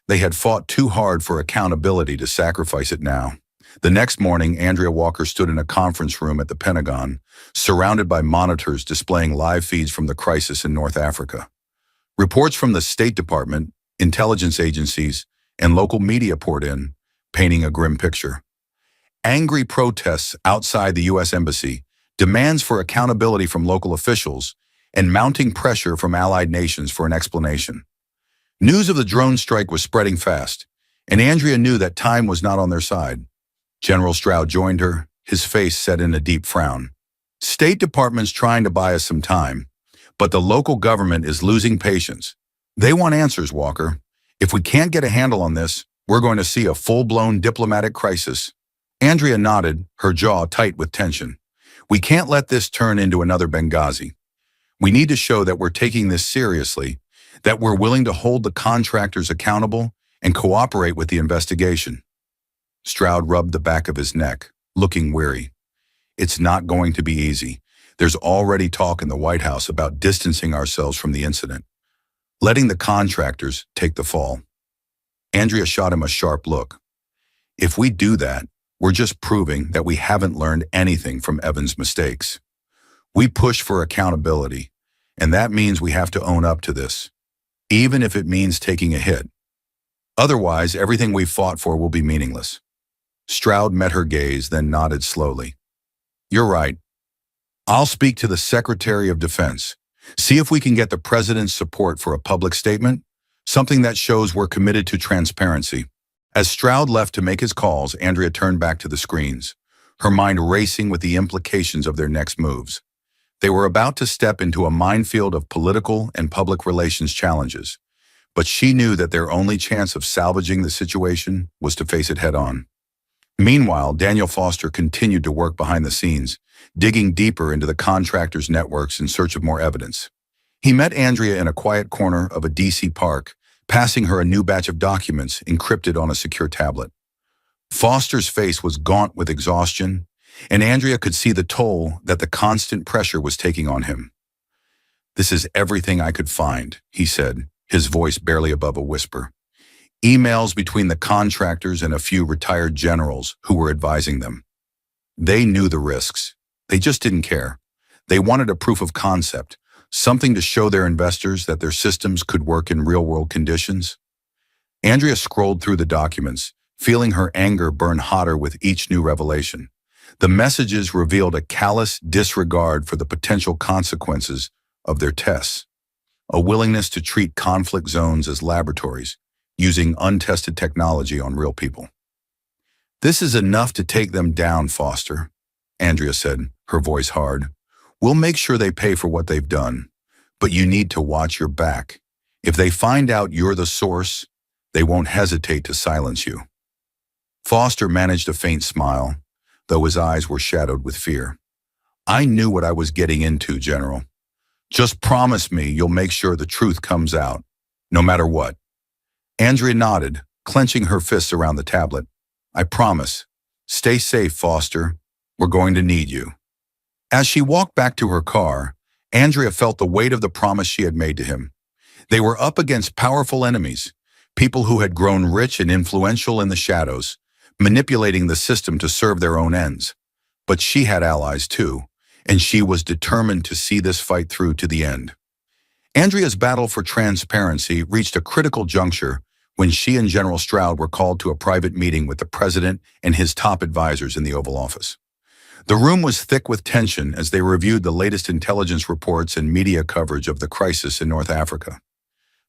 They had fought too hard for accountability to sacrifice it now. The next morning, Andrea Walker stood in a conference room at the Pentagon, surrounded by monitors displaying live feeds from the crisis in North Africa. Reports from the State Department, intelligence agencies, and local media poured in, painting a grim picture. Angry protests outside the U.S. Embassy, demands for accountability from local officials, and mounting pressure from allied nations for an explanation. News of the drone strike was spreading fast, and Andrea knew that time was not on their side. General Stroud joined her, his face set in a deep frown. State Department's trying to buy us some time, but the local government is losing patience. They want answers, Walker. If we can't get a handle on this, we're going to see a full-blown diplomatic crisis. Andrea nodded, her jaw tight with tension. We can't let this turn into another Benghazi. We need to show that we're taking this seriously, that we're willing to hold the contractors accountable and cooperate with the investigation. Stroud rubbed the back of his neck, looking weary. It's not going to be easy. There's already talk in the White House about distancing ourselves from the incident, letting the contractors take the fall. Andrea shot him a sharp look. If we do that, we're just proving that we haven't learned anything from Evans' mistakes. We push for accountability, and that means we have to own up to this, even if it means taking a hit. Otherwise, everything we've fought for will be meaningless. Stroud met her gaze, then nodded slowly. You're right. I'll speak to the Secretary of Defense. See if we can get the President's support for a public statement, something that shows we're committed to transparency. As Stroud left to make his calls, Andrea turned back to the screens, her mind racing with the implications of their next moves. They were about to step into a minefield of political and public relations challenges, but she knew that their only chance of salvaging the situation was to face it head-on. Meanwhile, Daniel Foster continued to work behind the scenes, digging deeper into the contractors' networks in search of more evidence. He met Andrea in a quiet corner of a D.C. park, passing her a new batch of documents encrypted on a secure tablet. Foster's face was gaunt with exhaustion, and Andrea could see the toll that the constant pressure was taking on him. "This is everything I could find," he said, his voice barely above a whisper. Emails between the contractors and a few retired generals who were advising them. They knew the risks. They just didn't care. They wanted a proof of concept, something to show their investors that their systems could work in real-world conditions. Andrea scrolled through the documents, feeling her anger burn hotter with each new revelation. The messages revealed a callous disregard for the potential consequences of their tests, a willingness to treat conflict zones as laboratories, using untested technology on real people. "This is enough to take them down, Foster," Andrea said, her voice hard. "We'll make sure they pay for what they've done, but you need to watch your back. If they find out you're the source, they won't hesitate to silence you." Foster managed a faint smile, though his eyes were shadowed with fear. "I knew what I was getting into, General. Just promise me you'll make sure the truth comes out, no matter what." Andrea nodded, clenching her fists around the tablet. "I promise. Stay safe, Foster. We're going to need you." As she walked back to her car, Andrea felt the weight of the promise she had made to him. They were up against powerful enemies, people who had grown rich and influential in the shadows, manipulating the system to serve their own ends. But she had allies too, and she was determined to see this fight through to the end. Andrea's battle for transparency reached a critical juncture when she and General Stroud were called to a private meeting with the President and his top advisors in the Oval Office. The room was thick with tension as they reviewed the latest intelligence reports and media coverage of the crisis in North Africa.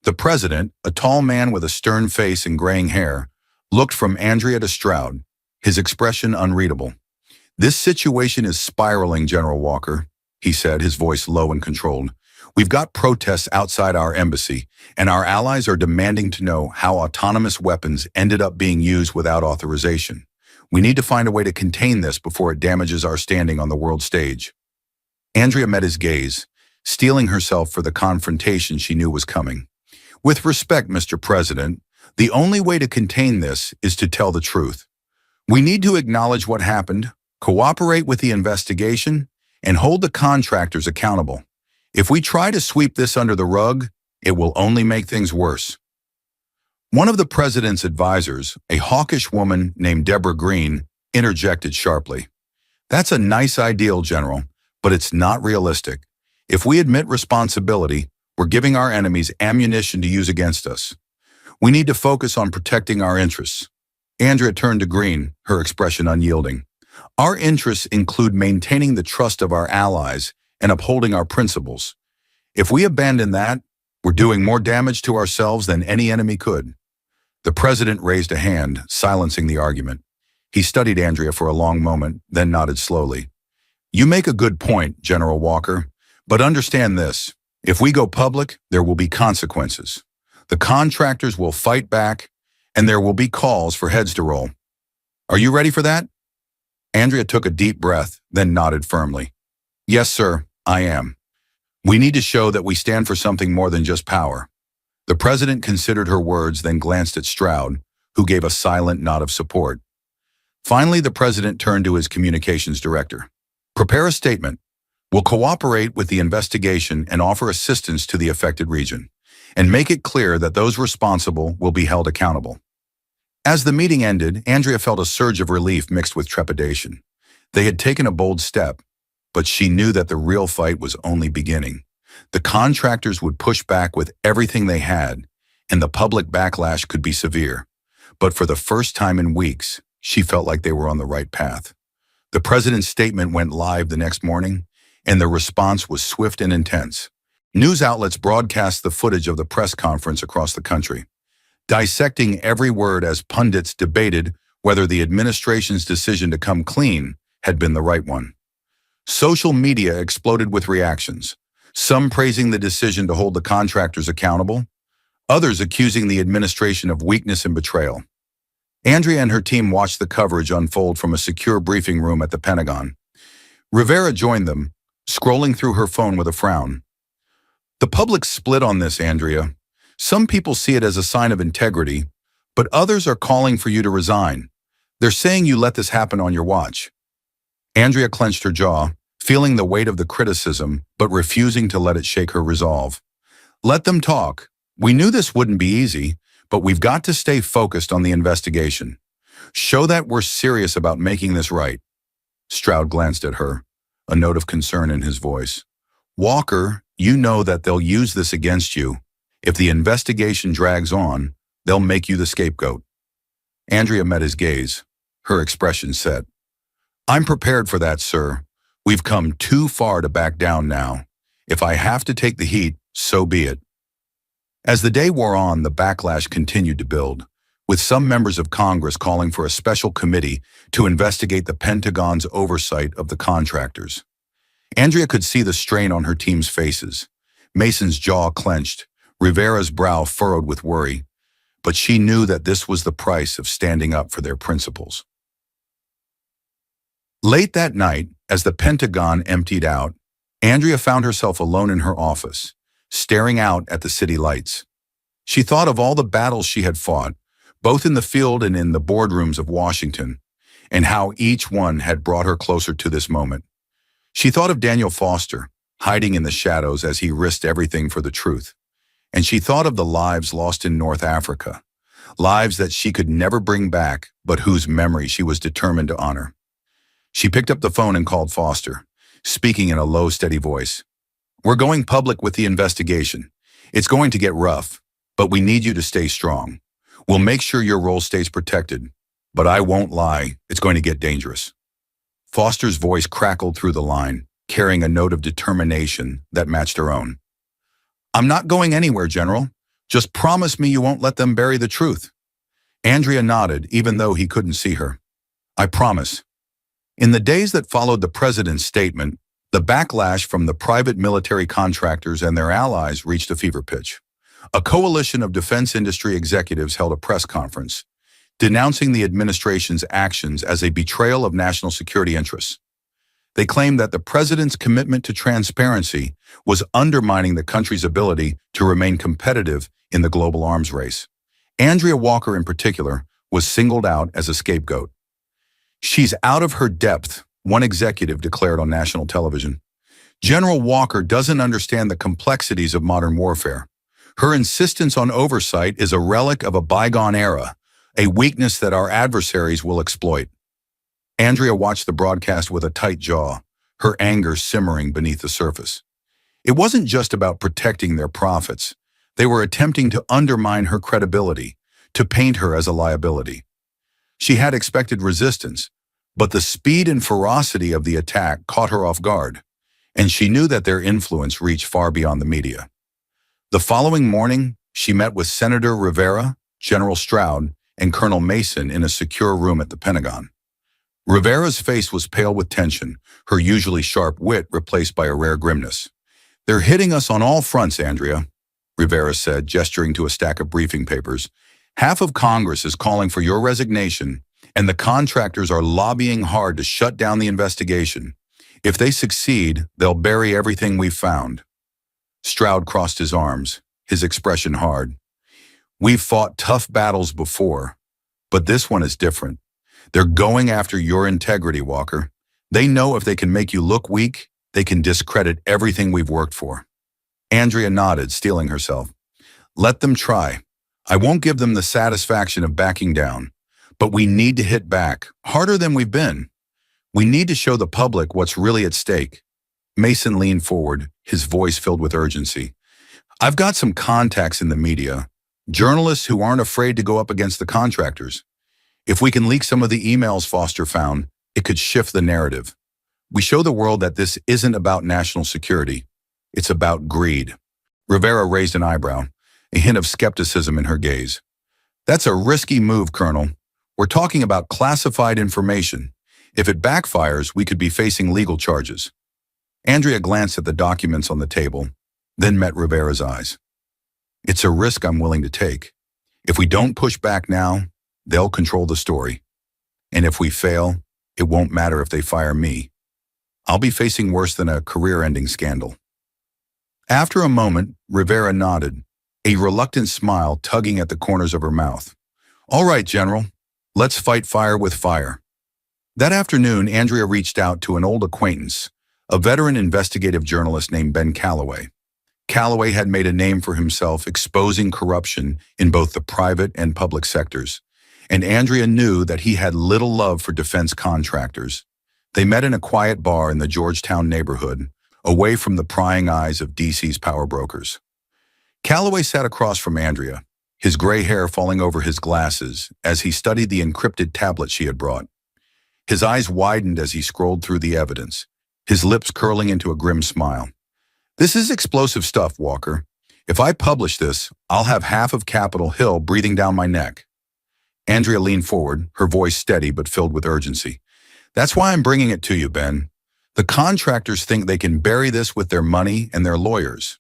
The President, a tall man with a stern face and graying hair, looked from Andrea to Stroud, his expression unreadable. "This situation is spiraling, General Walker," he said, his voice low and controlled. "We've got protests outside our embassy, and our allies are demanding to know how autonomous weapons ended up being used without authorization. We need to find a way to contain this before it damages our standing on the world stage." Andrea met his gaze, steeling herself for the confrontation she knew was coming. "With respect, Mr. President, the only way to contain this is to tell the truth. We need to acknowledge what happened, cooperate with the investigation, and hold the contractors accountable. If we try to sweep this under the rug, it will only make things worse." One of the President's advisors, a hawkish woman named Deborah Green, interjected sharply. "That's a nice ideal, General, but it's not realistic. If we admit responsibility, we're giving our enemies ammunition to use against us. We need to focus on protecting our interests." Andrea turned to Green, her expression unyielding. "Our interests include maintaining the trust of our allies and upholding our principles. If we abandon that, we're doing more damage to ourselves than any enemy could." The President raised a hand, silencing the argument. He studied Andrea for a long moment, then nodded slowly. "You make a good point, General Walker, but understand this. If we go public, there will be consequences. The contractors will fight back, and there will be calls for heads to roll. Are you ready for that?" Andrea took a deep breath, then nodded firmly. Yes, sir, I am. We need to show that we stand for something more than just power. The president considered her words, then glanced at Stroud, who gave a silent nod of support. Finally, the president turned to his communications director. Prepare a statement. We'll cooperate with the investigation and offer assistance to the affected region, and make it clear that those responsible will be held accountable. As the meeting ended, Andrea felt a surge of relief mixed with trepidation. They had taken a bold step, but she knew that the real fight was only beginning. The contractors would push back with everything they had, and the public backlash could be severe. But for the first time in weeks, she felt like they were on the right path. The president's statement went live the next morning, and the response was swift and intense. News outlets broadcast the footage of the press conference across the country, dissecting every word as pundits debated whether the administration's decision to come clean had been the right one. Social media exploded with reactions, some praising the decision to hold the contractors accountable, others accusing the administration of weakness and betrayal. Andrea and her team watched the coverage unfold from a secure briefing room at the Pentagon. Rivera joined them, scrolling through her phone with a frown. The public split on this, Andrea. Some people see it as a sign of integrity, but others are calling for you to resign. They're saying you let this happen on your watch. Andrea clenched her jaw, feeling the weight of the criticism, but refusing to let it shake her resolve. Let them talk. We knew this wouldn't be easy, but we've got to stay focused on the investigation. Show that we're serious about making this right. Stroud glanced at her, a note of concern in his voice. Walker, you know that they'll use this against you. If the investigation drags on, they'll make you the scapegoat. Andrea met his gaze, her expression set. I'm prepared for that, sir. We've come too far to back down now. If I have to take the heat, so be it. As the day wore on, the backlash continued to build, with some members of Congress calling for a special committee to investigate the Pentagon's oversight of the contractors. Andrea could see the strain on her team's faces. Mason's jaw clenched, Rivera's brow furrowed with worry, but she knew that this was the price of standing up for their principles. Late that night, as the Pentagon emptied out, Andrea found herself alone in her office, staring out at the city lights. She thought of all the battles she had fought, both in the field and in the boardrooms of Washington, and how each one had brought her closer to this moment. She thought of Daniel Foster, hiding in the shadows as he risked everything for the truth. And she thought of the lives lost in North Africa, lives that she could never bring back, but whose memory she was determined to honor. She picked up the phone and called Foster, speaking in a low, steady voice. We're going public with the investigation. It's going to get rough, but we need you to stay strong. We'll make sure your role stays protected, but I won't lie, it's going to get dangerous. Foster's voice crackled through the line, carrying a note of determination that matched her own. I'm not going anywhere, General. Just promise me you won't let them bury the truth. Andrea nodded, even though he couldn't see her. I promise. In the days that followed the president's statement, the backlash from the private military contractors and their allies reached a fever pitch. A coalition of defense industry executives held a press conference, denouncing the administration's actions as a betrayal of national security interests. They claimed that the president's commitment to transparency was undermining the country's ability to remain competitive in the global arms race. Andrea Walker, in particular, was singled out as a scapegoat. She's out of her depth, one executive declared on national television. General Walker doesn't understand the complexities of modern warfare. Her insistence on oversight is a relic of a bygone era, a weakness that our adversaries will exploit. Andrea watched the broadcast with a tight jaw, her anger simmering beneath the surface. It wasn't just about protecting their profits. They were attempting to undermine her credibility, to paint her as a liability. She had expected resistance, but the speed and ferocity of the attack caught her off guard, and she knew that their influence reached far beyond the media. The following morning, she met with Senator Rivera, General Stroud, and Colonel Mason in a secure room at the Pentagon. Rivera's face was pale with tension, her usually sharp wit replaced by a rare grimness. They're hitting us on all fronts, Andrea, Rivera said, gesturing to a stack of briefing papers. Half of Congress is calling for your resignation, And the contractors are lobbying hard to shut down the investigation. If they succeed, they'll bury everything we've found. Stroud crossed his arms, his expression hard. We've fought tough battles before, but this one is different. They're going after your integrity, Walker. They know if they can make you look weak, they can discredit everything we've worked for. Andrea nodded, steeling herself. Let them try. I won't give them the satisfaction of backing down, but we need to hit back, harder than we've been. We need to show the public what's really at stake. Mason leaned forward, his voice filled with urgency. I've got some contacts in the media, journalists who aren't afraid to go up against the contractors. If we can leak some of the emails Foster found, it could shift the narrative. We show the world that this isn't about national security. It's about greed. Rivera raised an eyebrow, a hint of skepticism in her gaze. That's a risky move, Colonel. We're talking about classified information. If it backfires, we could be facing legal charges. Andrea glanced at the documents on the table, then met Rivera's eyes. It's a risk I'm willing to take. If we don't push back now, they'll control the story. And if we fail, it won't matter if they fire me. I'll be facing worse than a career-ending scandal. After a moment, Rivera nodded, a reluctant smile tugging at the corners of her mouth. All right, General, let's fight fire with fire. That afternoon, Andrea reached out to an old acquaintance, a veteran investigative journalist named Ben Calloway. Calloway had made a name for himself exposing corruption in both the private and public sectors, and Andrea knew that he had little love for defense contractors. They met in a quiet bar in the Georgetown neighborhood, away from the prying eyes of DC's power brokers. Calloway sat across from Andrea, his gray hair falling over his glasses as he studied the encrypted tablet she had brought. His eyes widened as he scrolled through the evidence, his lips curling into a grim smile. This is explosive stuff, Walker. If I publish this, I'll have half of Capitol Hill breathing down my neck. Andrea leaned forward, her voice steady but filled with urgency. That's why I'm bringing it to you, Ben. The contractors think they can bury this with their money and their lawyers.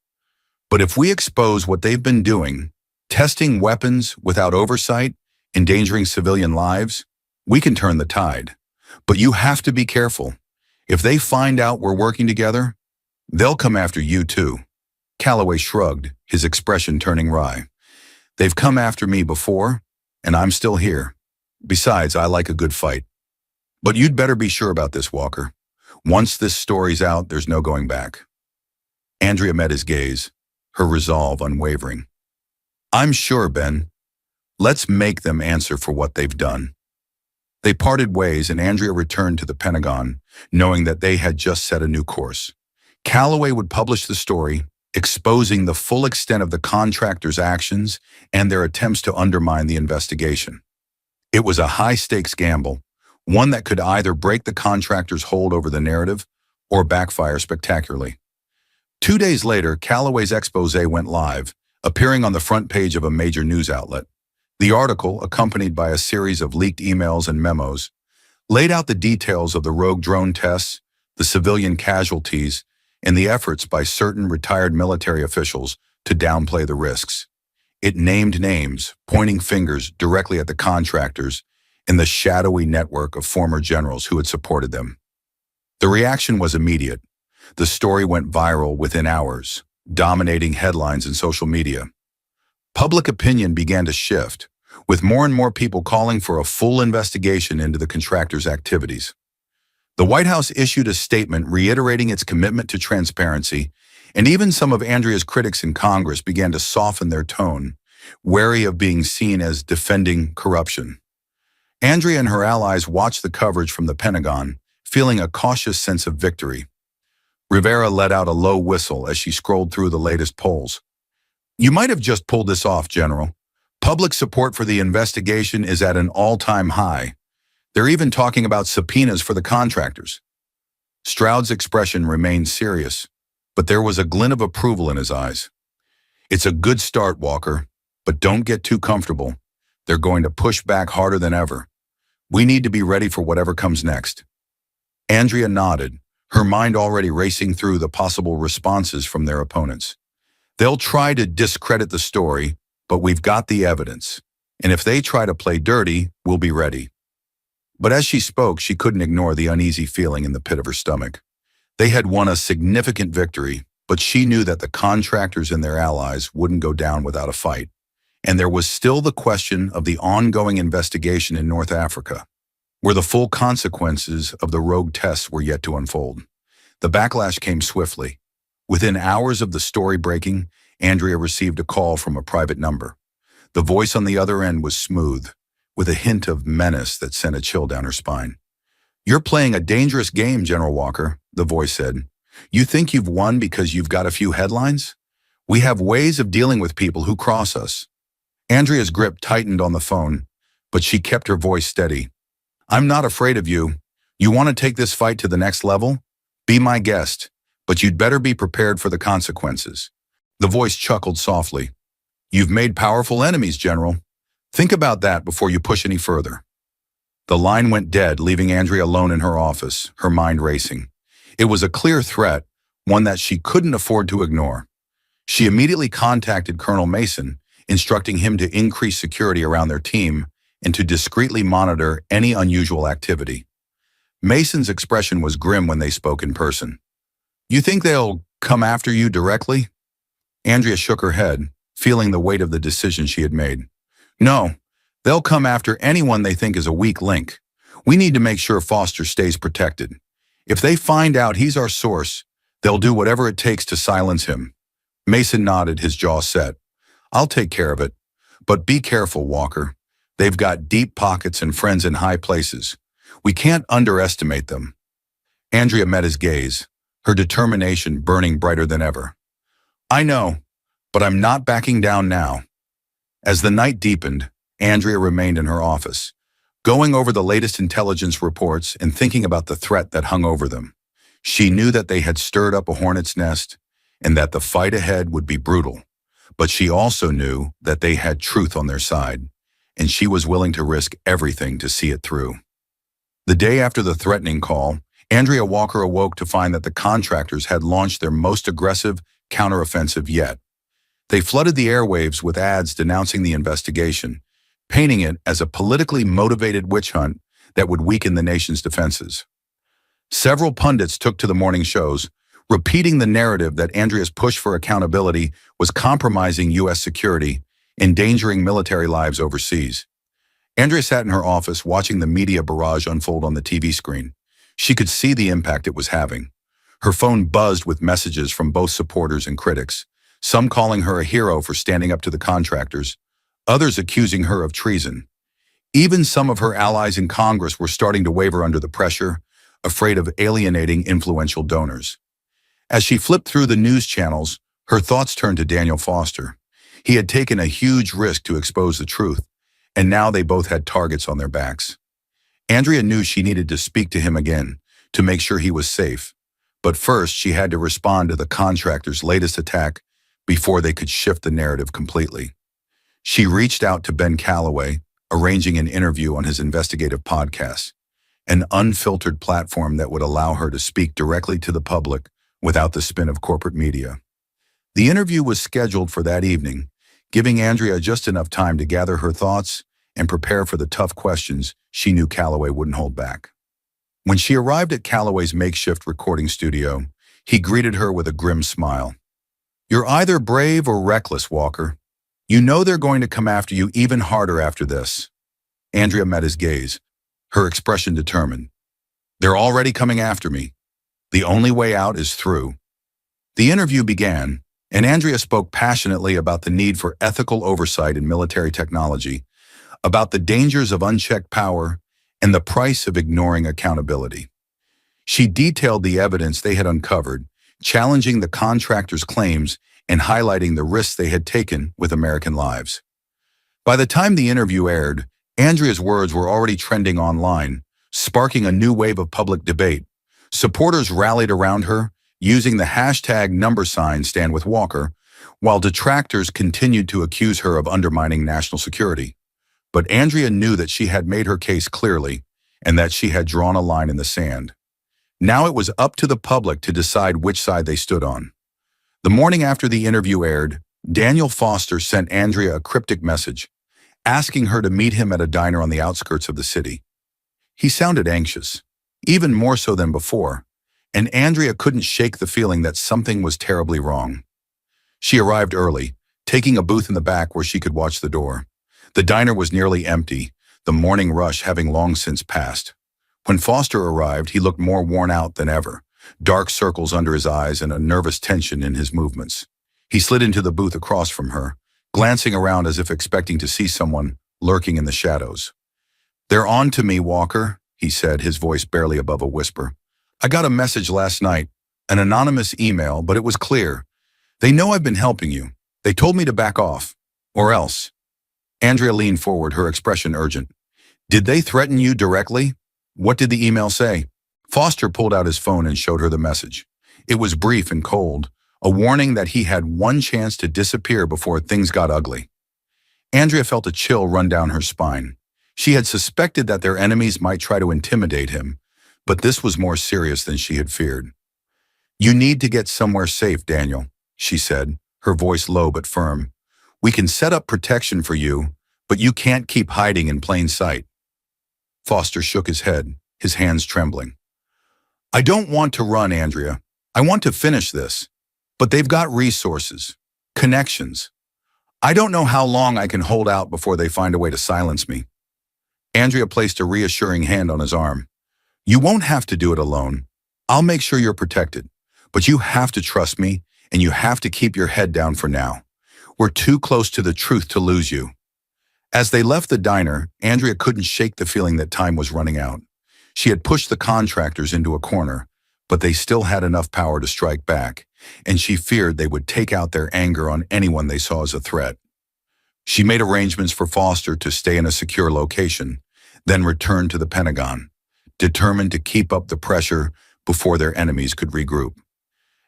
But if we expose what they've been doing, testing weapons without oversight, endangering civilian lives, we can turn the tide. But you have to be careful. If they find out we're working together, they'll come after you too. Calloway shrugged, his expression turning wry. They've come after me before, and I'm still here. Besides, I like a good fight. But you'd better be sure about this, Walker. Once this story's out, there's no going back. Andrea met his gaze, her resolve unwavering. I'm sure, Ben. Let's make them answer for what they've done. They parted ways and Andrea returned to the Pentagon, knowing that they had just set a new course. Calloway would publish the story, exposing the full extent of the contractors' actions and their attempts to undermine the investigation. It was a high-stakes gamble, one that could either break the contractors' hold over the narrative or backfire spectacularly. 2 days later, Calloway's expose went live, appearing on the front page of a major news outlet. The article, accompanied by a series of leaked emails and memos, laid out the details of the rogue drone tests, the civilian casualties, and the efforts by certain retired military officials to downplay the risks. It named names, pointing fingers directly at the contractors and the shadowy network of former generals who had supported them. The reaction was immediate. The story went viral within hours, dominating headlines and social media. Public opinion began to shift, with more and more people calling for a full investigation into the contractors' activities. The White House issued a statement reiterating its commitment to transparency, and even some of Andrea's critics in Congress began to soften their tone, wary of being seen as defending corruption. Andrea and her allies watched the coverage from the Pentagon, feeling a cautious sense of victory. Rivera let out a low whistle as she scrolled through the latest polls. You might have just pulled this off, General. Public support for the investigation is at an all-time high. They're even talking about subpoenas for the contractors. Stroud's expression remained serious, but there was a glint of approval in his eyes. It's a good start, Walker, but don't get too comfortable. They're going to push back harder than ever. We need to be ready for whatever comes next. Andrea nodded, her mind already racing through the possible responses from their opponents. They'll try to discredit the story, but we've got the evidence. And if they try to play dirty, we'll be ready. But as she spoke, she couldn't ignore the uneasy feeling in the pit of her stomach. They had won a significant victory, but she knew that the contractors and their allies wouldn't go down without a fight. And there was still the question of the ongoing investigation in North Africa, where the full consequences of the rogue tests were yet to unfold. The backlash came swiftly. Within hours of the story breaking, Andrea received a call from a private number. The voice on the other end was smooth, with a hint of menace that sent a chill down her spine. "You're playing a dangerous game, General Walker," the voice said. "You think you've won because you've got a few headlines? We have ways of dealing with people who cross us." Andrea's grip tightened on the phone, but she kept her voice steady. "I'm not afraid of you. You want to take this fight to the next level? Be my guest, but you'd better be prepared for the consequences." The voice chuckled softly. "You've made powerful enemies, General. Think about that before you push any further." The line went dead, leaving Andrea alone in her office, her mind racing. It was a clear threat, one that she couldn't afford to ignore. She immediately contacted Colonel Mason, instructing him to increase security around their team and to discreetly monitor any unusual activity. Mason's expression was grim when they spoke in person. "You think they'll come after you directly?" Andrea shook her head, feeling the weight of the decision she had made. "No, they'll come after anyone they think is a weak link. We need to make sure Foster stays protected. If they find out he's our source, they'll do whatever it takes to silence him." Mason nodded, his jaw set. "I'll take care of it. But be careful, Walker. They've got deep pockets and friends in high places. We can't underestimate them." Andrea met his gaze, her determination burning brighter than ever. "I know, but I'm not backing down now." As the night deepened, Andrea remained in her office, going over the latest intelligence reports and thinking about the threat that hung over them. She knew that they had stirred up a hornet's nest and that the fight ahead would be brutal. But she also knew that they had truth on their side, and she was willing to risk everything to see it through. The day after the threatening call, Andrea Walker awoke to find that the contractors had launched their most aggressive counteroffensive yet. They flooded the airwaves with ads denouncing the investigation, painting it as a politically motivated witch hunt that would weaken the nation's defenses. Several pundits took to the morning shows, repeating the narrative that Andrea's push for accountability was compromising U.S. security, endangering military lives overseas. Andrea sat in her office watching the media barrage unfold on the TV screen. She could see the impact it was having. Her phone buzzed with messages from both supporters and critics, some calling her a hero for standing up to the contractors, others accusing her of treason. Even some of her allies in Congress were starting to waver under the pressure, afraid of alienating influential donors. As she flipped through the news channels, her thoughts turned to Daniel Foster. He had taken a huge risk to expose the truth, and now they both had targets on their backs. Andrea knew she needed to speak to him again to make sure he was safe. But first, she had to respond to the contractors' latest attack before they could shift the narrative completely. She reached out to Ben Calloway, arranging an interview on his investigative podcast, an unfiltered platform that would allow her to speak directly to the public without the spin of corporate media. The interview was scheduled for that evening, giving Andrea just enough time to gather her thoughts and prepare for the tough questions she knew Calloway wouldn't hold back. When she arrived at Calloway's makeshift recording studio, he greeted her with a grim smile. "You're either brave or reckless, Walker. You know they're going to come after you even harder after this." Andrea met his gaze, her expression determined. "They're already coming after me. The only way out is through." The interview began, and Andrea spoke passionately about the need for ethical oversight in military technology, about the dangers of unchecked power, and the price of ignoring accountability. She detailed the evidence they had uncovered, challenging the contractors' claims and highlighting the risks they had taken with American lives. By the time the interview aired, Andrea's words were already trending online, sparking a new wave of public debate. Supporters rallied around her, using the hashtag #StandWithWalker, while detractors continued to accuse her of undermining national security. But Andrea knew that she had made her case clearly and that she had drawn a line in the sand. Now it was up to the public to decide which side they stood on. The morning after the interview aired, Daniel Foster sent Andrea a cryptic message, asking her to meet him at a diner on the outskirts of the city. He sounded anxious, even more so than before, and Andrea couldn't shake the feeling that something was terribly wrong. She arrived early, taking a booth in the back where she could watch the door. The diner was nearly empty, the morning rush having long since passed. When Foster arrived, he looked more worn out than ever, dark circles under his eyes and a nervous tension in his movements. He slid into the booth across from her, glancing around as if expecting to see someone lurking in the shadows. "They're on to me, Walker," he said, his voice barely above a whisper. "I got a message last night, an anonymous email, but it was clear. They know I've been helping you. They told me to back off. Or else." Andrea leaned forward, her expression urgent. "Did they threaten you directly? What did the email say?" Foster pulled out his phone and showed her the message. It was brief and cold, a warning that he had one chance to disappear before things got ugly. Andrea felt a chill run down her spine. She had suspected that their enemies might try to intimidate him, but this was more serious than she had feared. "You need to get somewhere safe, Daniel," she said, her voice low but firm. "We can set up protection for you, but you can't keep hiding in plain sight." Foster shook his head, his hands trembling. "I don't want to run, Andrea. I want to finish this. But they've got resources, connections. I don't know how long I can hold out before they find a way to silence me." Andrea placed a reassuring hand on his arm. "You won't have to do it alone. I'll make sure you're protected. But you have to trust me, and you have to keep your head down for now. We're too close to the truth to lose you." As they left the diner, Andrea couldn't shake the feeling that time was running out. She had pushed the contractors into a corner, but they still had enough power to strike back, and she feared they would take out their anger on anyone they saw as a threat. She made arrangements for Foster to stay in a secure location, then return to the Pentagon, determined to keep up the pressure before their enemies could regroup.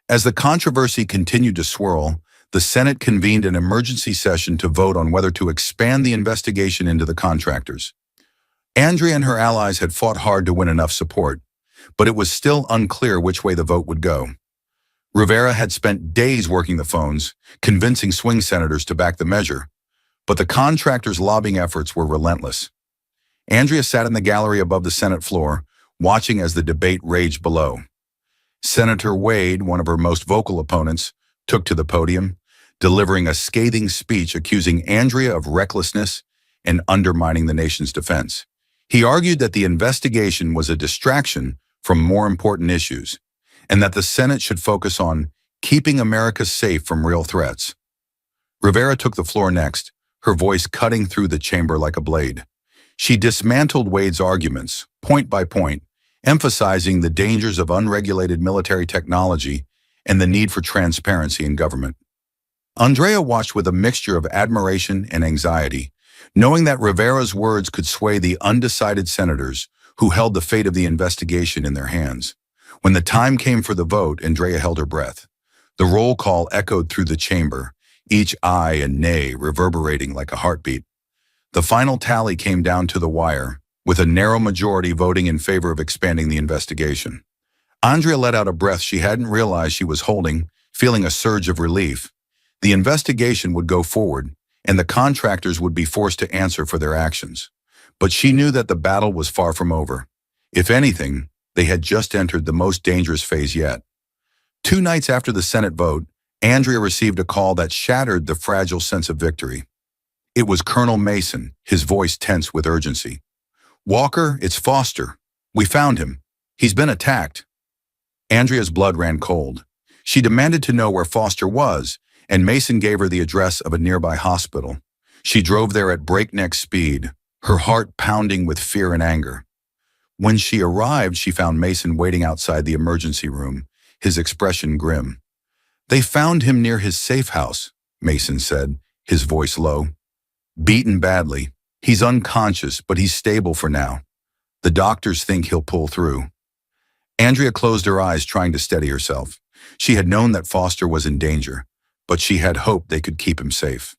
As the controversy continued to swirl, the Senate convened an emergency session to vote on whether to expand the investigation into the contractors. Andrea and her allies had fought hard to win enough support, but it was still unclear which way the vote would go. Rivera had spent days working the phones, convincing swing senators to back the measure, but the contractors' lobbying efforts were relentless. Andrea sat in the gallery above the Senate floor, watching as the debate raged below. Senator Wade, one of her most vocal opponents, took to the podium, delivering a scathing speech accusing Andrea of recklessness and undermining the nation's defense. He argued that the investigation was a distraction from more important issues, and that the Senate should focus on keeping America safe from real threats. Rivera took the floor next, her voice cutting through the chamber like a blade. She dismantled Wade's arguments, point by point, emphasizing the dangers of unregulated military technology and the need for transparency in government. Andrea watched with a mixture of admiration and anxiety, knowing that Rivera's words could sway the undecided senators who held the fate of the investigation in their hands. When the time came for the vote, Andrea held her breath. The roll call echoed through the chamber, each aye and nay reverberating like a heartbeat. The final tally came down to the wire, with a narrow majority voting in favor of expanding the investigation. Andrea let out a breath she hadn't realized she was holding, feeling a surge of relief. The investigation would go forward, and the contractors would be forced to answer for their actions. But she knew that the battle was far from over. If anything, they had just entered the most dangerous phase yet. 2 nights after the Senate vote, Andrea received a call that shattered the fragile sense of victory. It was Colonel Mason, his voice tense with urgency. "Walker, it's Foster. We found him. He's been attacked." Andrea's blood ran cold. She demanded to know where Foster was, and Mason gave her the address of a nearby hospital. She drove there at breakneck speed, her heart pounding with fear and anger. When she arrived, she found Mason waiting outside the emergency room, his expression grim. "They found him near his safe house," Mason said, his voice low. "Beaten badly. He's unconscious, but he's stable for now. The doctors think he'll pull through." Andrea closed her eyes, trying to steady herself. She had known that Foster was in danger, but she had hoped they could keep him safe.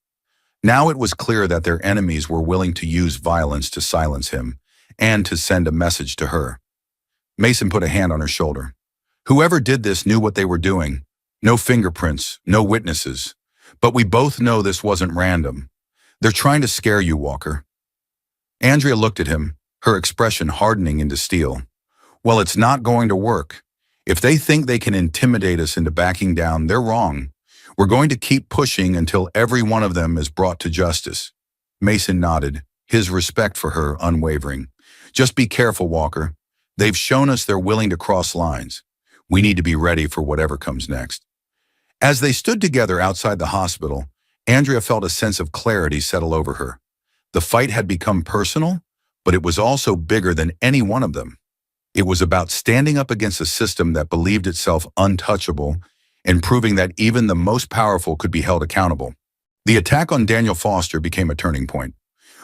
Now it was clear that their enemies were willing to use violence to silence him and to send a message to her. Mason put a hand on her shoulder. "Whoever did this knew what they were doing. No fingerprints, no witnesses. But we both know this wasn't random. They're trying to scare you, Walker." Andrea looked at him, her expression hardening into steel. Well, it's not going to work. If they think they can intimidate us into backing down, they're wrong. We're going to keep pushing until every one of them is brought to justice. Mason nodded, his respect for her unwavering. Just be careful, Walker. They've shown us they're willing to cross lines. We need to be ready for whatever comes next. As they stood together outside the hospital, Andrea felt a sense of clarity settle over her. The fight had become personal, but it was also bigger than any one of them. It was about standing up against a system that believed itself untouchable and proving that even the most powerful could be held accountable. The attack on Daniel Foster became a turning point.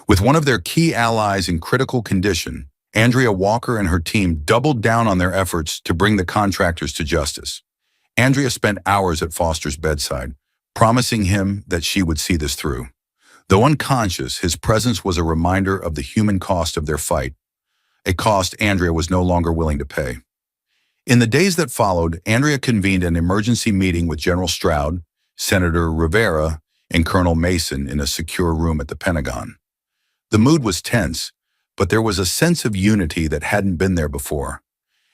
With one of their key allies in critical condition, Andrea Walker and her team doubled down on their efforts to bring the contractors to justice. Andrea spent hours at Foster's bedside, promising him that she would see this through. Though unconscious, his presence was a reminder of the human cost of their fight, a cost Andrea was no longer willing to pay. In the days that followed, Andrea convened an emergency meeting with General Stroud, Senator Rivera, and Colonel Mason in a secure room at the Pentagon. The mood was tense, but there was a sense of unity that hadn't been there before,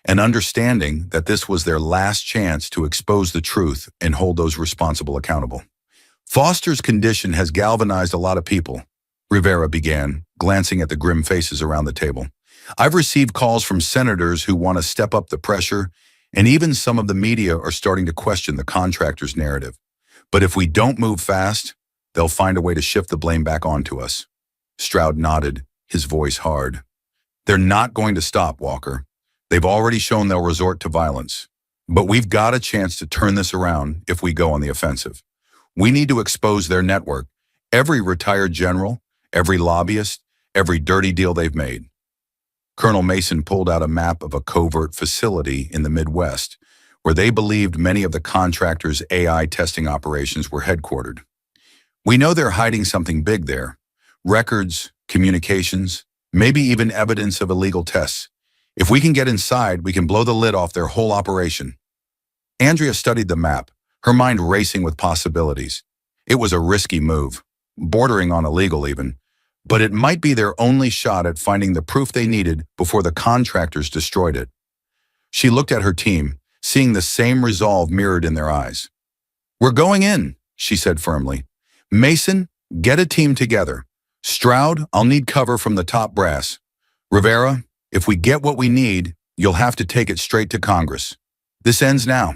an understanding that this was their last chance to expose the truth and hold those responsible accountable. Foster's condition has galvanized a lot of people, Rivera began, glancing at the grim faces around the table. I've received calls from senators who want to step up the pressure, and even some of the media are starting to question the contractors' narrative. But if we don't move fast, they'll find a way to shift the blame back onto us. Stroud nodded, his voice hard. They're not going to stop, Walker. They've already shown they'll resort to violence. But we've got a chance to turn this around if we go on the offensive. We need to expose their network, every retired general, every lobbyist, every dirty deal they've made. Colonel Mason pulled out a map of a covert facility in the Midwest, where they believed many of the contractors' AI testing operations were headquartered. We know they're hiding something big there. Records, communications, maybe even evidence of illegal tests. If we can get inside, we can blow the lid off their whole operation. Andrea studied the map, her mind racing with possibilities. It was a risky move, bordering on illegal even, but it might be their only shot at finding the proof they needed before the contractors destroyed it. She looked at her team, seeing the same resolve mirrored in their eyes. We're going in, she said firmly. Mason, get a team together. Stroud, I'll need cover from the top brass. Rivera, if we get what we need, you'll have to take it straight to Congress. This ends now.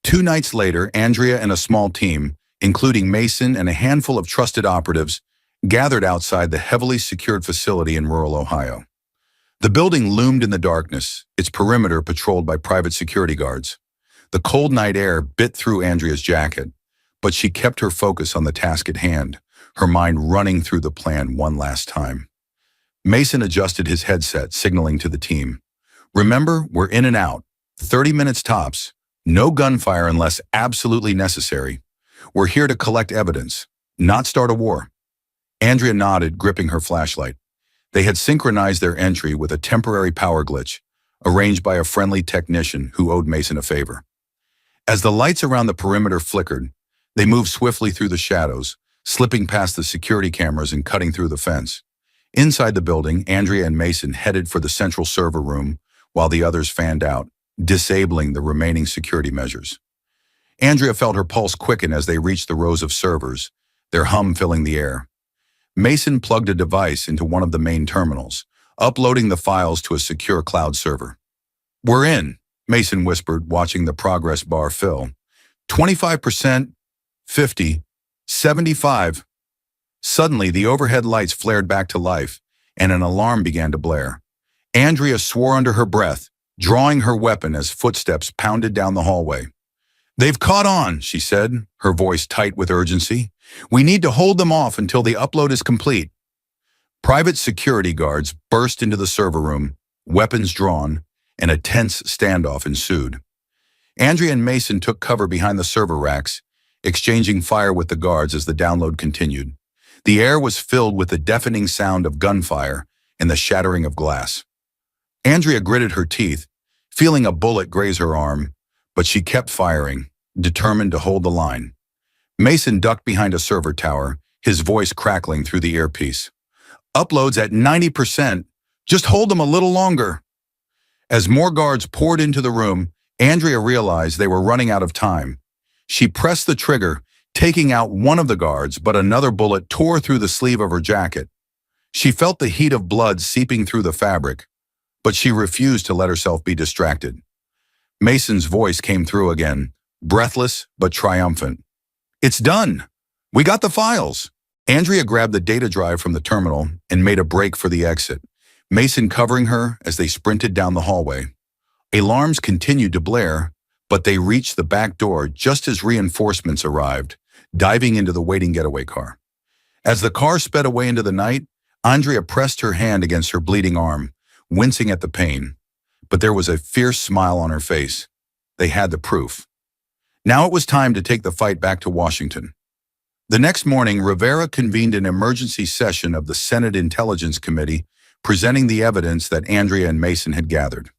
2 nights later, Andrea and a small team, including Mason and a handful of trusted operatives, gathered outside the heavily secured facility in rural Ohio. The building loomed in the darkness, its perimeter patrolled by private security guards. The cold night air bit through Andrea's jacket, but she kept her focus on the task at hand, her mind running through the plan one last time. Mason adjusted his headset, signaling to the team. Remember, we're in and out, 30 minutes tops, no gunfire unless absolutely necessary. We're here to collect evidence, not start a war. Andrea nodded, gripping her flashlight. They had synchronized their entry with a temporary power glitch, arranged by a friendly technician who owed Mason a favor. As the lights around the perimeter flickered, they moved swiftly through the shadows, slipping past the security cameras and cutting through the fence. Inside the building, Andrea and Mason headed for the central server room, while the others fanned out, disabling the remaining security measures. Andrea felt her pulse quicken as they reached the rows of servers, their hum filling the air. Mason plugged a device into one of the main terminals, uploading the files to a secure cloud server. We're in, Mason whispered, watching the progress bar fill. 25%, 50, 75. Suddenly, the overhead lights flared back to life, and an alarm began to blare. Andrea swore under her breath, drawing her weapon as footsteps pounded down the hallway. They've caught on, she said, her voice tight with urgency. We need to hold them off until the upload is complete. Private security guards burst into the server room, weapons drawn, and a tense standoff ensued. Andrea and Mason took cover behind the server racks, exchanging fire with the guards as the download continued. The air was filled with the deafening sound of gunfire and the shattering of glass. Andrea gritted her teeth, feeling a bullet graze her arm, but she kept firing, determined to hold the line. Mason ducked behind a server tower, his voice crackling through the earpiece. Uploads at 90%. Just hold them a little longer. As more guards poured into the room, Andrea realized they were running out of time. She pressed the trigger, taking out one of the guards, but another bullet tore through the sleeve of her jacket. She felt the heat of blood seeping through the fabric, but she refused to let herself be distracted. Mason's voice came through again, breathless but triumphant. It's done! We got the files! Andrea grabbed the data drive from the terminal and made a break for the exit, Mason covering her as they sprinted down the hallway. Alarms continued to blare, but they reached the back door just as reinforcements arrived, diving into the waiting getaway car. As the car sped away into the night, Andrea pressed her hand against her bleeding arm, wincing at the pain. But there was a fierce smile on her face. They had the proof. Now it was time to take the fight back to Washington. The next morning, Rivera convened an emergency session of the Senate Intelligence Committee, presenting the evidence that Andrea and Mason had gathered.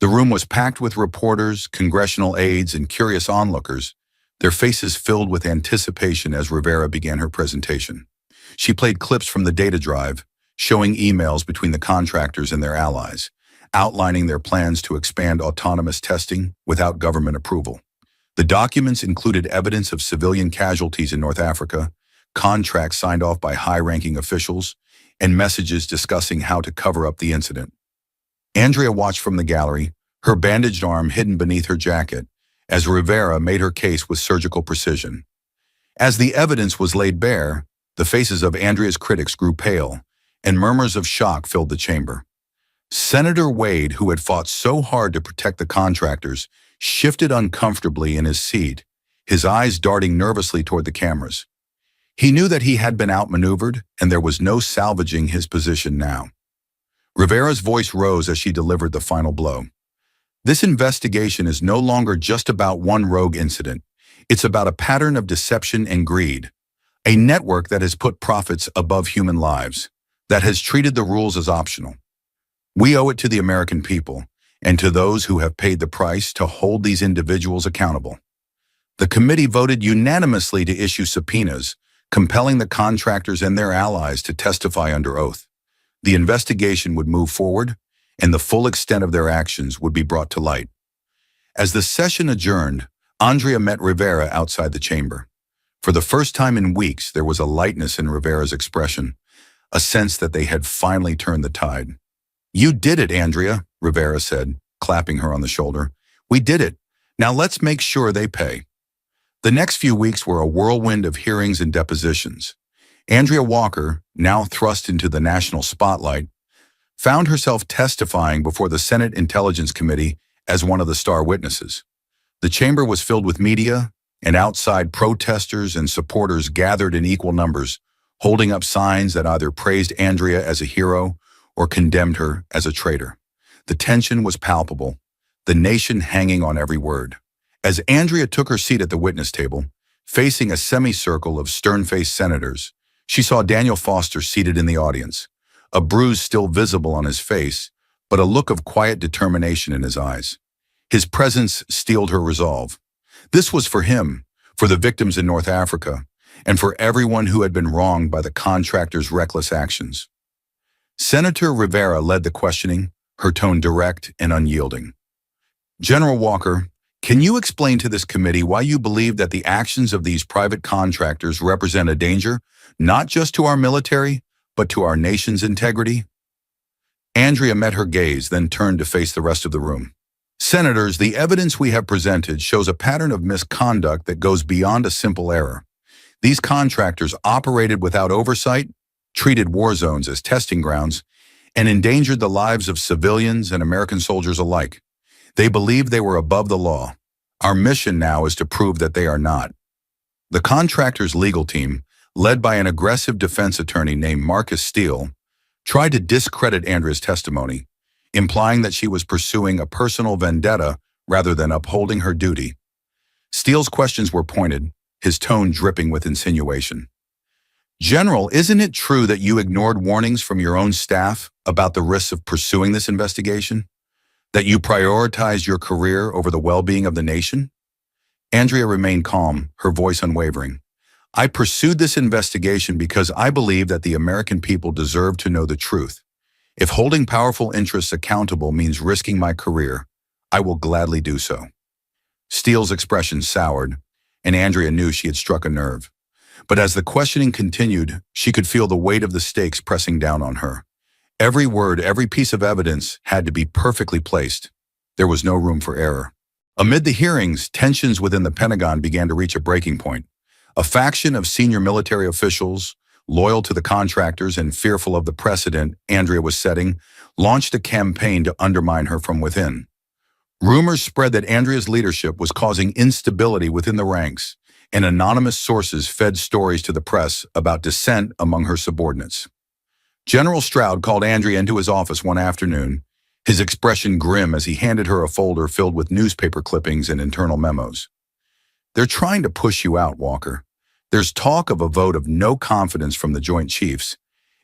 The room was packed with reporters, congressional aides, and curious onlookers, their faces filled with anticipation as Rivera began her presentation. She played clips from the data drive, showing emails between the contractors and their allies, outlining their plans to expand autonomous testing without government approval. The documents included evidence of civilian casualties in North Africa, contracts signed off by high-ranking officials, and messages discussing how to cover up the incident. Andrea watched from the gallery, her bandaged arm hidden beneath her jacket, as Rivera made her case with surgical precision. As the evidence was laid bare, the faces of Andrea's critics grew pale, and murmurs of shock filled the chamber. Senator Wade, who had fought so hard to protect the contractors, shifted uncomfortably in his seat, his eyes darting nervously toward the cameras. He knew that he had been outmaneuvered, and there was no salvaging his position now. Rivera's voice rose as she delivered the final blow. This investigation is no longer just about one rogue incident. It's about a pattern of deception and greed, a network that has put profits above human lives, that has treated the rules as optional. We owe it to the American people, and to those who have paid the price, to hold these individuals accountable. The committee voted unanimously to issue subpoenas, compelling the contractors and their allies to testify under oath. The investigation would move forward, and the full extent of their actions would be brought to light. As the session adjourned, Andrea met Rivera outside the chamber. For the first time in weeks, there was a lightness in Rivera's expression, a sense that they had finally turned the tide. "You did it, Andrea," Rivera said, clapping her on the shoulder. "We did it. Now let's make sure they pay." The next few weeks were a whirlwind of hearings and depositions. Andrea Walker, now thrust into the national spotlight, found herself testifying before the Senate Intelligence Committee as one of the star witnesses. The chamber was filled with media, and outside protesters and supporters gathered in equal numbers, holding up signs that either praised Andrea as a hero or condemned her as a traitor. The tension was palpable, the nation hanging on every word. As Andrea took her seat at the witness table, facing a semicircle of stern-faced senators, she saw Daniel Foster seated in the audience, a bruise still visible on his face, but a look of quiet determination in his eyes. His presence steeled her resolve. This was for him, for the victims in North Africa, and for everyone who had been wronged by the contractors' reckless actions. Senator Rivera led the questioning, her tone direct and unyielding. "General Walker, can you explain to this committee why you believe that the actions of these private contractors represent a danger, not just to our military, but to our nation's integrity?" Andrea met her gaze, then turned to face the rest of the room. "Senators, the evidence we have presented shows a pattern of misconduct that goes beyond a simple error. These contractors operated without oversight, treated war zones as testing grounds, and endangered the lives of civilians and American soldiers alike. They believed they were above the law. Our mission now is to prove that they are not." The contractors' legal team, led by an aggressive defense attorney named Marcus Steele, tried to discredit Andrea's testimony, implying that she was pursuing a personal vendetta rather than upholding her duty. Steele's questions were pointed, his tone dripping with insinuation. "General, isn't it true that you ignored warnings from your own staff about the risks of pursuing this investigation? That you prioritized your career over the well-being of the nation?" Andrea remained calm, her voice unwavering. "I pursued this investigation because I believe that the American people deserve to know the truth. If holding powerful interests accountable means risking my career, I will gladly do so. Steele's expression soured, and Andrea knew she had struck a nerve. But as the questioning continued, she could feel the weight of the stakes pressing down on her. Every word, every piece of evidence had to be perfectly placed. There was no room for error. Amid the hearings, tensions within the Pentagon began to reach a breaking point. A faction of senior military officials, loyal to the contractors and fearful of the precedent Andrea was setting, launched a campaign to undermine her from within. Rumors spread that Andrea's leadership was causing instability within the ranks, and anonymous sources fed stories to the press about dissent among her subordinates. General Stroud called Andrea into his office one afternoon, his expression grim as he handed her a folder filled with newspaper clippings and internal memos. "They're trying to push you out, Walker. There's talk of a vote of no confidence from the Joint Chiefs.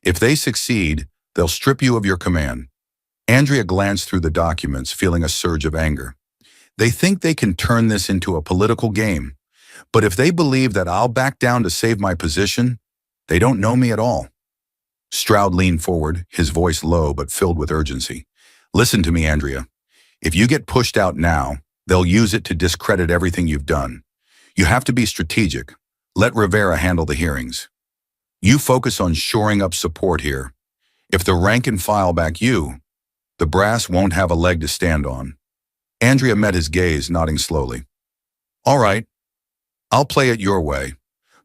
If they succeed, they'll strip you of your command." Andrea glanced through the documents, feeling a surge of anger. They think they can turn this into a political game. But if they believe that I'll back down to save my position, they don't know me at all. Stroud leaned forward, his voice low but filled with urgency. "Listen to me, Andrea. If you get pushed out now, they'll use it to discredit everything you've done. You have to be strategic. Let Rivera handle the hearings. You focus on shoring up support here. If the rank and file back you, the brass won't have a leg to stand on." Andrea met his gaze, nodding slowly. "All right, I'll play it your way,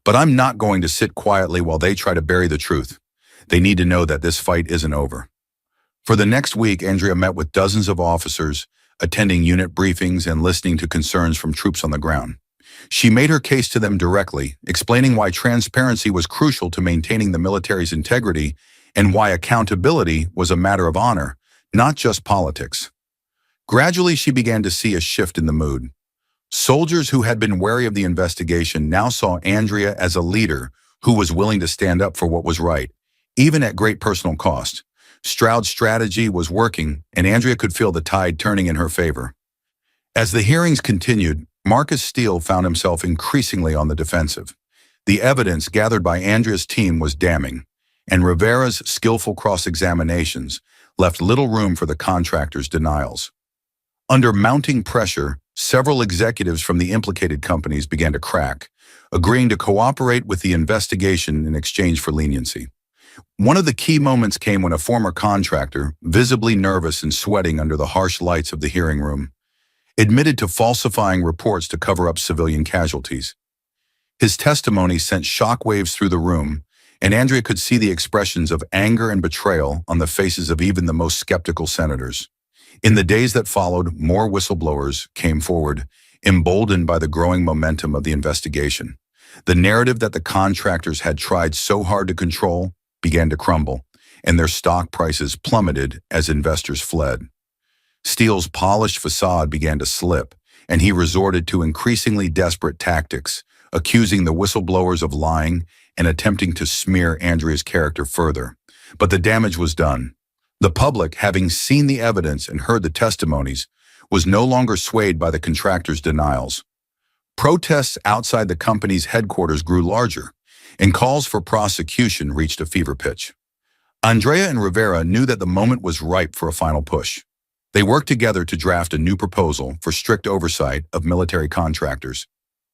but I'm not going to sit quietly while they try to bury the truth. They need to know that this fight isn't over." For the next week, Andrea met with dozens of officers, attending unit briefings and listening to concerns from troops on the ground. She made her case to them directly, explaining why transparency was crucial to maintaining the military's integrity and why accountability was a matter of honor, not just politics. Gradually, she began to see a shift in the mood. Soldiers who had been wary of the investigation now saw Andrea as a leader who was willing to stand up for what was right, even at great personal cost. Stroud's strategy was working, and Andrea could feel the tide turning in her favor. As the hearings continued, Marcus Steele found himself increasingly on the defensive. The evidence gathered by Andrea's team was damning, and Rivera's skillful cross-examinations left little room for the contractor's denials. Under mounting pressure, several executives from the implicated companies began to crack, agreeing to cooperate with the investigation in exchange for leniency. One of the key moments came when a former contractor, visibly nervous and sweating under the harsh lights of the hearing room, admitted to falsifying reports to cover up civilian casualties. His testimony sent shockwaves through the room, and Andrea could see the expressions of anger and betrayal on the faces of even the most skeptical senators. In the days that followed, more whistleblowers came forward, emboldened by the growing momentum of the investigation. The narrative that the contractors had tried so hard to control began to crumble, and their stock prices plummeted as investors fled. Steele's polished facade began to slip, and he resorted to increasingly desperate tactics, accusing the whistleblowers of lying and attempting to smear Andrea's character further. But the damage was done. The public, having seen the evidence and heard the testimonies, was no longer swayed by the contractor's denials. Protests outside the company's headquarters grew larger, and calls for prosecution reached a fever pitch. Andrea and Rivera knew that the moment was ripe for a final push. They worked together to draft a new proposal for strict oversight of military contractors,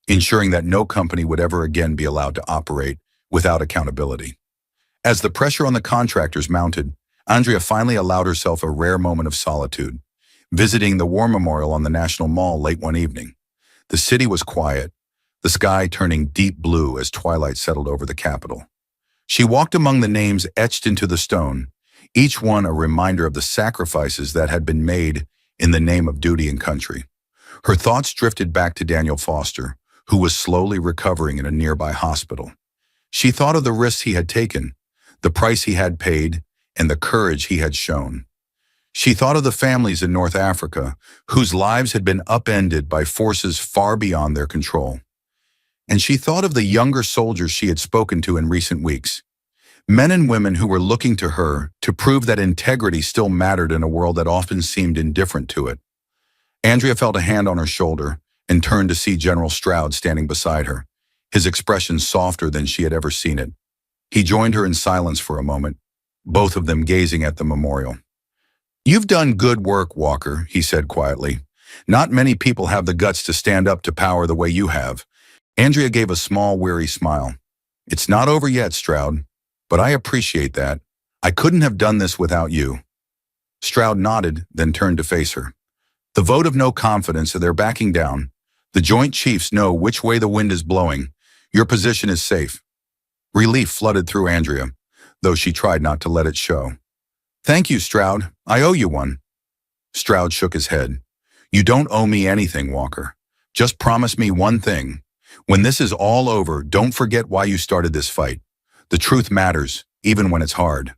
ensuring that no company would ever again be allowed to operate without accountability. As the pressure on the contractors mounted, Andrea finally allowed herself a rare moment of solitude, visiting the War Memorial on the National Mall late one evening. The city was quiet, the sky turning deep blue as twilight settled over the Capitol. She walked among the names etched into the stone, each one a reminder of the sacrifices that had been made in the name of duty and country. Her thoughts drifted back to Daniel Foster, who was slowly recovering in a nearby hospital. She thought of the risks he had taken, the price he had paid, and the courage he had shown. She thought of the families in North Africa whose lives had been upended by forces far beyond their control. And she thought of the younger soldiers she had spoken to in recent weeks, men and women who were looking to her to prove that integrity still mattered in a world that often seemed indifferent to it. Andrea felt a hand on her shoulder and turned to see General Stroud standing beside her, his expression softer than she had ever seen it. He joined her in silence for a moment, both of them gazing at the memorial. "You've done good work, Walker," he said quietly. "Not many people have the guts to stand up to power the way you have." Andrea gave a small, weary smile. "It's not over yet, Stroud, but I appreciate that. I couldn't have done this without you." Stroud nodded, then turned to face her. "The vote of no confidence, so they're backing down. The Joint Chiefs know which way the wind is blowing. Your position is safe." Relief flooded through Andrea, though she tried not to let it show. "Thank you, Stroud. I owe you one." Stroud shook his head. "You don't owe me anything, Walker. Just promise me one thing. When this is all over, don't forget why you started this fight. The truth matters, even when it's hard."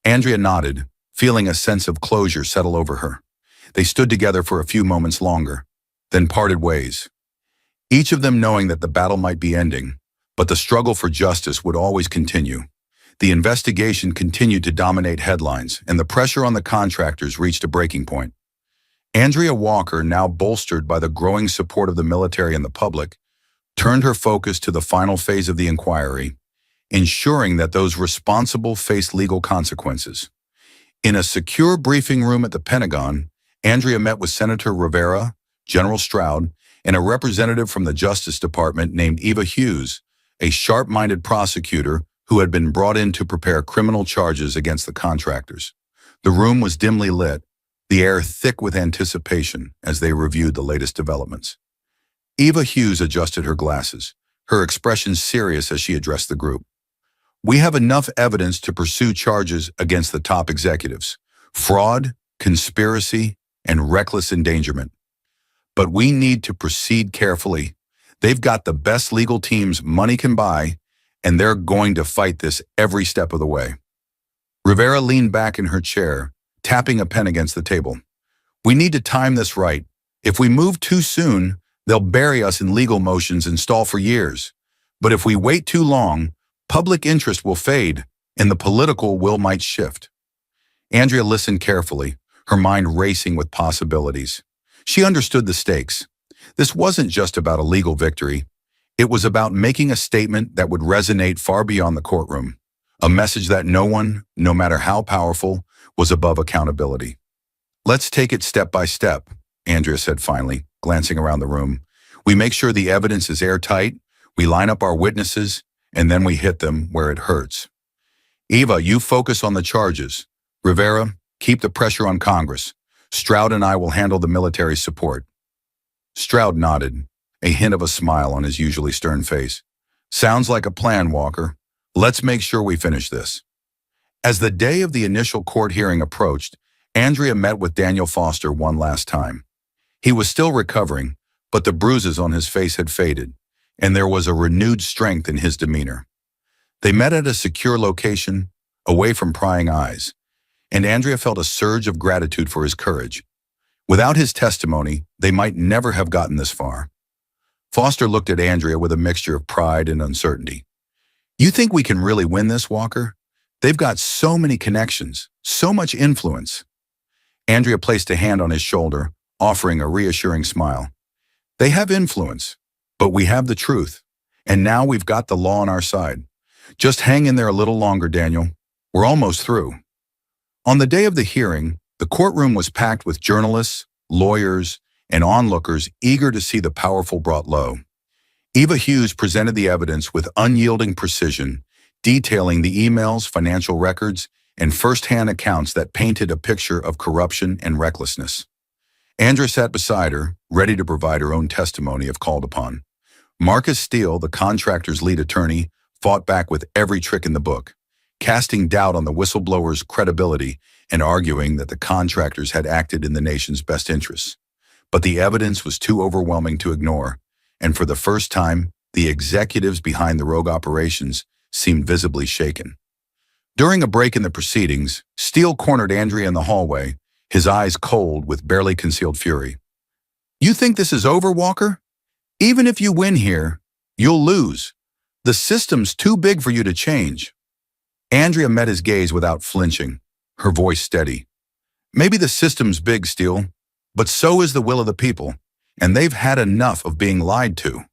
Andrea nodded, feeling a sense of closure settle over her. They stood together for a few moments longer, then parted ways. Each of them knowing that the battle might be ending, but the struggle for justice would always continue. The investigation continued to dominate headlines, and the pressure on the contractors reached a breaking point. Andrea Walker, now bolstered by the growing support of the military and the public, turned her focus to the final phase of the inquiry, ensuring that those responsible faced legal consequences. In a secure briefing room at the Pentagon, Andrea met with Senator Rivera, General Stroud, and a representative from the Justice Department named Eva Hughes, a sharp-minded prosecutor who had been brought in to prepare criminal charges against the contractors. The room was dimly lit, the air thick with anticipation as they reviewed the latest developments. Eva Hughes adjusted her glasses, her expression serious as she addressed the group. "We have enough evidence to pursue charges against the top executives: fraud, conspiracy, and reckless endangerment. But we need to proceed carefully. They've got the best legal teams money can buy, and they're going to fight this every step of the way." Rivera leaned back in her chair, tapping a pen against the table. "We need to time this right. If we move too soon, they'll bury us in legal motions and stall for years. But if we wait too long, public interest will fade, and the political will might shift." Andrea listened carefully, her mind racing with possibilities. She understood the stakes. This wasn't just about a legal victory. It was about making a statement that would resonate far beyond the courtroom, a message that no one, no matter how powerful, was above accountability. "Let's take it step by step," Andrea said finally, glancing around the room. "We make sure the evidence is airtight, we line up our witnesses, and then we hit them where it hurts. Eva, you focus on the charges. Rivera, keep the pressure on Congress. Stroud and I will handle the military support." Stroud nodded, a hint of a smile on his usually stern face. "Sounds like a plan, Walker. Let's make sure we finish this." As the day of the initial court hearing approached, Andrea met with Daniel Foster one last time. He was still recovering, but the bruises on his face had faded, and there was a renewed strength in his demeanor. They met at a secure location, away from prying eyes, and Andrea felt a surge of gratitude for his courage. Without his testimony, they might never have gotten this far. Foster looked at Andrea with a mixture of pride and uncertainty. "You think we can really win this, Walker? They've got so many connections, so much influence." Andrea placed a hand on his shoulder, offering a reassuring smile. "They have influence, but we have the truth, and now we've got the law on our side. Just hang in there a little longer, Daniel. We're almost through." On the day of the hearing, the courtroom was packed with journalists, lawyers, and onlookers eager to see the powerful brought low. Eva Hughes presented the evidence with unyielding precision, detailing the emails, financial records, and first-hand accounts that painted a picture of corruption and recklessness. Andrea sat beside her, ready to provide her own testimony if called upon. Marcus Steele, the contractor's lead attorney, fought back with every trick in the book, casting doubt on the whistleblower's credibility and arguing that the contractors had acted in the nation's best interests. But the evidence was too overwhelming to ignore, and for the first time, the executives behind the rogue operations seemed visibly shaken. During a break in the proceedings, Steele cornered Andrea in the hallway, his eyes cold with barely concealed fury. "You think this is over, Walker? Even if you win here, you'll lose. The system's too big for you to change." Andrea met his gaze without flinching, her voice steady. "Maybe the system's big, Steele, but so is the will of the people, and they've had enough of being lied to."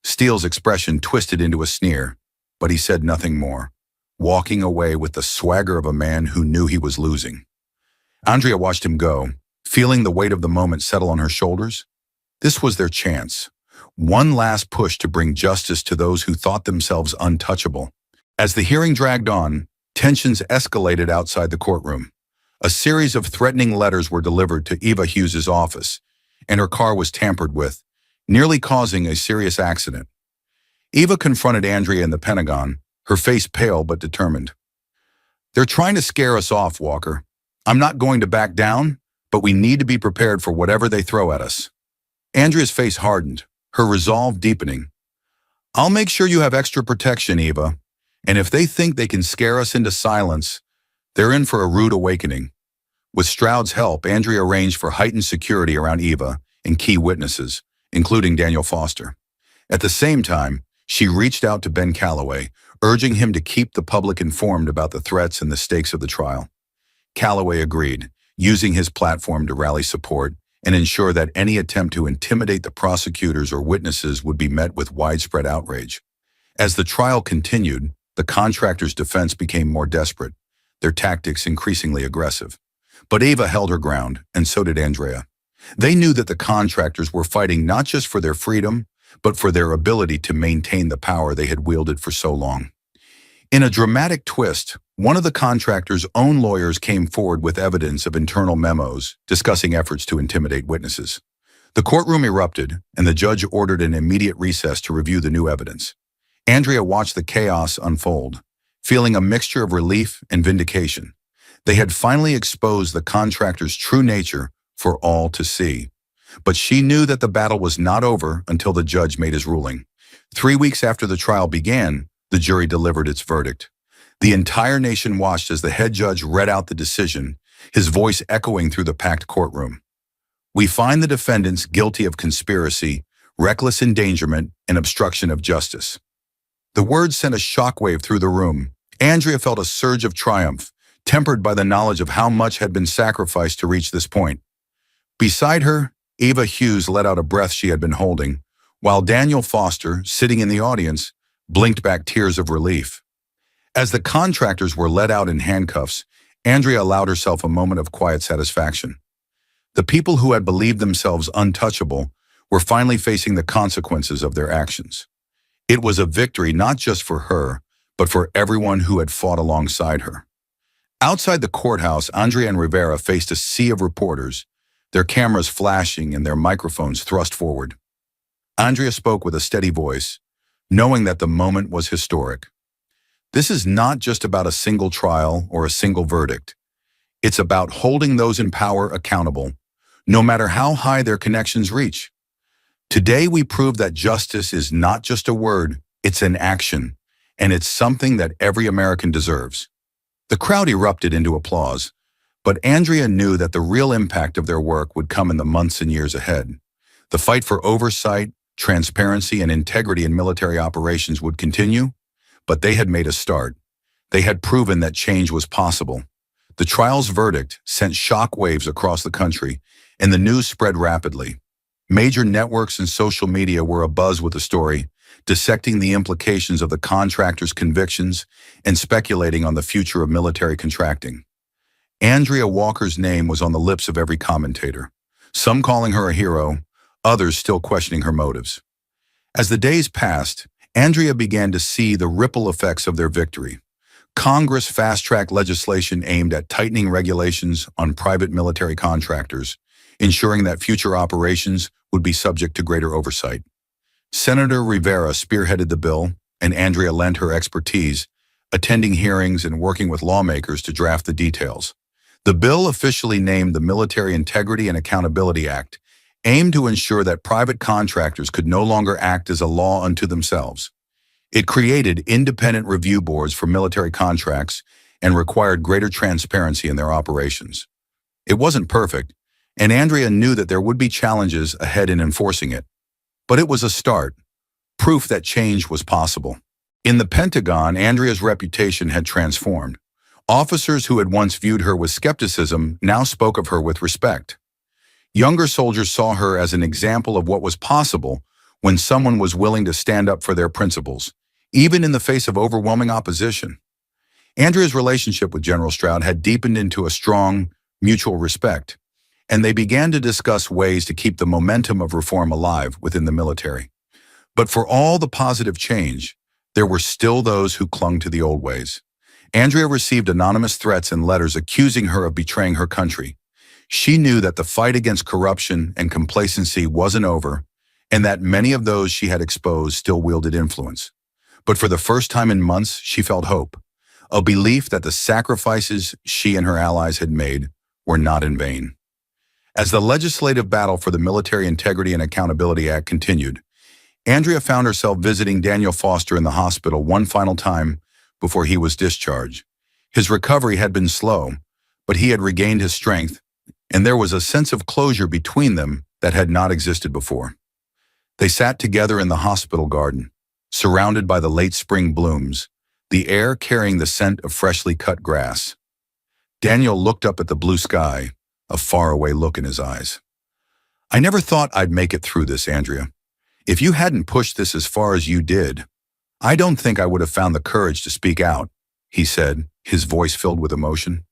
Steele's expression twisted into a sneer, but he said nothing more. walking away with the swagger of a man who knew he was losing. Andrea watched him go, feeling the weight of the moment settle on her shoulders. This was their chance. One last push to bring justice to those who thought themselves untouchable. As the hearing dragged on, tensions escalated outside the courtroom. A series of threatening letters were delivered to Eva Hughes's office, and her car was tampered with, nearly causing a serious accident. Eva confronted Andrea in the Pentagon, her face pale but determined. "They're trying to scare us off, Walker. I'm not going to back down, but we need to be prepared for whatever they throw at us." Andrea's face hardened, her resolve deepening. "I'll make sure you have extra protection, Eva, and if they think they can scare us into silence, they're in for a rude awakening." With Stroud's help, Andrea arranged for heightened security around Eva and key witnesses, including Daniel Foster. At the same time, she reached out to Ben Calloway, urging him to keep the public informed about the threats and the stakes of the trial. Calloway agreed, using his platform to rally support and ensure that any attempt to intimidate the prosecutors or witnesses would be met with widespread outrage. As the trial continued, the contractors' defense became more desperate, their tactics increasingly aggressive. But Eva held her ground, and so did Andrea. They knew that the contractors were fighting not just for their freedom, but for their ability to maintain the power they had wielded for so long. In a dramatic twist, one of the contractors' own lawyers came forward with evidence of internal memos discussing efforts to intimidate witnesses. The courtroom erupted, and the judge ordered an immediate recess to review the new evidence. Andrea watched the chaos unfold, feeling a mixture of relief and vindication. They had finally exposed the contractor's true nature for all to see. But she knew that the battle was not over until the judge made his ruling. 3 weeks after the trial began, the jury delivered its verdict. The entire nation watched as the head judge read out the decision, his voice echoing through the packed courtroom. "We find the defendants guilty of conspiracy, reckless endangerment, and obstruction of justice." The words sent a shockwave through the room. Andrea felt a surge of triumph, tempered by the knowledge of how much had been sacrificed to reach this point. Beside her, Eva Hughes let out a breath she had been holding, while Daniel Foster, sitting in the audience, blinked back tears of relief. As the contractors were led out in handcuffs, Andrea allowed herself a moment of quiet satisfaction. The people who had believed themselves untouchable were finally facing the consequences of their actions. It was a victory not just for her, but for everyone who had fought alongside her. Outside the courthouse, Andrea and Rivera faced a sea of reporters, their cameras flashing and their microphones thrust forward. Andrea spoke with a steady voice, knowing that the moment was historic. This is not just about a single trial or a single verdict. It's about holding those in power accountable, no matter how high their connections reach. Today we prove that justice is not just a word, it's an action, and it's something that every American deserves. The crowd erupted into applause, but Andrea knew that the real impact of their work would come in the months and years ahead. The fight for oversight, transparency, and integrity in military operations would continue, but they had made a start. They had proven that change was possible. The trial's verdict sent shockwaves across the country, and the news spread rapidly. Major networks and social media were abuzz with the story, dissecting the implications of the contractors' convictions and speculating on the future of military contracting. Andrea Walker's name was on the lips of every commentator, some calling her a hero, others still questioning her motives. As the days passed, Andrea began to see the ripple effects of their victory. Congress fast-tracked legislation aimed at tightening regulations on private military contractors, ensuring that future operations would be subject to greater oversight. Senator Rivera spearheaded the bill, and Andrea lent her expertise, attending hearings and working with lawmakers to draft the details. The bill, officially named the Military Integrity and Accountability Act, aimed to ensure that private contractors could no longer act as a law unto themselves. It created independent review boards for military contracts and required greater transparency in their operations. It wasn't perfect, and Andrea knew that there would be challenges ahead in enforcing it. But it was a start, proof that change was possible. In the Pentagon, Andrea's reputation had transformed. Officers who had once viewed her with skepticism now spoke of her with respect. Younger soldiers saw her as an example of what was possible when someone was willing to stand up for their principles, even in the face of overwhelming opposition. Andrea's relationship with General Stroud had deepened into a strong, mutual respect, and they began to discuss ways to keep the momentum of reform alive within the military. But for all the positive change, there were still those who clung to the old ways. Andrea received anonymous threats and letters accusing her of betraying her country. She knew that the fight against corruption and complacency wasn't over, and that many of those she had exposed still wielded influence. But for the first time in months, she felt hope, a belief that the sacrifices she and her allies had made were not in vain. As the legislative battle for the Military Integrity and Accountability Act continued, Andrea found herself visiting Daniel Foster in the hospital one final time before he was discharged. His recovery had been slow, but he had regained his strength, and there was a sense of closure between them that had not existed before. They sat together in the hospital garden, surrounded by the late spring blooms, the air carrying the scent of freshly cut grass. Daniel looked up at the blue sky, a faraway look in his eyes. "I never thought I'd make it through this, Andrea. If you hadn't pushed this as far as you did, I don't think I would have found the courage to speak out," he said, his voice filled with emotion.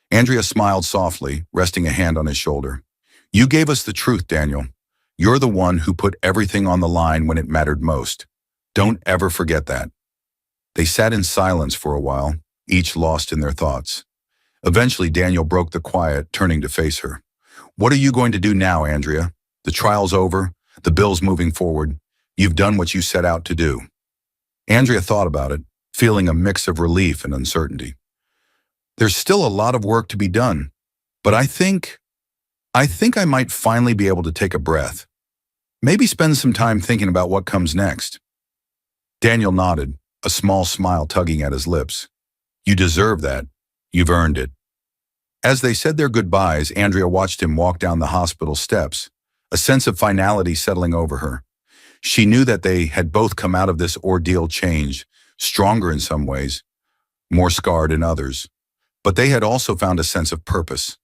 Andrea smiled softly, resting a hand on his shoulder. "You gave us the truth, Daniel. You're the one who put everything on the line when it mattered most. Don't ever forget that." They sat in silence for a while, each lost in their thoughts. Eventually, Daniel broke the quiet, turning to face her. "What are you going to do now, Andrea? The trial's over, the bill's moving forward. You've done what you set out to do." Andrea thought about it, feeling a mix of relief and uncertainty. "There's still a lot of work to be done, but I think I might finally be able to take a breath. Maybe spend some time thinking about what comes next." Daniel nodded, a small smile tugging at his lips. "You deserve that. You've earned it." As they said their goodbyes, Andrea watched him walk down the hospital steps, a sense of finality settling over her. She knew that they had both come out of this ordeal changed, stronger in some ways, more scarred in others. But they had also found a sense of purpose,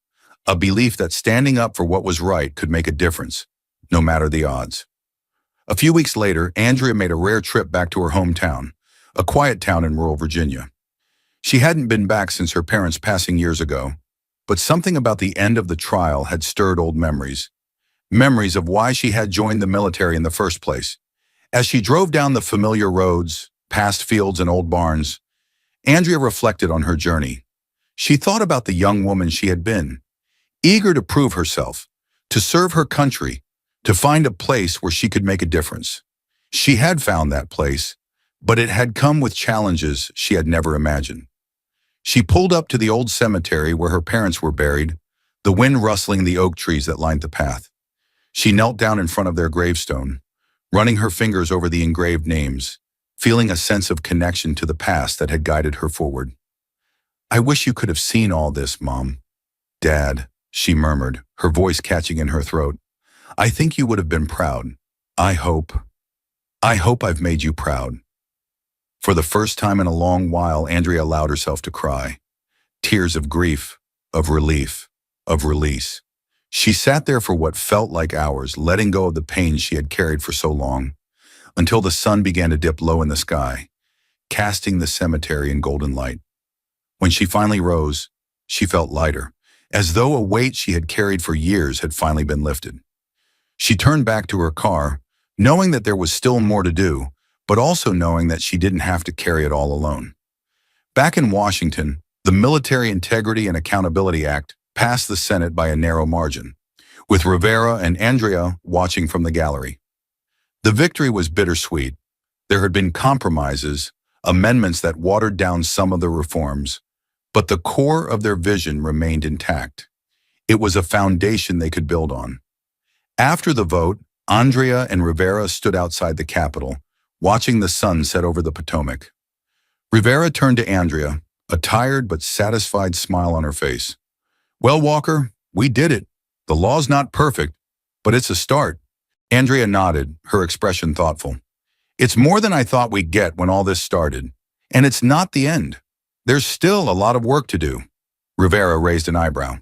a belief that standing up for what was right could make a difference, no matter the odds. A few weeks later, Andrea made a rare trip back to her hometown, a quiet town in rural Virginia. She hadn't been back since her parents' passing years ago, but something about the end of the trial had stirred old memories. Memories of why she had joined the military in the first place. As she drove down the familiar roads, past fields and old barns, Andrea reflected on her journey. She thought about the young woman she had been, eager to prove herself, to serve her country, to find a place where she could make a difference. She had found that place, but it had come with challenges she had never imagined. She pulled up to the old cemetery where her parents were buried, the wind rustling the oak trees that lined the path. She knelt down in front of their gravestone, running her fingers over the engraved names, feeling a sense of connection to the past that had guided her forward. "I wish you could have seen all this, Mom. Dad," she murmured, her voice catching in her throat. "I think you would have been proud. I hope I've made you proud." For the first time in a long while, Andrea allowed herself to cry. Tears of grief, of relief, of release. She sat there for what felt like hours, letting go of the pain she had carried for so long, until the sun began to dip low in the sky, casting the cemetery in golden light. When she finally rose, she felt lighter, as though a weight she had carried for years had finally been lifted. She turned back to her car, knowing that there was still more to do, but also knowing that she didn't have to carry it all alone. Back in Washington, the Military Integrity and Accountability Act passed the Senate by a narrow margin, with Rivera and Andrea watching from the gallery. The victory was bittersweet. There had been compromises, amendments that watered down some of the reforms, but the core of their vision remained intact. It was a foundation they could build on. After the vote, Andrea and Rivera stood outside the Capitol, watching the sun set over the Potomac. Rivera turned to Andrea, a tired but satisfied smile on her face. "Well, Walker, we did it. The law's not perfect, but it's a start." Andrea nodded, her expression thoughtful. "It's more than I thought we'd get when all this started. And it's not the end. There's still a lot of work to do." Rivera raised an eyebrow.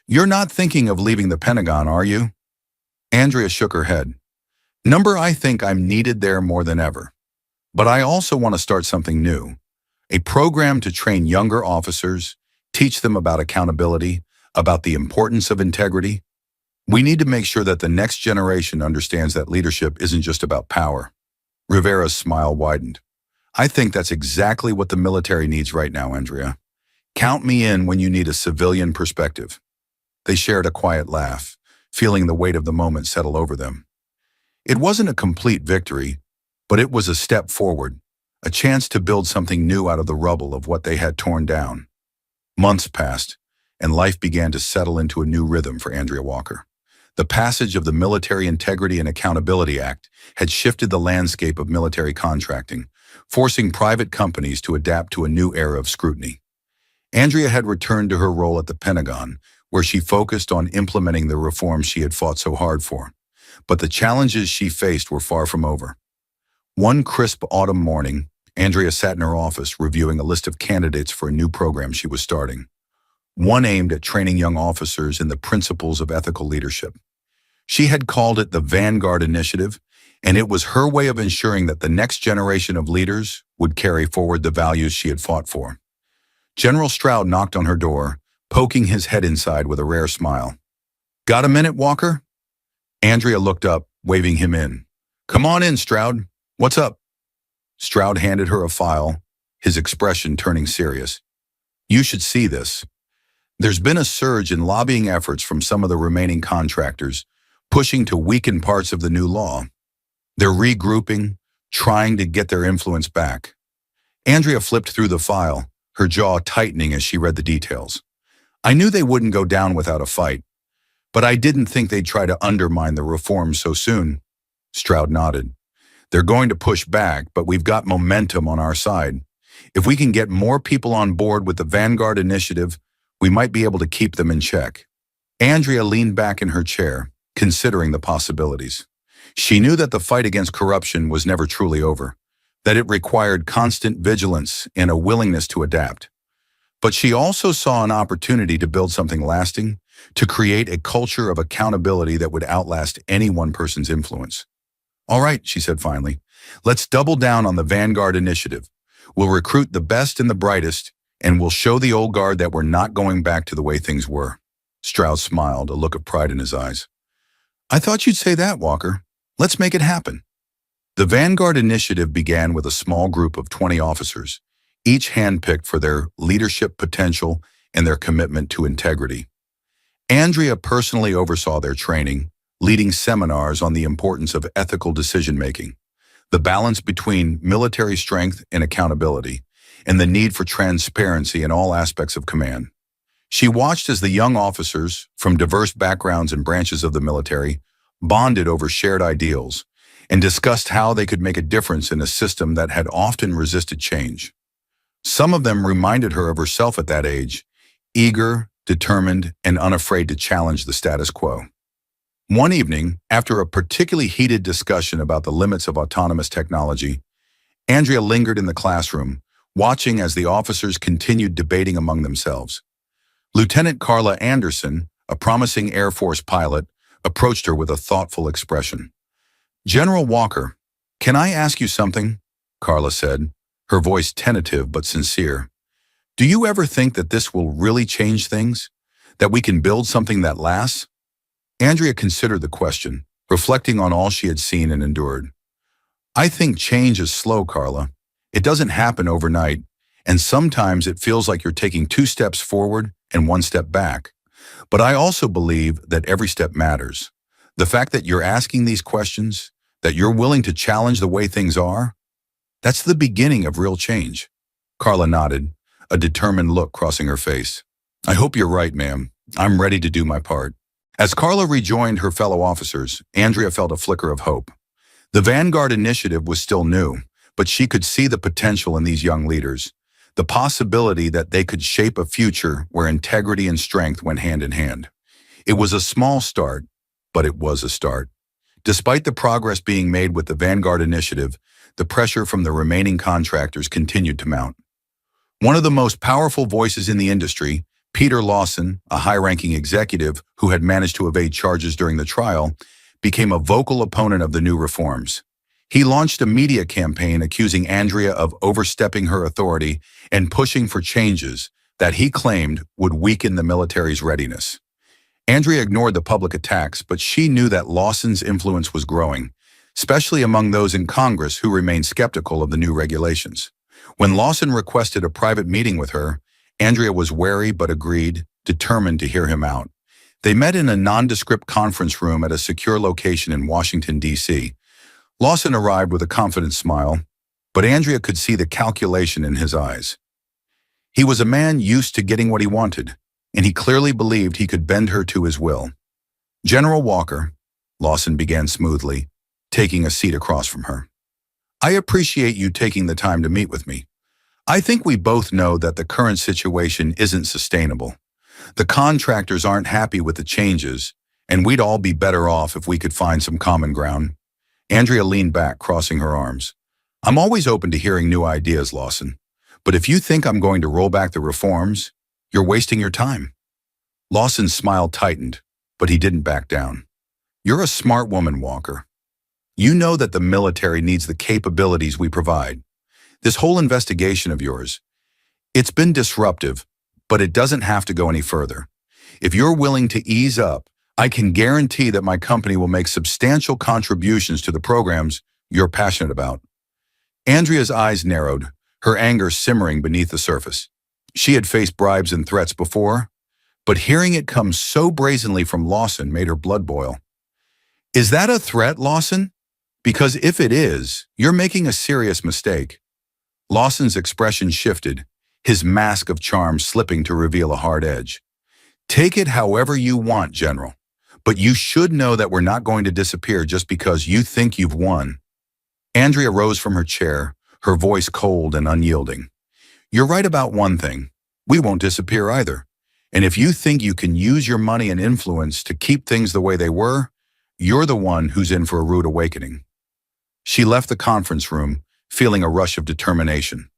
"You're not thinking of leaving the Pentagon, are you?" Andrea shook her head. "I think I'm needed there more than ever. But I also want to start something new. a program to train younger officers, teach them about accountability, about the importance of integrity. We need to make sure that the next generation understands that leadership isn't just about power. Rivera's smile widened. I think that's exactly what the military needs right now, Andrea. Count me in when you need a civilian perspective. They shared a quiet laugh, feeling the weight of the moment settle over them. It wasn't a complete victory, but it was a step forward, a chance to build something new out of the rubble of what they had torn down. Months passed, and life began to settle into a new rhythm for Andrea Walker. The passage of the Military Integrity and Accountability Act had shifted the landscape of military contracting, forcing private companies to adapt to a new era of scrutiny. Andrea had returned to her role at the Pentagon, where she focused on implementing the reforms she had fought so hard for. But the challenges she faced were far from over. One crisp autumn morning, Andrea sat in her office reviewing a list of candidates for a new program she was starting. One aimed at training young officers in the principles of ethical leadership. She had called it the Vanguard Initiative, and it was her way of ensuring that the next generation of leaders would carry forward the values she had fought for. General Stroud knocked on her door, poking his head inside with a rare smile. "Got a minute, Walker?" Andrea looked up, waving him in. "Come on in, Stroud. What's up?" Stroud handed her a file, his expression turning serious. "You should see this. There's been a surge in lobbying efforts from some of the remaining contractors, pushing to weaken parts of the new law. They're regrouping, trying to get their influence back." Andrea flipped through the file, her jaw tightening as she read the details. "I knew they wouldn't go down without a fight, but I didn't think they'd try to undermine the reforms so soon." Stroud nodded. "They're going to push back, but we've got momentum on our side. If we can get more people on board with the Vanguard Initiative, we might be able to keep them in check." Andrea leaned back in her chair, considering the possibilities. She knew that the fight against corruption was never truly over, that it required constant vigilance and a willingness to adapt. But she also saw an opportunity to build something lasting, to create a culture of accountability that would outlast any one person's influence. "All right," she said finally, "let's double down on the Vanguard Initiative. We'll recruit the best and the brightest, and we'll show the old guard that we're not going back to the way things were." Stroud smiled, a look of pride in his eyes. "I thought you'd say that, Walker. Let's make it happen." The Vanguard Initiative began with a small group of 20 officers, each handpicked for their leadership potential and their commitment to integrity. Andrea personally oversaw their training, leading seminars on the importance of ethical decision-making, the balance between military strength and accountability, and the need for transparency in all aspects of command. She watched as the young officers, from diverse backgrounds and branches of the military, bonded over shared ideals and discussed how they could make a difference in a system that had often resisted change. Some of them reminded her of herself at that age, eager, determined, and unafraid to challenge the status quo. One evening, after a particularly heated discussion about the limits of autonomous technology, Andrea lingered in the classroom, watching as the officers continued debating among themselves. Lieutenant Carla Anderson, a promising Air Force pilot, approached her with a thoughtful expression. "General Walker, can I ask you something?" Carla said, her voice tentative but sincere. "Do you ever think that this will really change things? That we can build something that lasts?" Andrea considered the question, reflecting on all she had seen and endured. "I think change is slow, Carla. It doesn't happen overnight, and sometimes it feels like you're taking 2 steps forward and 1 step back. But I also believe that every step matters. The fact that you're asking these questions, that you're willing to challenge the way things are, that's the beginning of real change." Carla nodded, a determined look crossing her face. "I hope you're right, ma'am. I'm ready to do my part." As Carla rejoined her fellow officers, Andrea felt a flicker of hope. The Vanguard Initiative was still new, but she could see the potential in these young leaders, the possibility that they could shape a future where integrity and strength went hand in hand. It was a small start, but it was a start. Despite the progress being made with the Vanguard Initiative, the pressure from the remaining contractors continued to mount. One of the most powerful voices in the industry, Peter Lawson, a high-ranking executive who had managed to evade charges during the trial, became a vocal opponent of the new reforms. He launched a media campaign accusing Andrea of overstepping her authority and pushing for changes that he claimed would weaken the military's readiness. Andrea ignored the public attacks, but she knew that Lawson's influence was growing, especially among those in Congress who remained skeptical of the new regulations. When Lawson requested a private meeting with her, Andrea was wary but agreed, determined to hear him out. They met in a nondescript conference room at a secure location in Washington, D.C. Lawson arrived with a confident smile, but Andrea could see the calculation in his eyes. He was a man used to getting what he wanted, and he clearly believed he could bend her to his will. "General Walker," Lawson began smoothly, taking a seat across from her. "I appreciate you taking the time to meet with me. I think we both know that the current situation isn't sustainable. The contractors aren't happy with the changes, and we'd all be better off if we could find some common ground." Andrea leaned back, crossing her arms. "I'm always open to hearing new ideas, Lawson. But if you think I'm going to roll back the reforms, you're wasting your time." Lawson's smile tightened, but he didn't back down. "You're a smart woman, Walker. You know that the military needs the capabilities we provide. This whole investigation of yours, it's been disruptive, but it doesn't have to go any further. If you're willing to ease up, I can guarantee that my company will make substantial contributions to the programs you're passionate about." Andrea's eyes narrowed, her anger simmering beneath the surface. She had faced bribes and threats before, but hearing it come so brazenly from Lawson made her blood boil. "Is that a threat, Lawson? Because if it is, you're making a serious mistake." Lawson's expression shifted, his mask of charm slipping to reveal a hard edge. "Take it however you want, General, but you should know that we're not going to disappear just because you think you've won." Andrea rose from her chair, her voice cold and unyielding. "You're right about one thing. We won't disappear either. And if you think you can use your money and influence to keep things the way they were, you're the one who's in for a rude awakening." She left the conference room, feeling a rush of determination.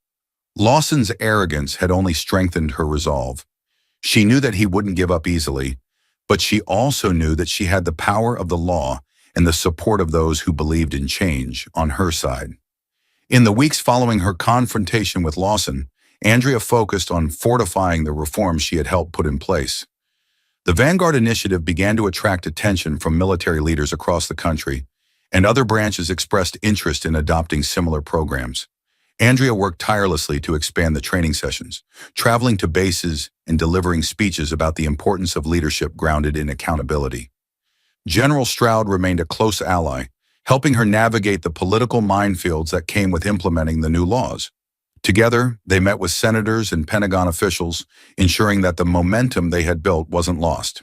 Lawson's arrogance had only strengthened her resolve. She knew that he wouldn't give up easily, but she also knew that she had the power of the law and the support of those who believed in change on her side. In the weeks following her confrontation with Lawson, Andrea focused on fortifying the reforms she had helped put in place. The Vanguard Initiative began to attract attention from military leaders across the country, and other branches expressed interest in adopting similar programs. Andrea worked tirelessly to expand the training sessions, traveling to bases and delivering speeches about the importance of leadership grounded in accountability. General Stroud remained a close ally, helping her navigate the political minefields that came with implementing the new laws. Together, they met with senators and Pentagon officials, ensuring that the momentum they had built wasn't lost.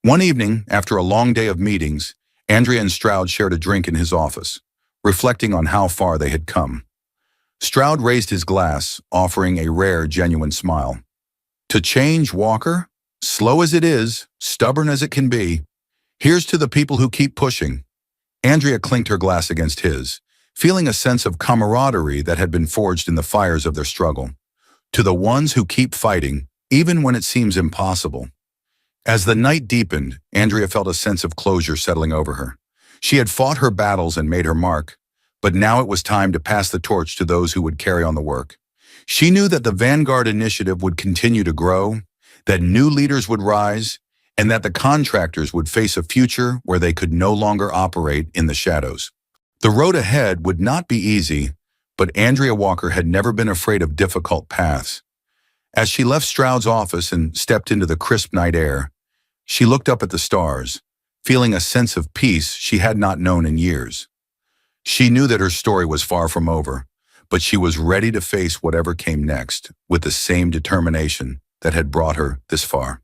One evening, after a long day of meetings, Andrea and Stroud shared a drink in his office, reflecting on how far they had come. Stroud raised his glass, offering a rare, genuine smile. "To change, Walker, slow as it is, stubborn as it can be, here's to the people who keep pushing." Andrea clinked her glass against his, feeling a sense of camaraderie that had been forged in the fires of their struggle. "To the ones who keep fighting, even when it seems impossible." As the night deepened, Andrea felt a sense of closure settling over her. She had fought her battles and made her mark, but now it was time to pass the torch to those who would carry on the work. She knew that the Vanguard Initiative would continue to grow, that new leaders would rise, and that the contractors would face a future where they could no longer operate in the shadows. The road ahead would not be easy, but Andrea Walker had never been afraid of difficult paths. As she left Stroud's office and stepped into the crisp night air, she looked up at the stars, feeling a sense of peace she had not known in years. She knew that her story was far from over, but she was ready to face whatever came next with the same determination that had brought her this far.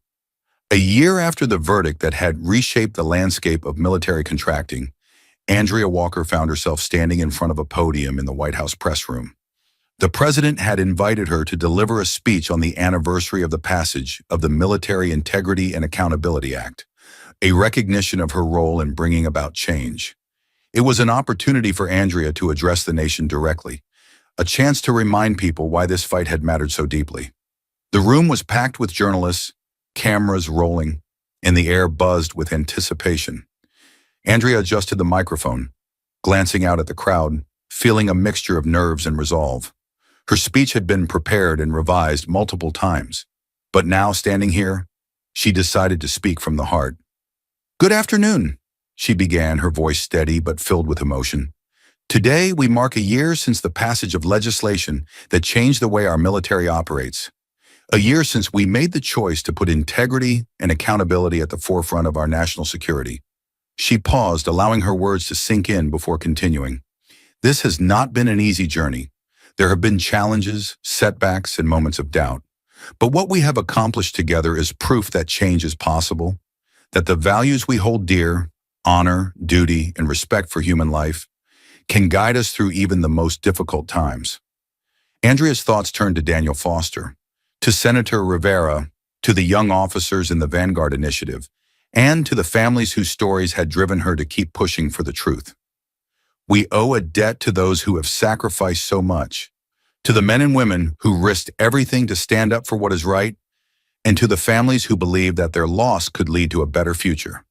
A year after the verdict that had reshaped the landscape of military contracting, Andrea Walker found herself standing in front of a podium in the White House press room. The president had invited her to deliver a speech on the anniversary of the passage of the Military Integrity and Accountability Act, a recognition of her role in bringing about change. It was an opportunity for Andrea to address the nation directly, a chance to remind people why this fight had mattered so deeply. The room was packed with journalists, cameras rolling, and the air buzzed with anticipation. Andrea adjusted the microphone, glancing out at the crowd, feeling a mixture of nerves and resolve. Her speech had been prepared and revised multiple times, but now, standing here, she decided to speak from the heart. "Good afternoon," she began, her voice steady but filled with emotion. "Today, we mark a year since the passage of legislation that changed the way our military operates. A year since we made the choice to put integrity and accountability at the forefront of our national security." She paused, allowing her words to sink in before continuing. "This has not been an easy journey. There have been challenges, setbacks, and moments of doubt. But what we have accomplished together is proof that change is possible, that the values we hold dear, honor, duty, and respect for human life, can guide us through even the most difficult times." Andrea's thoughts turned to Daniel Foster, to Senator Rivera, to the young officers in the Vanguard Initiative, and to the families whose stories had driven her to keep pushing for the truth. We owe a debt to those who have sacrificed so much, to the men and women who risked everything to stand up for what is right, and to the families who believed that their loss could lead to a better future.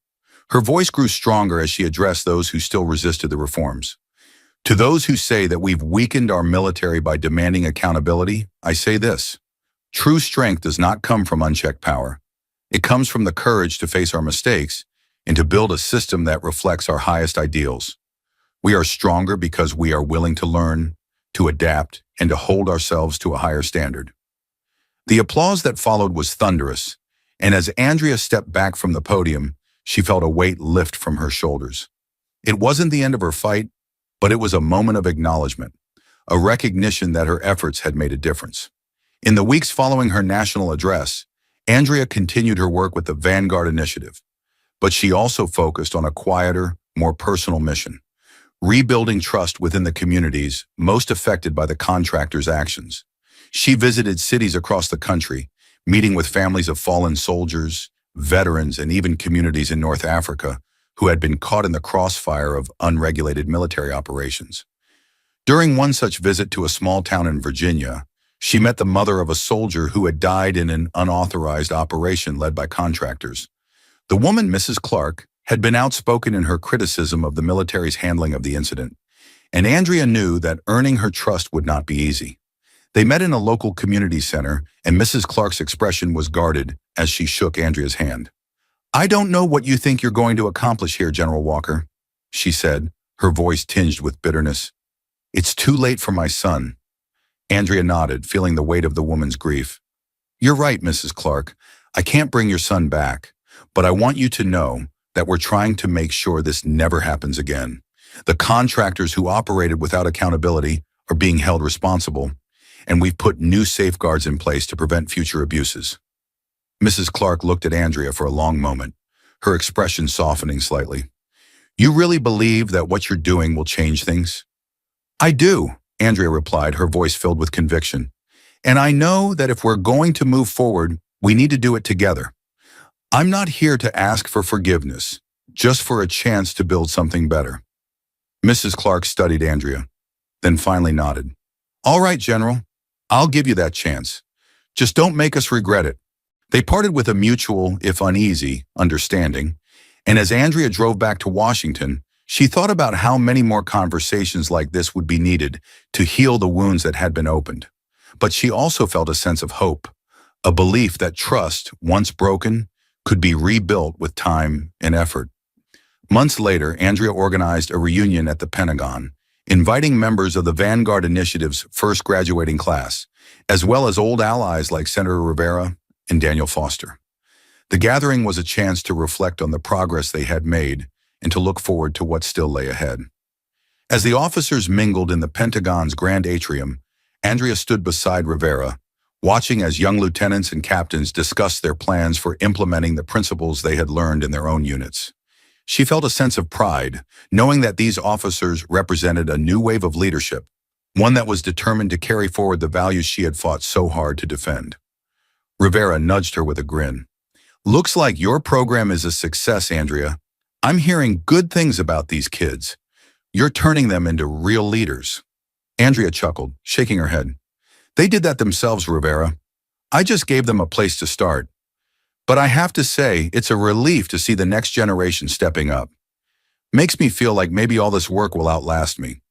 Her voice grew stronger as she addressed those who still resisted the reforms. "To those who say that we've weakened our military by demanding accountability, I say this: true strength does not come from unchecked power. It comes from the courage to face our mistakes and to build a system that reflects our highest ideals. We are stronger because we are willing to learn, to adapt, and to hold ourselves to a higher standard." The applause that followed was thunderous, and as Andrea stepped back from the podium, she felt a weight lift from her shoulders. It wasn't the end of her fight, but it was a moment of acknowledgement, a recognition that her efforts had made a difference. In the weeks following her national address, Andrea continued her work with the Vanguard Initiative, but she also focused on a quieter, more personal mission: rebuilding trust within the communities most affected by the contractors' actions. She visited cities across the country, meeting with families of fallen soldiers, veterans, and even communities in North Africa who had been caught in the crossfire of unregulated military operations. During one such visit to a small town in Virginia, she met the mother of a soldier who had died in an unauthorized operation led by contractors. The woman, Mrs. Clark, had been outspoken in her criticism of the military's handling of the incident, and Andrea knew that earning her trust would not be easy. They met in a local community center, and Mrs. Clark's expression was guarded as she shook Andrea's hand. "I don't know what you think you're going to accomplish here, General Walker," she said, her voice tinged with bitterness. "It's too late for my son." Andrea nodded, feeling the weight of the woman's grief. "You're right, Mrs. Clark. I can't bring your son back, but I want you to know that we're trying to make sure this never happens again. The contractors who operated without accountability are being held responsible, and we've put new safeguards in place to prevent future abuses." Mrs. Clark looked at Andrea for a long moment, her expression softening slightly. "You really believe that what you're doing will change things?" "I do," Andrea replied, her voice filled with conviction. "And I know that if we're going to move forward, we need to do it together. I'm not here to ask for forgiveness, just for a chance to build something better." Mrs. Clark studied Andrea, then finally nodded. "All right, General, I'll give you that chance. Just don't make us regret it." They parted with a mutual, if uneasy, understanding, and as Andrea drove back to Washington, she thought about how many more conversations like this would be needed to heal the wounds that had been opened. But she also felt a sense of hope, a belief that trust, once broken, could be rebuilt with time and effort. Months later, Andrea organized a reunion at the Pentagon, inviting members of the Vanguard Initiative's first graduating class, as well as old allies like Senator Rivera and Daniel Foster. The gathering was a chance to reflect on the progress they had made and to look forward to what still lay ahead. As the officers mingled in the Pentagon's grand atrium, Andrea stood beside Rivera, watching as young lieutenants and captains discussed their plans for implementing the principles they had learned in their own units. She felt a sense of pride, knowing that these officers represented a new wave of leadership, one that was determined to carry forward the values she had fought so hard to defend. Rivera nudged her with a grin. "Looks like your program is a success, Andrea. I'm hearing good things about these kids. You're turning them into real leaders." Andrea chuckled, shaking her head. "They did that themselves, Rivera. I just gave them a place to start. But I have to say, it's a relief to see the next generation stepping up." Makes me feel like maybe all this work will outlast me.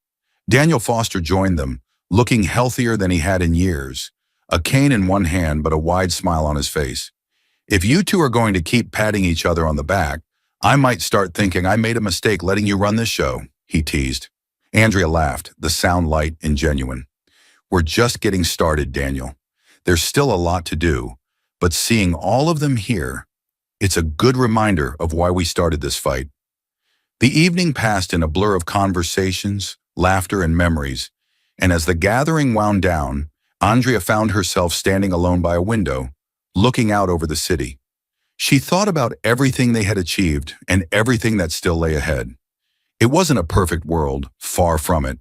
Daniel Foster joined them, looking healthier than he had in years, a cane in one hand but a wide smile on his face. If you two are going to keep patting each other on the back, I might start thinking I made a mistake letting you run this show, he teased. Andrea laughed, the sound light and genuine. We're just getting started, Daniel. There's still a lot to do, but seeing all of them here, it's a good reminder of why we started this fight. The evening passed in a blur of conversations, laughter, and memories, and as the gathering wound down, Andrea found herself standing alone by a window, looking out over the city. She thought about everything they had achieved and everything that still lay ahead. It wasn't a perfect world, far from it,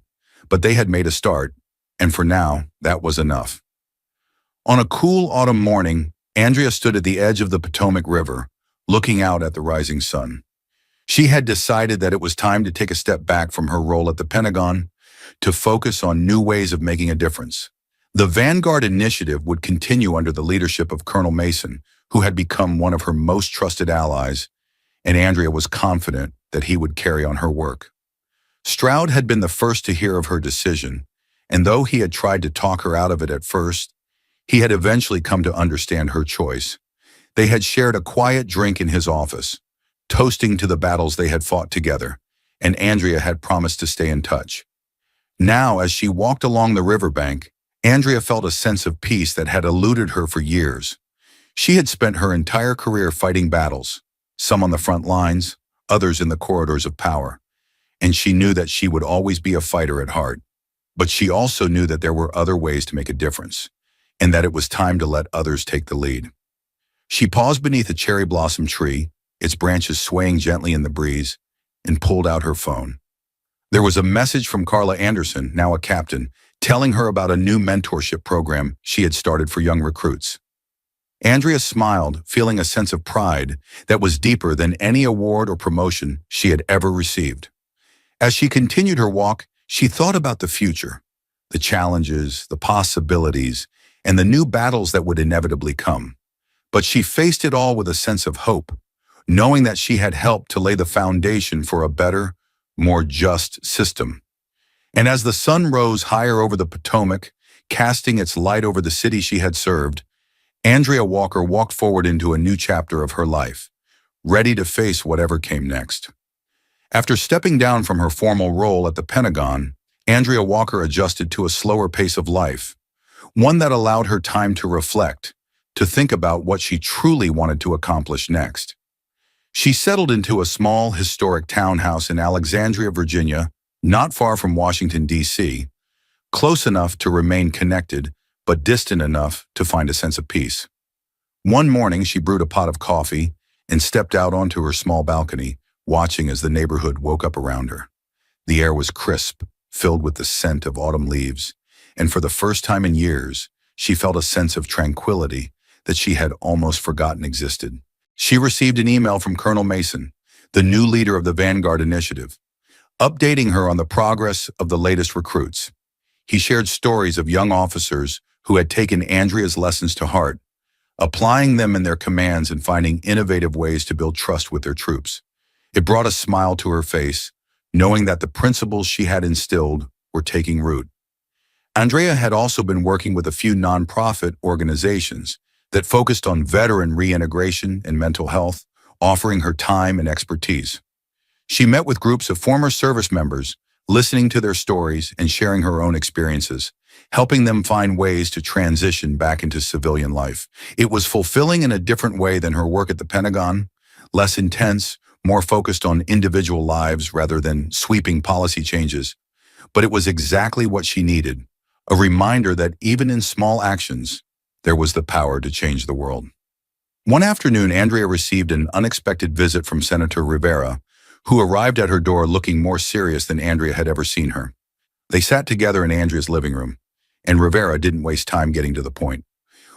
but they had made a start, and for now, that was enough. On a cool autumn morning, Andrea stood at the edge of the Potomac River, looking out at the rising sun. She had decided that it was time to take a step back from her role at the Pentagon to focus on new ways of making a difference. The Vanguard Initiative would continue under the leadership of Colonel Mason, who had become one of her most trusted allies, and Andrea was confident that he would carry on her work. Stroud had been the first to hear of her decision, and though he had tried to talk her out of it at first, he had eventually come to understand her choice. They had shared a quiet drink in his office, toasting to the battles they had fought together, and Andrea had promised to stay in touch. Now, as she walked along the riverbank, Andrea felt a sense of peace that had eluded her for years. She had spent her entire career fighting battles, some on the front lines, others in the corridors of power, and she knew that she would always be a fighter at heart. But she also knew that there were other ways to make a difference, and that it was time to let others take the lead. She paused beneath a cherry blossom tree, its branches swaying gently in the breeze, and pulled out her phone. There was a message from Carla Anderson, now a captain, telling her about a new mentorship program she had started for young recruits. Andrea smiled, feeling a sense of pride that was deeper than any award or promotion she had ever received. As she continued her walk, she thought about the future, the challenges, the possibilities, and the new battles that would inevitably come. But she faced it all with a sense of hope, knowing that she had helped to lay the foundation for a better, more just system. And as the sun rose higher over the Potomac, casting its light over the city she had served, Andrea Walker walked forward into a new chapter of her life, ready to face whatever came next. After stepping down from her formal role at the Pentagon, Andrea Walker adjusted to a slower pace of life, one that allowed her time to reflect, to think about what she truly wanted to accomplish next. She settled into a small, historic townhouse in Alexandria, Virginia, not far from Washington, D.C., close enough to remain connected, but distant enough to find a sense of peace. One morning, she brewed a pot of coffee and stepped out onto her small balcony, watching as the neighborhood woke up around her. The air was crisp, filled with the scent of autumn leaves, and for the first time in years, she felt a sense of tranquility that she had almost forgotten existed. She received an email from Colonel Mason, the new leader of the Vanguard Initiative, updating her on the progress of the latest recruits. He shared stories of young officers who had taken Andrea's lessons to heart, applying them in their commands and finding innovative ways to build trust with their troops. It brought a smile to her face, knowing that the principles she had instilled were taking root. Andrea had also been working with a few nonprofit organizations that focused on veteran reintegration and mental health, offering her time and expertise. She met with groups of former service members, listening to their stories and sharing her own experiences, helping them find ways to transition back into civilian life. It was fulfilling in a different way than her work at the Pentagon, less intense, more focused on individual lives rather than sweeping policy changes. But it was exactly what she needed, a reminder that even in small actions, there was the power to change the world. One afternoon, Andrea received an unexpected visit from Senator Rivera, who arrived at her door looking more serious than Andrea had ever seen her. They sat together in Andrea's living room, and Rivera didn't waste time getting to the point.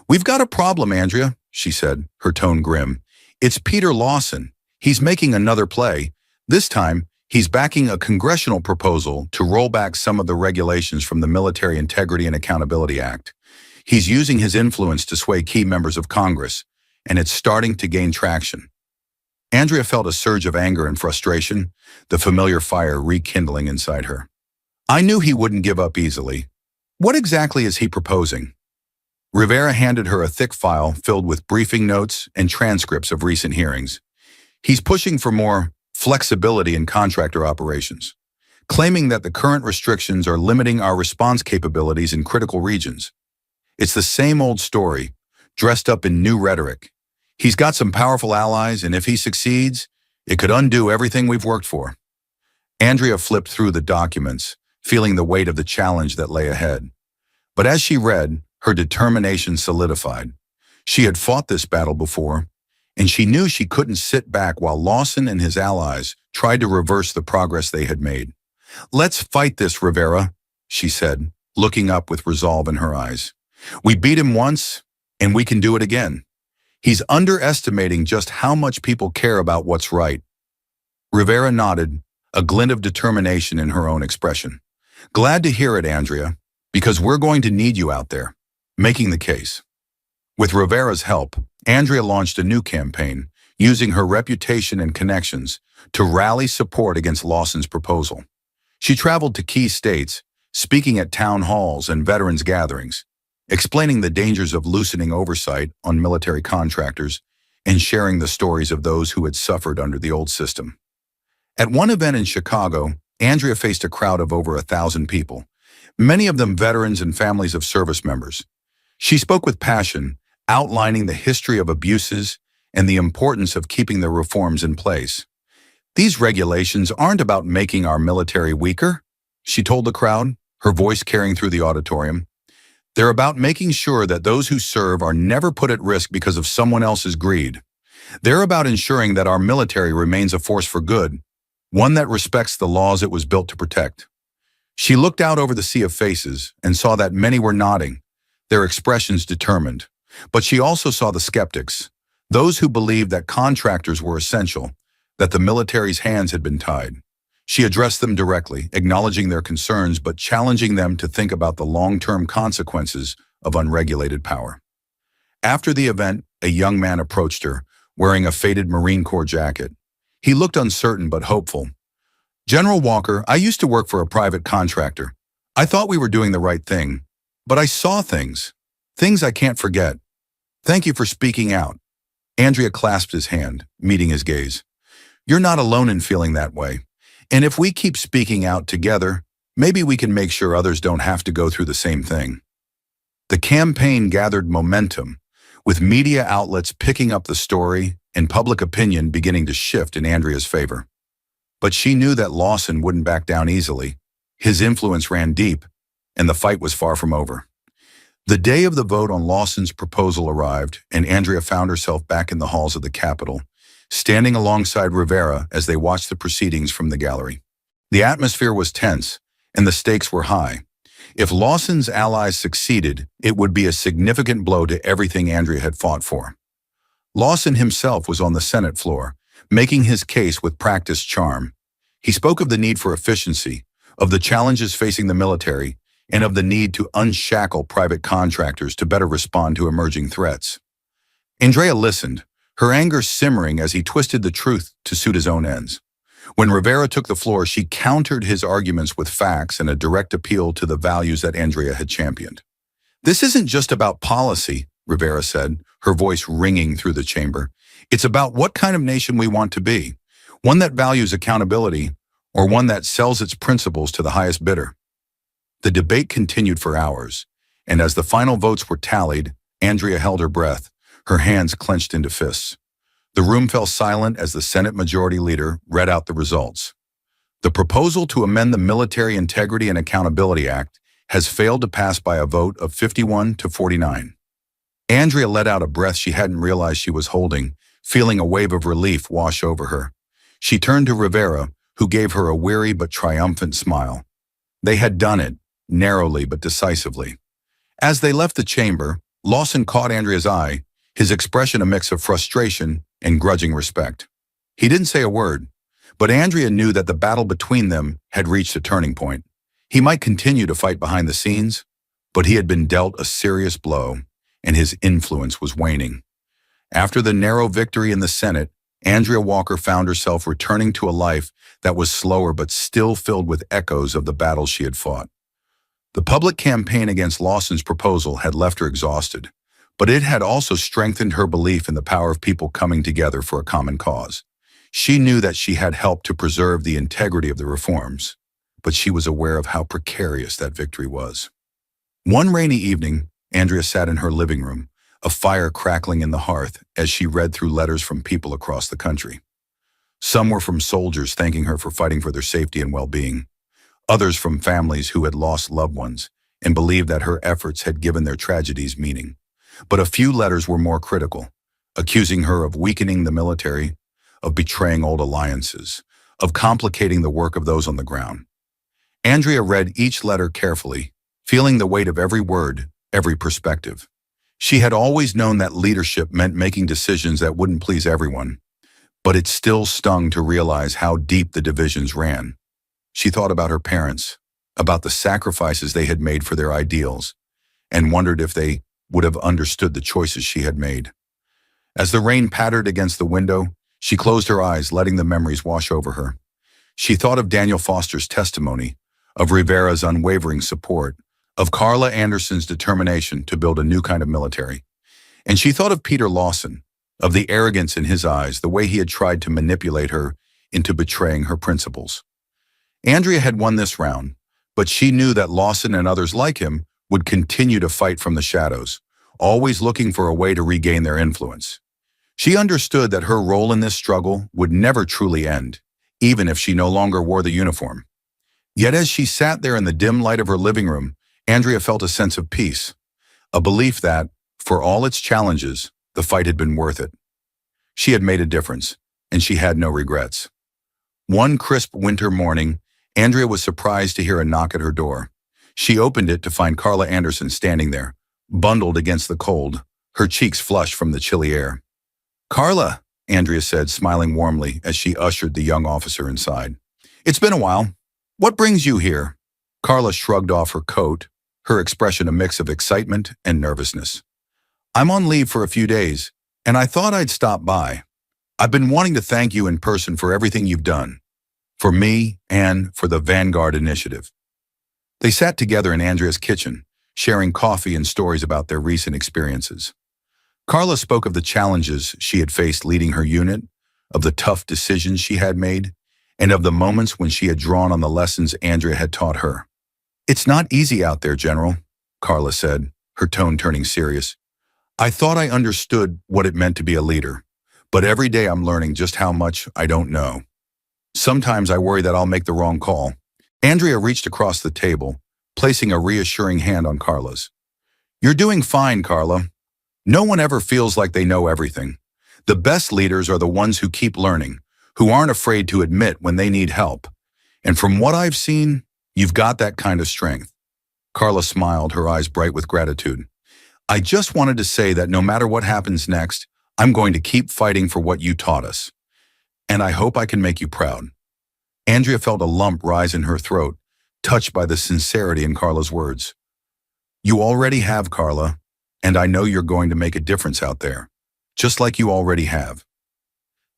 "We've got a problem, Andrea," she said, her tone grim. "It's Peter Lawson. He's making another play. This time, he's backing a congressional proposal to roll back some of the regulations from the Military Integrity and Accountability Act. He's using his influence to sway key members of Congress, and it's starting to gain traction." Andrea felt a surge of anger and frustration, the familiar fire rekindling inside her. I knew he wouldn't give up easily. What exactly is he proposing? Rivera handed her a thick file filled with briefing notes and transcripts of recent hearings. He's pushing for more flexibility in contractor operations, claiming that the current restrictions are limiting our response capabilities in critical regions. It's the same old story, dressed up in new rhetoric. He's got some powerful allies, and if he succeeds, it could undo everything we've worked for. Andrea flipped through the documents, feeling the weight of the challenge that lay ahead. But as she read, her determination solidified. She had fought this battle before, and she knew she couldn't sit back while Lawson and his allies tried to reverse the progress they had made. "Let's fight this, Rivera," she said, looking up with resolve in her eyes. "We beat him once, and we can do it again. He's underestimating just how much people care about what's right." Rivera nodded, a glint of determination in her own expression. "Glad to hear it, Andrea, because we're going to need you out there, making the case." With Rivera's help, Andrea launched a new campaign, using her reputation and connections to rally support against Lawson's proposal. She traveled to key states, speaking at town halls and veterans gatherings, explaining the dangers of loosening oversight on military contractors and sharing the stories of those who had suffered under the old system. At one event in Chicago, Andrea faced a crowd of over 1,000 people, many of them veterans and families of service members. She spoke with passion, outlining the history of abuses and the importance of keeping the reforms in place. "These regulations aren't about making our military weaker," she told the crowd, her voice carrying through the auditorium. "They're about making sure that those who serve are never put at risk because of someone else's greed. They're about ensuring that our military remains a force for good, one that respects the laws it was built to protect." She looked out over the sea of faces and saw that many were nodding, their expressions determined. But she also saw the skeptics, those who believed that contractors were essential, that the military's hands had been tied. She addressed them directly, acknowledging their concerns but challenging them to think about the long-term consequences of unregulated power. After the event, a young man approached her, wearing a faded Marine Corps jacket. He looked uncertain but hopeful. "General Walker, I used to work for a private contractor. I thought we were doing the right thing, but I saw things I can't forget. Thank you for speaking out." Andrea clasped his hand, meeting his gaze. "You're not alone in feeling that way. And if we keep speaking out together, maybe we can make sure others don't have to go through the same thing." The campaign gathered momentum, with media outlets picking up the story and public opinion beginning to shift in Andrea's favor. But she knew that Lawson wouldn't back down easily. His influence ran deep, and the fight was far from over. The day of the vote on Lawson's proposal arrived, and Andrea found herself back in the halls of the Capitol, standing alongside Rivera as they watched the proceedings from the gallery. The atmosphere was tense, and the stakes were high. If Lawson's allies succeeded, it would be a significant blow to everything Andrea had fought for. Lawson himself was on the Senate floor, making his case with practiced charm. He spoke of the need for efficiency, of the challenges facing the military, and of the need to unshackle private contractors to better respond to emerging threats. Andrea listened, her anger simmering as he twisted the truth to suit his own ends. When Rivera took the floor, she countered his arguments with facts and a direct appeal to the values that Andrea had championed. "This isn't just about policy," Rivera said, her voice ringing through the chamber. "It's about what kind of nation we want to be, one that values accountability or one that sells its principles to the highest bidder." The debate continued for hours, and as the final votes were tallied, Andrea held her breath, her hands clenched into fists. The room fell silent as the Senate Majority Leader read out the results. "The proposal to amend the Military Integrity and Accountability Act has failed to pass by a vote of 51 to 49. Andrea let out a breath she hadn't realized she was holding, feeling a wave of relief wash over her. She turned to Rivera, who gave her a weary but triumphant smile. They had done it, narrowly but decisively. As they left the chamber, Lawson caught Andrea's eye, his expression a mix of frustration and grudging respect. He didn't say a word, but Andrea knew that the battle between them had reached a turning point. He might continue to fight behind the scenes, but he had been dealt a serious blow, and his influence was waning. After the narrow victory in the Senate, Andrea Walker found herself returning to a life that was slower but still filled with echoes of the battles she had fought. The public campaign against Lawson's proposal had left her exhausted, but it had also strengthened her belief in the power of people coming together for a common cause. She knew that she had helped to preserve the integrity of the reforms, but she was aware of how precarious that victory was. One rainy evening, Andrea sat in her living room, a fire crackling in the hearth as she read through letters from people across the country. Some were from soldiers thanking her for fighting for their safety and well-being, others from families who had lost loved ones and believed that her efforts had given their tragedies meaning. But a few letters were more critical, accusing her of weakening the military, of betraying old alliances, of complicating the work of those on the ground. Andrea read each letter carefully, feeling the weight of every word, every perspective. She had always known that leadership meant making decisions that wouldn't please everyone, but it still stung to realize how deep the divisions ran. She thought about her parents, about the sacrifices they had made for their ideals, and wondered if they would have understood the choices she had made. As the rain pattered against the window, she closed her eyes, letting the memories wash over her. She thought of Daniel Foster's testimony, of Rivera's unwavering support, of Carla Anderson's determination to build a new kind of military. And she thought of Peter Lawson, of the arrogance in his eyes, the way he had tried to manipulate her into betraying her principles. Andrea had won this round, but she knew that Lawson and others like him would continue to fight from the shadows, always looking for a way to regain their influence. She understood that her role in this struggle would never truly end, even if she no longer wore the uniform. Yet as she sat there in the dim light of her living room, Andrea felt a sense of peace, a belief that, for all its challenges, the fight had been worth it. She had made a difference, and she had no regrets. One crisp winter morning, Andrea was surprised to hear a knock at her door. She opened it to find Carla Anderson standing there, bundled against the cold, her cheeks flushed from the chilly air. "Carla," Andrea said, smiling warmly as she ushered the young officer inside. "It's been a while. What brings you here?" Carla shrugged off her coat, her expression a mix of excitement and nervousness. "I'm on leave for a few days, and I thought I'd stop by. I've been wanting to thank you in person for everything you've done, for me and for the Vanguard Initiative." They sat together in Andrea's kitchen, sharing coffee and stories about their recent experiences. Carla spoke of the challenges she had faced leading her unit, of the tough decisions she had made, and of the moments when she had drawn on the lessons Andrea had taught her. "It's not easy out there, General," Carla said, her tone turning serious. "I thought I understood what it meant to be a leader, but every day I'm learning just how much I don't know. Sometimes I worry that I'll make the wrong call." Andrea reached across the table, placing a reassuring hand on Carla's. "You're doing fine, Carla. No one ever feels like they know everything. The best leaders are the ones who keep learning, who aren't afraid to admit when they need help. And from what I've seen, you've got that kind of strength." Carla smiled, her eyes bright with gratitude. "I just wanted to say that no matter what happens next, I'm going to keep fighting for what you taught us. And I hope I can make you proud." Andrea felt a lump rise in her throat, touched by the sincerity in Carla's words. "You already have, Carla, and I know you're going to make a difference out there, just like you already have."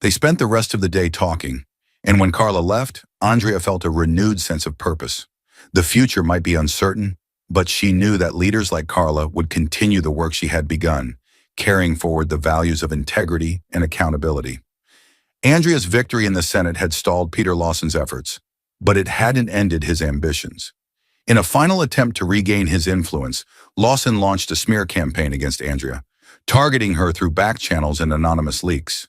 They spent the rest of the day talking, and when Carla left, Andrea felt a renewed sense of purpose. The future might be uncertain, but she knew that leaders like Carla would continue the work she had begun, carrying forward the values of integrity and accountability. Andrea's victory in the Senate had stalled Peter Lawson's efforts, but it hadn't ended his ambitions. In a final attempt to regain his influence, Lawson launched a smear campaign against Andrea, targeting her through back channels and anonymous leaks.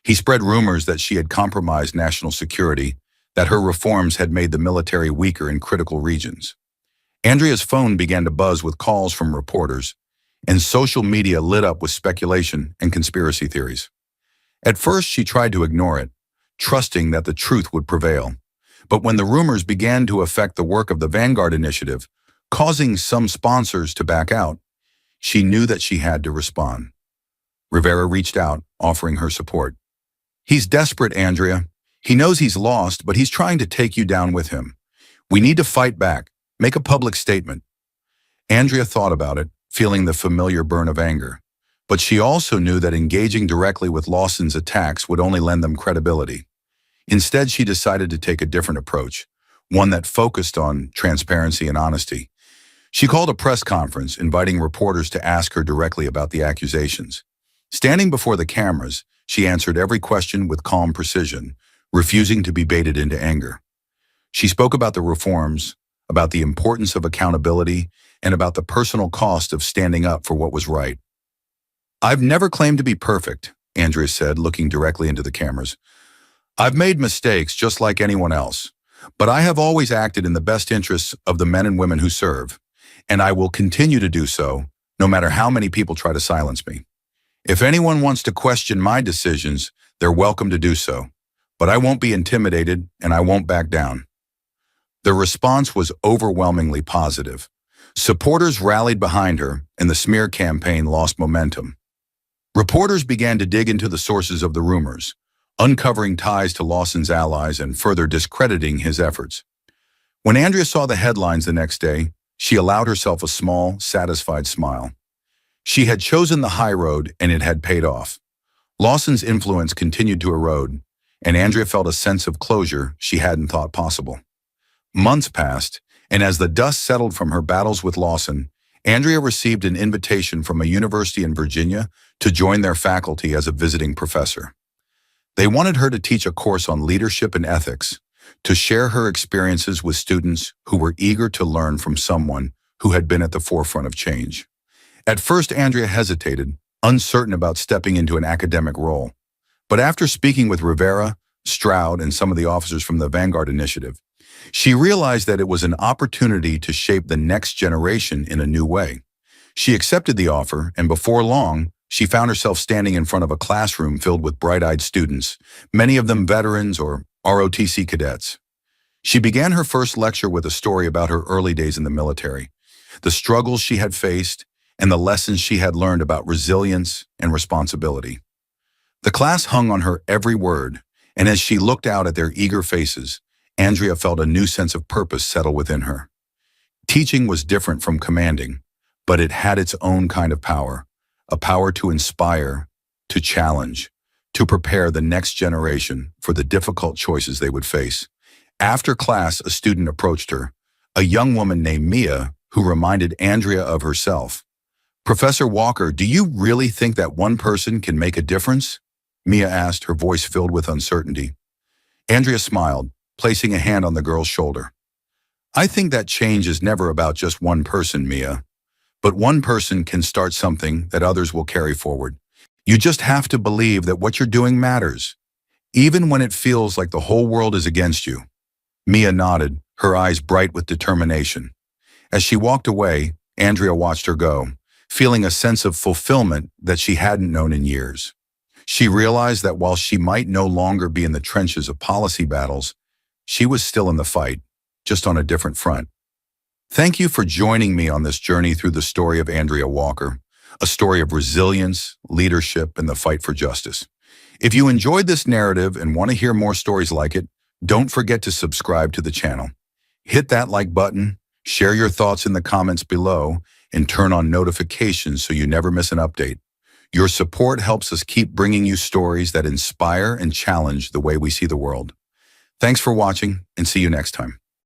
He spread rumors that she had compromised national security, that her reforms had made the military weaker in critical regions. Andrea's phone began to buzz with calls from reporters, and social media lit up with speculation and conspiracy theories. At first, she tried to ignore it, trusting that the truth would prevail. But when the rumors began to affect the work of the Vanguard Initiative, causing some sponsors to back out, she knew that she had to respond. Rivera reached out, offering her support. "He's desperate, Andrea. He knows he's lost, but he's trying to take you down with him. We need to fight back, make a public statement." Andrea thought about it, feeling the familiar burn of anger. But she also knew that engaging directly with Lawson's attacks would only lend them credibility. Instead, she decided to take a different approach, one that focused on transparency and honesty. She called a press conference, inviting reporters to ask her directly about the accusations. Standing before the cameras, she answered every question with calm precision, refusing to be baited into anger. She spoke about the reforms, about the importance of accountability, and about the personal cost of standing up for what was right. "I've never claimed to be perfect," Andrea said, looking directly into the cameras. "I've made mistakes just like anyone else, but I have always acted in the best interests of the men and women who serve, and I will continue to do so, no matter how many people try to silence me. If anyone wants to question my decisions, they're welcome to do so, but I won't be intimidated and I won't back down." The response was overwhelmingly positive. Supporters rallied behind her, and the smear campaign lost momentum. Reporters began to dig into the sources of the rumors, uncovering ties to Lawson's allies and further discrediting his efforts. When Andrea saw the headlines the next day, she allowed herself a small, satisfied smile. She had chosen the high road, and it had paid off. Lawson's influence continued to erode, and Andrea felt a sense of closure she hadn't thought possible. Months passed, and as the dust settled from her battles with Lawson, Andrea received an invitation from a university in Virginia to join their faculty as a visiting professor. They wanted her to teach a course on leadership and ethics, to share her experiences with students who were eager to learn from someone who had been at the forefront of change. At first, Andrea hesitated, uncertain about stepping into an academic role. But after speaking with Rivera, Stroud, and some of the officers from the Vanguard Initiative, she realized that it was an opportunity to shape the next generation in a new way. She accepted the offer, and before long, she found herself standing in front of a classroom filled with bright-eyed students, many of them veterans or ROTC cadets. She began her first lecture with a story about her early days in the military, the struggles she had faced, and the lessons she had learned about resilience and responsibility. The class hung on her every word, and as she looked out at their eager faces, Andrea felt a new sense of purpose settle within her. Teaching was different from commanding, but it had its own kind of power, a power to inspire, to challenge, to prepare the next generation for the difficult choices they would face. After class, a student approached her, a young woman named Mia, who reminded Andrea of herself. "Professor Walker, do you really think that one person can make a difference?" Mia asked, her voice filled with uncertainty. Andrea smiled, placing a hand on the girl's shoulder. "I think that change is never about just one person, Mia. But one person can start something that others will carry forward. You just have to believe that what you're doing matters, even when it feels like the whole world is against you." Mia nodded, her eyes bright with determination. As she walked away, Andrea watched her go, feeling a sense of fulfillment that she hadn't known in years. She realized that while she might no longer be in the trenches of policy battles, she was still in the fight, just on a different front. Thank you for joining me on this journey through the story of Andrea Walker, a story of resilience, leadership, and the fight for justice. If you enjoyed this narrative and want to hear more stories like it, don't forget to subscribe to the channel. Hit that like button, share your thoughts in the comments below, and turn on notifications so you never miss an update. Your support helps us keep bringing you stories that inspire and challenge the way we see the world. Thanks for watching, and see you next time.